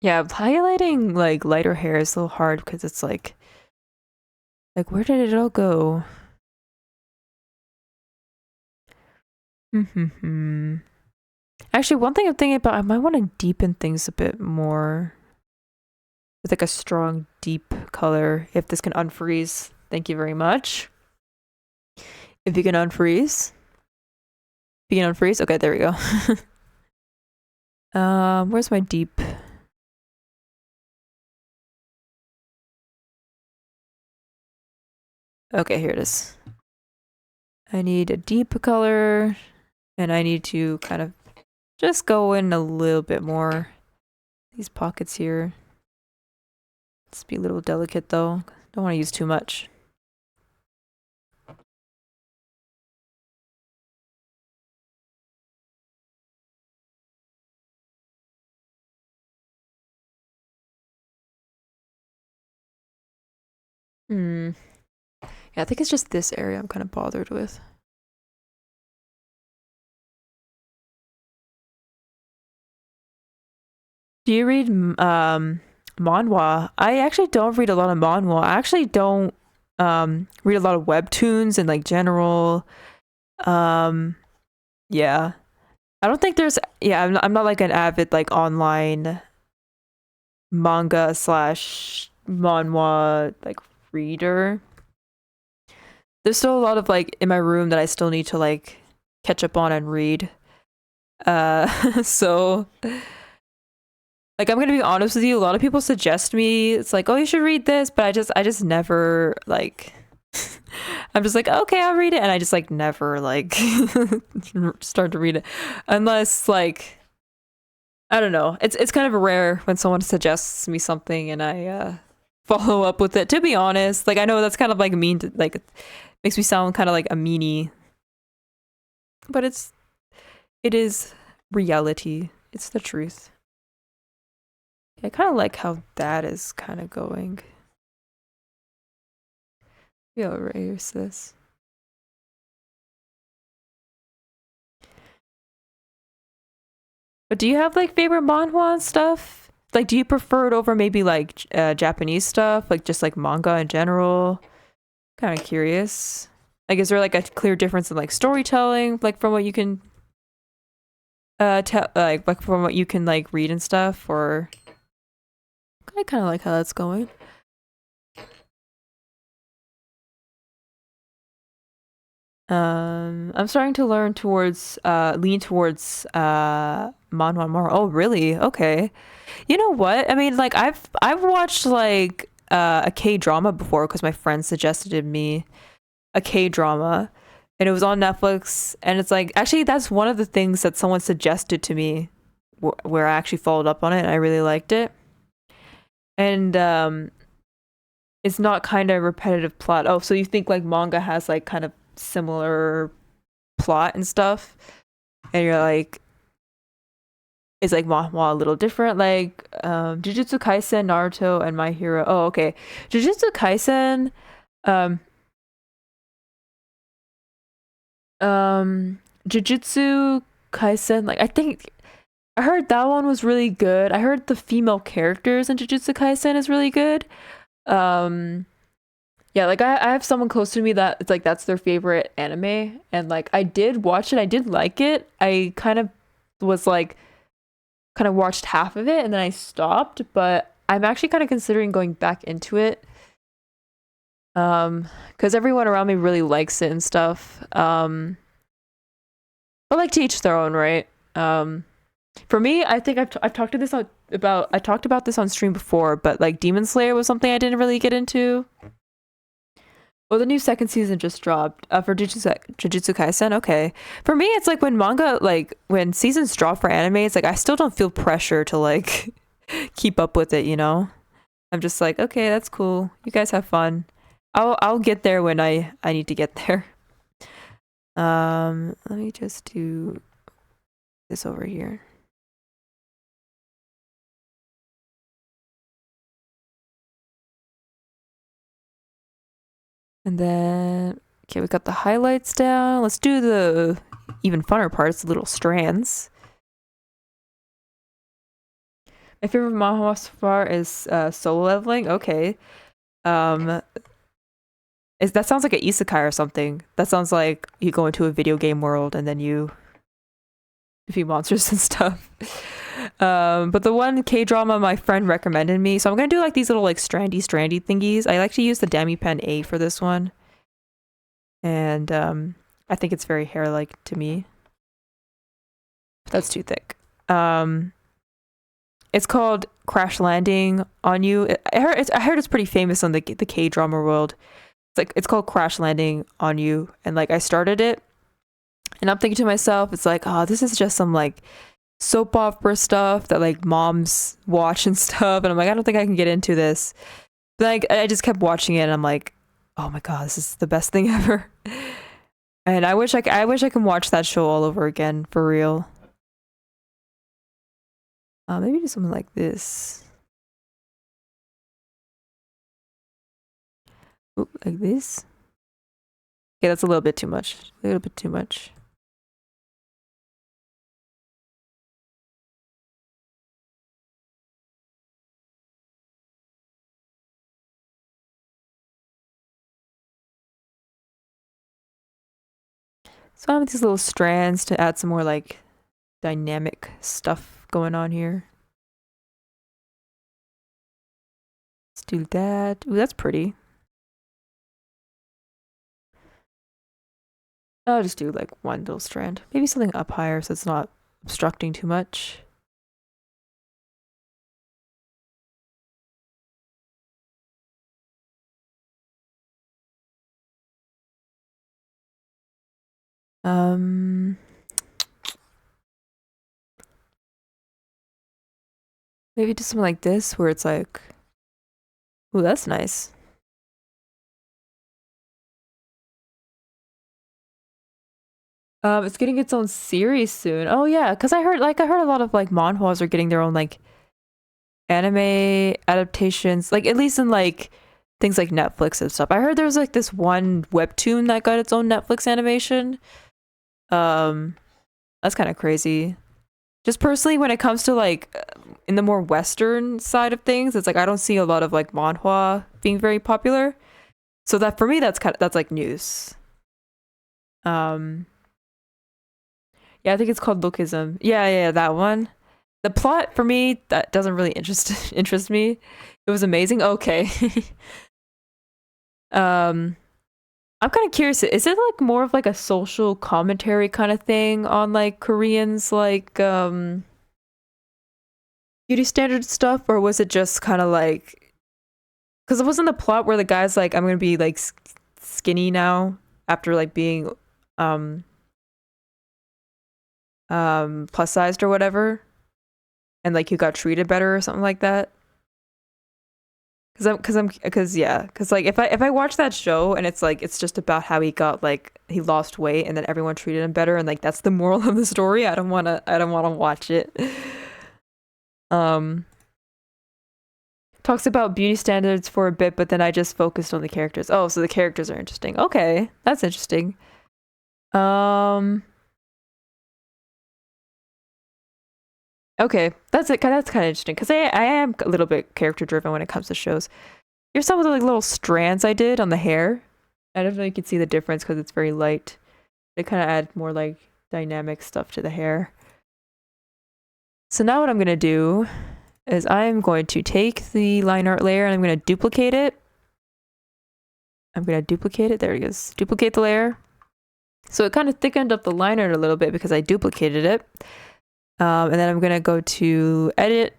Yeah, highlighting like lighter hair is a little hard because it's like where did it all go? Actually, one thing I'm thinking about, I might want to deepen things a bit more with like a strong, deep color. If this can unfreeze, thank you very much. If you can unfreeze. If you can unfreeze, okay, there we go. Where's my deep? Okay, here it is. I need a deep color, and I need to kind of just go in a little bit more. These pockets here. Let's be a little delicate though. Don't want to use too much. Yeah, I think it's just this area I'm kind of bothered with. Do you read manhwa? I actually don't read a lot of manhwa. I actually don't read a lot of webtoons and like general. Yeah. I don't think there's, yeah, I'm not like an avid like online manga slash manhwa like reader. There's still a lot of like in my room that I still need to like catch up on and read. So like I'm gonna be honest with you, a lot of people suggest me, it's like, oh, you should read this, but I just never like I'm just like, okay, I'll read it, and I just like never like start to read it unless like I don't know. It's kind of rare when someone suggests me something and I follow up with it. To be honest, like I know that's kind of like mean to, like, it makes me sound kind of like a meanie, but it is reality. It's the truth. I kind of like how that is kind of going. Yeah, erase this. But do you have like favorite manhwa and stuff? like, do you prefer it over maybe like Japanese stuff, like just like manga in general? Kind of curious. Like, is there like a clear difference in like storytelling, like from what you can tell, like from what you can like read and stuff, or I kind of like how that's going. I'm starting to lean towards manhwa more. Oh, really? Okay. You know what? I mean, like I've watched like a K-drama before because my friend suggested me a K-drama and it was on Netflix and it's like actually that's one of the things that someone suggested to me where I actually followed up on it and I really liked it. And it's not kind of repetitive plot. Oh, so you think like manga has like kind of similar plot and stuff and you're like is like manhwa a little different like Jujutsu Kaisen, Naruto, and My Hero. Oh, okay. Jujutsu Kaisen um Jujutsu Kaisen, like I think I heard that one was really good. I heard the female characters in Jujutsu Kaisen is really good. um yeah, like I have someone close to me that it's like that's their favorite anime and like I did watch it, I did like it. I kind of was like kind of watched half of it and then I stopped, but I'm actually kind of considering going back into it. Because everyone around me really likes it and stuff. But like to each their own, right? For me, I think I've talked to this about I talked about this on stream before, but like Demon Slayer was something I didn't really get into. Well, the new second season just dropped for Jujutsu Kaisen. Okay, for me, it's like when manga, like when seasons drop for anime, it's like I still don't feel pressure to like keep up with it. You know, I'm just like, okay, that's cool. You guys have fun. I'll get there when I need to get there. Let me just do this over here. And then, okay, we got the highlights down. Let's do the even funner parts, the little strands. My favorite manhwa so far is Solo Leveling. Okay. That sounds like an isekai or something. That sounds like you go into a video game world and then you defeat monsters and stuff. But the one K-drama my friend recommended me, so I'm gonna do like these little like strandy thingies. I like to use the Dami Pen A for this one. And I think it's very hair-like to me. That's too thick. It's called Crash Landing on You. I heard it's pretty famous on the K-drama world. It's called Crash Landing on You, and like I started it, and I'm thinking to myself, it's like, oh, this is just some like soap opera stuff that like moms watch and stuff, and I'm like, I don't think I can get into this. But like I just kept watching it, and I'm like, oh my god, this is the best thing ever. And I wish I can watch that show all over again for real. Maybe do something like this. Ooh, like this. Okay, that's a little bit too much. A little bit too much. So I have these little strands to add some more like dynamic stuff going on here. Let's do that. Ooh, that's pretty. I'll just do like one little strand. Maybe something up higher so it's not obstructing too much. Maybe do something like this where it's like, ooh, that's nice. It's getting its own series soon. Oh yeah, because I heard a lot of like manhwas are getting their own like anime adaptations, like at least in like things like Netflix and stuff. I heard there was like this one webtoon that got its own Netflix animation. That's kind of crazy. just personally, when it comes to like in the more Western side of things, it's like I don't see a lot of like manhwa being very popular. So that for me, that's like news. Um, yeah, I think it's called Lookism. Yeah, that one. The plot for me that doesn't really interest me. It was amazing. Okay. um, I'm kind of curious. Is it like more of like a social commentary kind of thing on like Koreans like beauty standard stuff, or was it just kind of like because it wasn't the plot where the guy's like I'm gonna be like skinny now after like being um plus sized or whatever, and like you got treated better or something like that. Because like if I watch that show and it's like it's just about how he got like he lost weight and then everyone treated him better and like that's the moral of the story, I don't wanna watch it. um Talks about beauty standards for a bit, but then I just focused on the characters. Oh, so the characters are interesting. Okay, that's interesting. um okay, that's kind of interesting because I am a little bit character driven when it comes to shows. Here's some of the like little strands I did on the hair. I don't know if you can see the difference because it's very light. They kind of add more like dynamic stuff to the hair. So now what I'm going to do is I'm going to take the line art layer and I'm going to duplicate it. There it is. Duplicate the layer. So it kind of thickened up the line art a little bit because I duplicated it. And then I'm going to go to edit.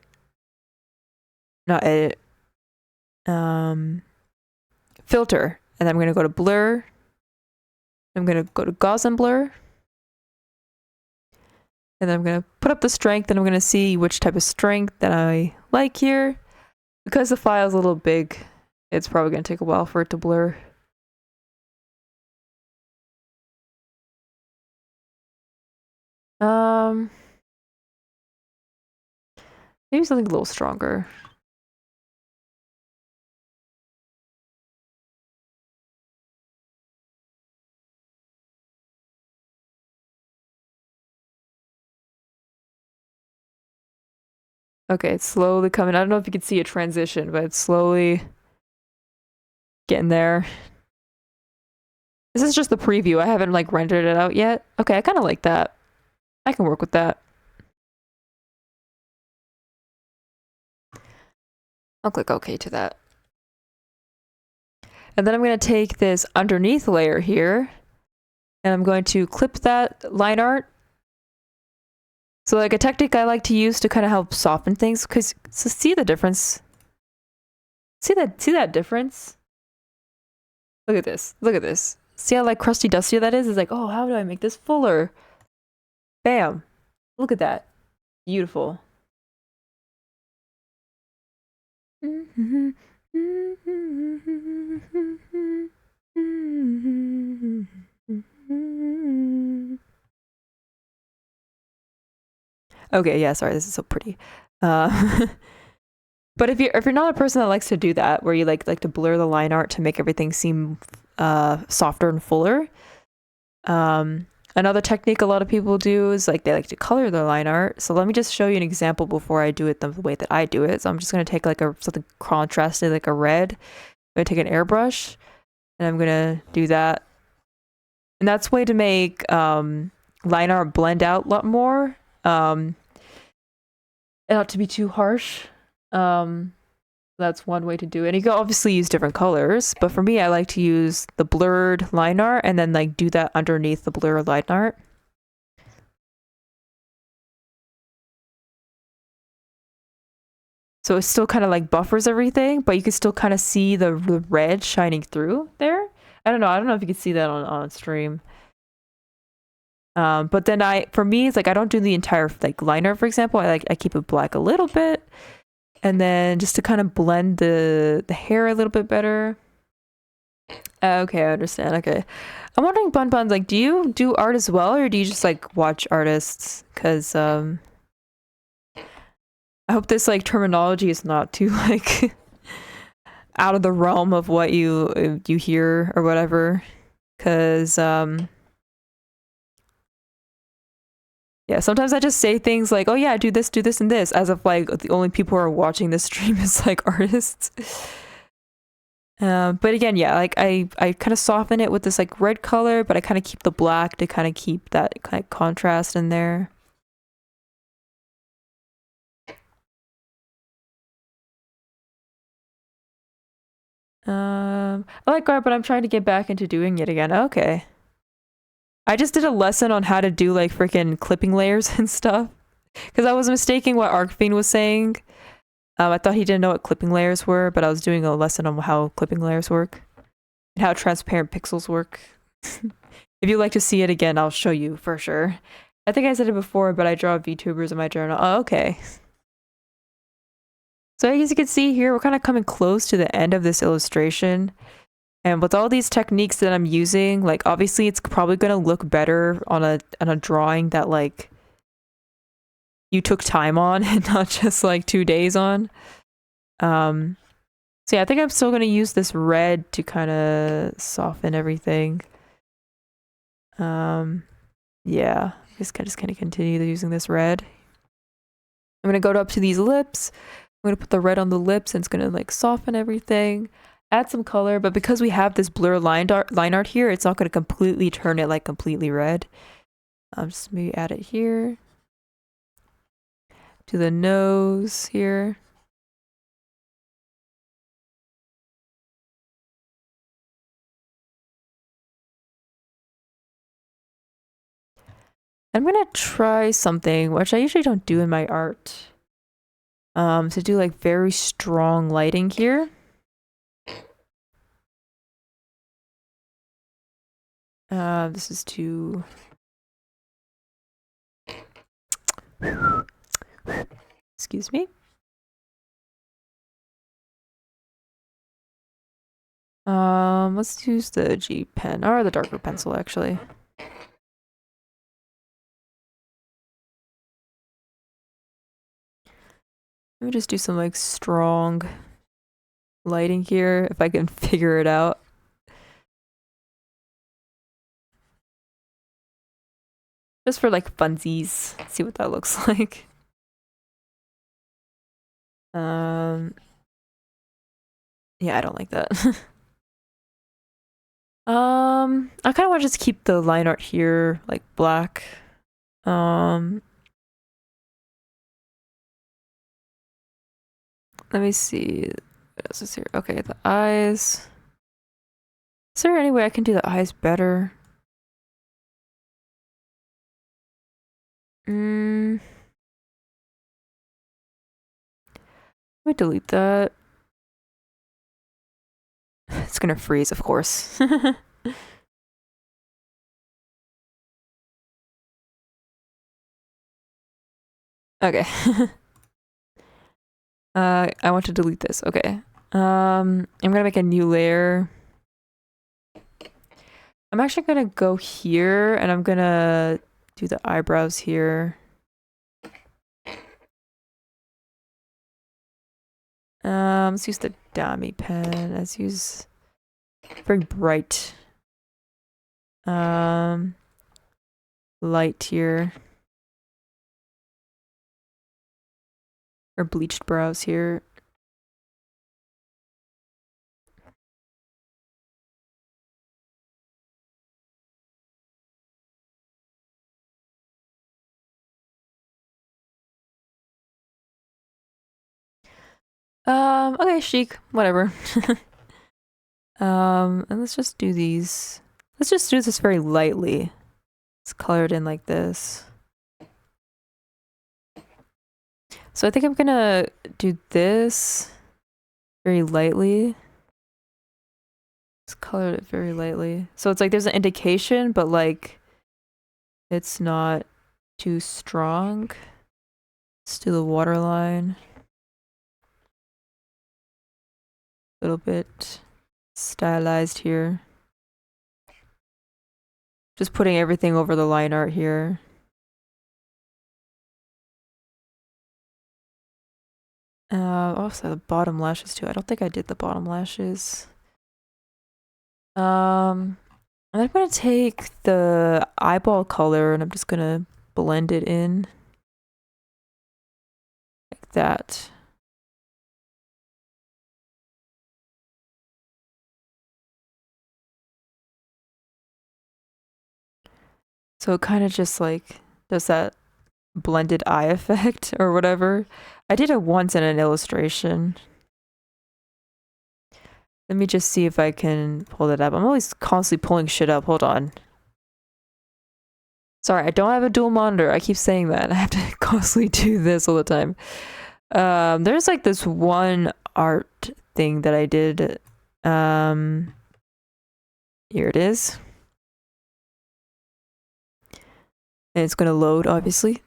Not edit. Filter. And I'm going to go to blur. I'm going to go to Gaussian blur. And then I'm going to put up the strength and I'm going to see which type of strength that I like here. Because the file's a little big, it's probably going to take a while for it to blur. Maybe something a little stronger. Okay, it's slowly coming. I don't know if you can see a transition, but it's slowly getting there. This is just the preview. I haven't like rendered it out yet. Okay, I kind of like that. I can work with that. I'll click OK to that. And then I'm going to take this underneath layer here and I'm going to clip that line art. So like a technique I like to use to kind of help soften things, because so see the difference? See that difference? Look at this. Look at this. See how like crusty dusty that is? It's like, oh, how do I make this fuller? Bam. Look at that. Beautiful. Okay, yeah, sorry, this is so pretty. But if you're not a person that likes to do that, where you like to blur the line art to make everything seem softer and fuller, another technique a lot of people do is like they like to color their line art. So let me just show you an example before I do it the way that I do it. So I'm just gonna take like something contrasted, like a red. I'm gonna take an airbrush, and I'm gonna do that. And that's a way to make line art blend out a lot more. Not to be too harsh. That's one way to do it. And you can obviously use different colors, but for me, I like to use the blurred line art and then like do that underneath the blurred line art. So it still kind of like buffers everything, but you can still kind of see the red shining through there. I don't know if you can see that on stream. But then for me, it's like I don't do the entire like liner, for example. I keep it black a little bit, and then just to kind of blend the hair a little bit better. Okay, I understand. Okay, I'm wondering, Bun Buns, like, do you do art as well, or do you just like watch artists? Because I hope this like terminology is not too like out of the realm of what you hear or whatever. Because Yeah, sometimes I just say things like, oh yeah, do this, and this, as if like the only people who are watching this stream is like artists. But again, yeah, like I kind of soften it with this like red color, but I kind of keep the black to kind of keep that kind of contrast in there. I like art, but I'm trying to get back into doing it again. Okay. I just did a lesson on how to do like freaking clipping layers and stuff. Because I was mistaking what Arcfiend was saying. I thought he didn't know what clipping layers were, but I was doing a lesson on how clipping layers work and how transparent pixels work. If you'd like to see it again, I'll show you for sure. I think I said it before, but I draw VTubers in my journal. Oh, okay. So as you can see here, we're kind of coming close to the end of this illustration. And with all these techniques that I'm using, like obviously it's probably going to look better on a drawing that like you took time on and not just like 2 days on. So yeah, I think I'm still going to use this red to kind of soften everything. Yeah, just kind of continue using this red. I'm going to go up to these lips. I'm going to put the red on the lips and it's going to like soften everything. Add some color, but because we have this blur line art here, it's not going to completely turn it like completely red. Just maybe add it here. To the nose here. I'm gonna try something which I usually don't do in my art. To do like very strong lighting here. This is to excuse me. Let's use the G pen or the darker pencil actually. Let me just do some like strong lighting here if I can figure it out. Just for like funsies, see what that looks like. Yeah, I don't like that. I kind of want to just keep the line art here like black. Let me see. What else is here? Okay, the eyes. Is there any way I can do the eyes better? Let me delete that. It's gonna freeze, of course. Okay. I want to delete this. Okay. I'm gonna make a new layer. I'm actually gonna go here and I'm gonna do the eyebrows here. Let's use the Dami pen. Let's use very bright light here. Or bleached brows here. Okay, chic, whatever. And let's just do these. Let's just do this very lightly. It's colored in like this. So I think I'm gonna do this very lightly. Just colored it very lightly. So it's like there's an indication, but like it's not too strong. Let's do the waterline. A little bit stylized here. Just putting everything over the line art here. Also the bottom lashes too. I don't think I did the bottom lashes. And I'm gonna take the eyeball color and I'm just gonna blend it in like that. So it kind of just like does that blended eye effect or whatever. I did it once in an illustration. Let me just see if I can pull that up. I'm always constantly pulling shit up. Hold on. Sorry, I don't have a dual monitor. I keep saying that. I have to constantly do this all the time. There's like this one art thing that I did. Here it is. And it's gonna load, obviously.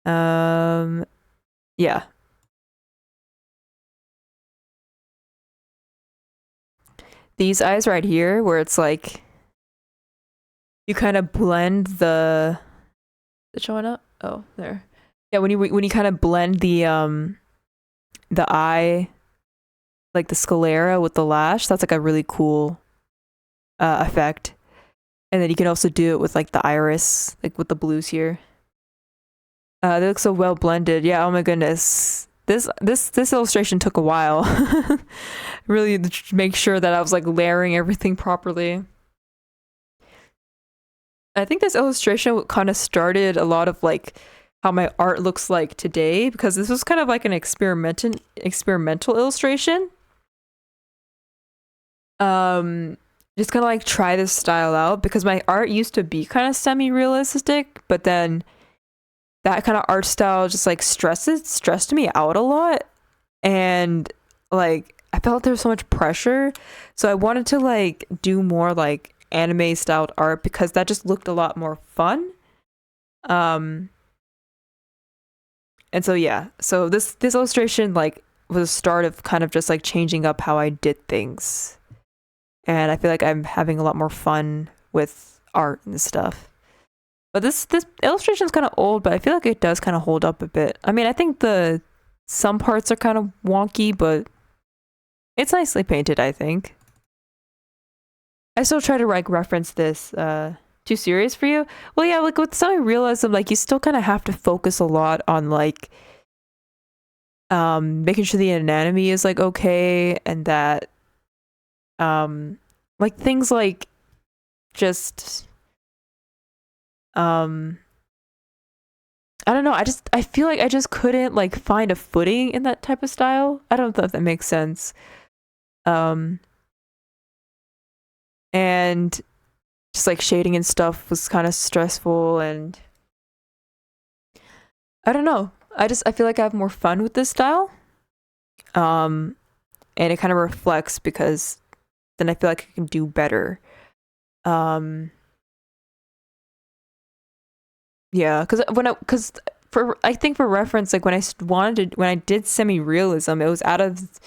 Yeah. These eyes right here, where it's like you kind of blend the. Is it showing up? Oh, there. Yeah, when you kind of blend the eye, like the sclera with the lash, that's like a really cool effect. And then you can also do it with like the iris, like with the blues here. They look so well blended. Yeah. Oh my goodness. This illustration took a while. Really to make sure that I was like layering everything properly. I think this illustration kind of started a lot of like how my art looks like today, because this was kind of like an experimental illustration. Just kind of like try this style out, because my art used to be kind of semi-realistic, but then that kind of art style just like stressed me out a lot, and like I felt there was so much pressure, so I wanted to like do more like anime styled art, because that just looked a lot more fun. And so yeah, so this illustration like was a start of kind of just like changing up how I did things, and I feel like I'm having a lot more fun with art and stuff. But this illustration is kind of old, but I feel like it does kind of hold up a bit. I mean, I think some parts are kind of wonky, but it's nicely painted, I think. I still try to like reference this. Too serious for you? Well, yeah, like with semi-realism, like you still kind of have to focus a lot on like making sure the anatomy is like okay, and that like things like just I don't know, I feel like I just couldn't like find a footing in that type of style. I don't know if that makes sense. And just like shading and stuff was kind of stressful, and I don't know. I feel like I have more fun with this style. And it kind of reflects, because then I feel like I can do better. Yeah, because I think for reference, like when I did semi-realism, it was out of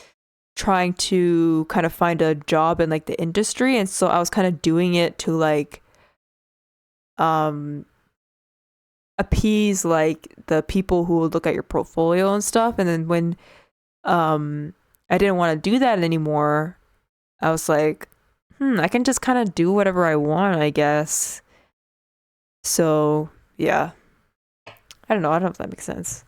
trying to kind of find a job in like the industry, and so I was kind of doing it to like appease like the people who would look at your portfolio and stuff. And then when I didn't want to do that anymore, I was like, I can just kind of do whatever I want, I guess. So yeah, I don't know if that makes sense.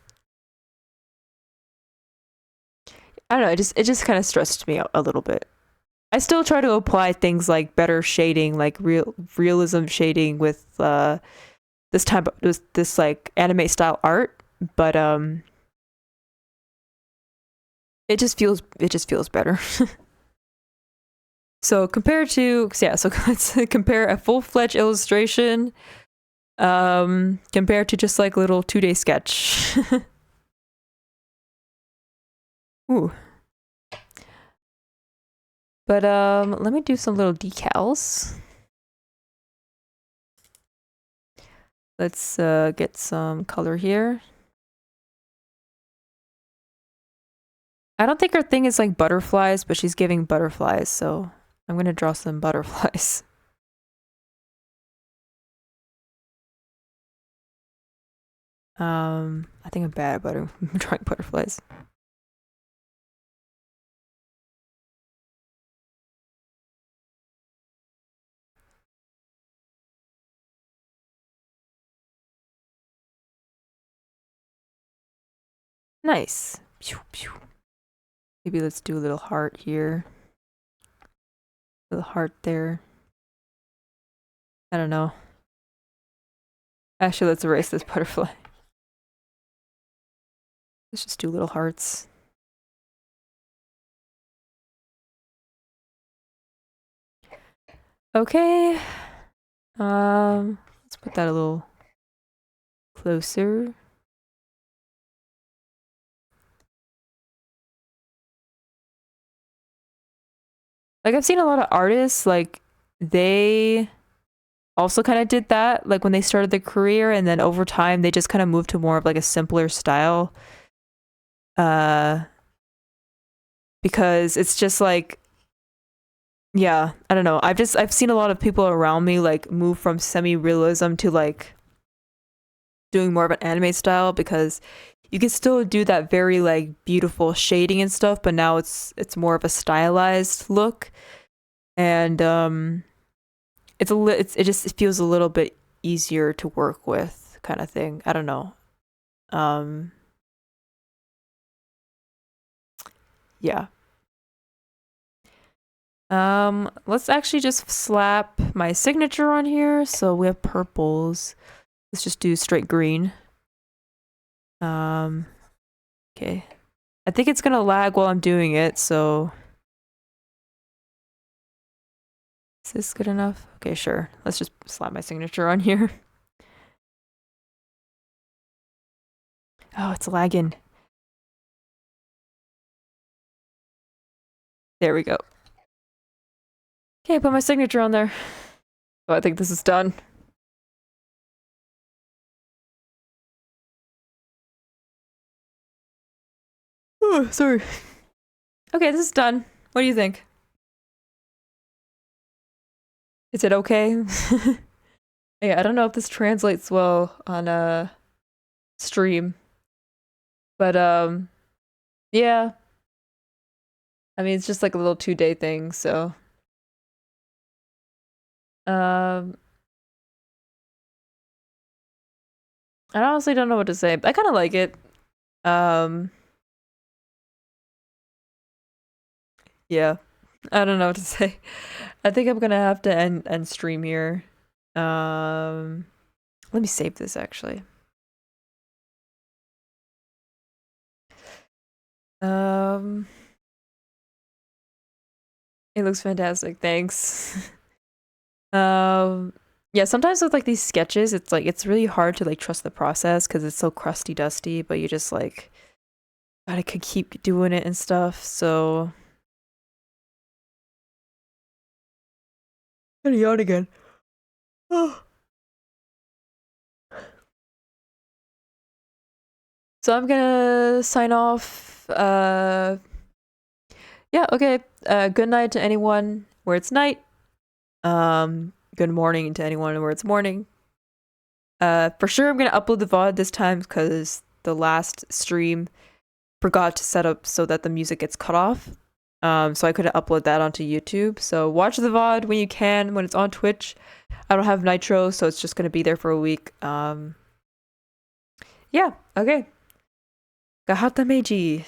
I don't know, it just kind of stressed me out a little bit. I still try to apply things like better shading, like realism shading with this type of this like anime style art, but it just feels better. So compared to so let's compare a full-fledged illustration compared to just like little 2-day sketch. Ooh. But let me do some little decals. Let's get some color here. I don't think her thing is like butterflies, but she's giving butterflies, so I'm gonna draw some butterflies. I think I'm bad at drawing butterflies. Nice. Pew, pew. Maybe let's do a little heart here. Little heart there. I don't know. Actually, let's erase this butterfly. Let's just do little hearts. Okay. Let's put that a little closer. Like, I've seen a lot of artists, like, they also kind of did that, like, when they started their career, and then over time, they just kind of moved to more of, like, a simpler style. Because it's just, like, yeah, I don't know. I've seen a lot of people around me, like, move from semi-realism to, like, doing more of an anime style, because you can still do that very, like, beautiful shading and stuff, but now it's more of a stylized look. And it just feels a little bit easier to work with, kind of thing. I don't know. Yeah. Let's actually just slap my signature on here. So we have purples. Let's just do straight green. Okay. I think it's gonna lag while I'm doing it, so is this good enough? Okay, sure. Let's just slap my signature on here. Oh, it's lagging. There we go. Okay, put my signature on there. Oh, I think this is done. Oh, sorry. Okay, this is done. What do you think? Is it okay? Yeah, I don't know if this translates well on a stream, but yeah. I mean, it's just like a little 2-day thing, so I honestly don't know what to say. I kind of like it. Yeah. I don't know what to say. I think I'm gonna have to end stream here. Let me save this actually. It looks fantastic. Thanks. Yeah, sometimes with like these sketches, it's like it's really hard to like trust the process because it's so crusty dusty, but you just like gotta keep doing it and stuff. So I'm gonna yawn again. So I'm gonna sign off. Yeah, okay. Good night to anyone where it's night. Good morning to anyone where it's morning. For sure I'm gonna upload the VOD this time because the last stream forgot to set up so that the music gets cut off. So I couldn't upload that onto YouTube. So watch the VOD when you can, when it's on Twitch. I don't have Nitro, so it's just gonna be there for a week. Yeah, okay. Gahata Meiji.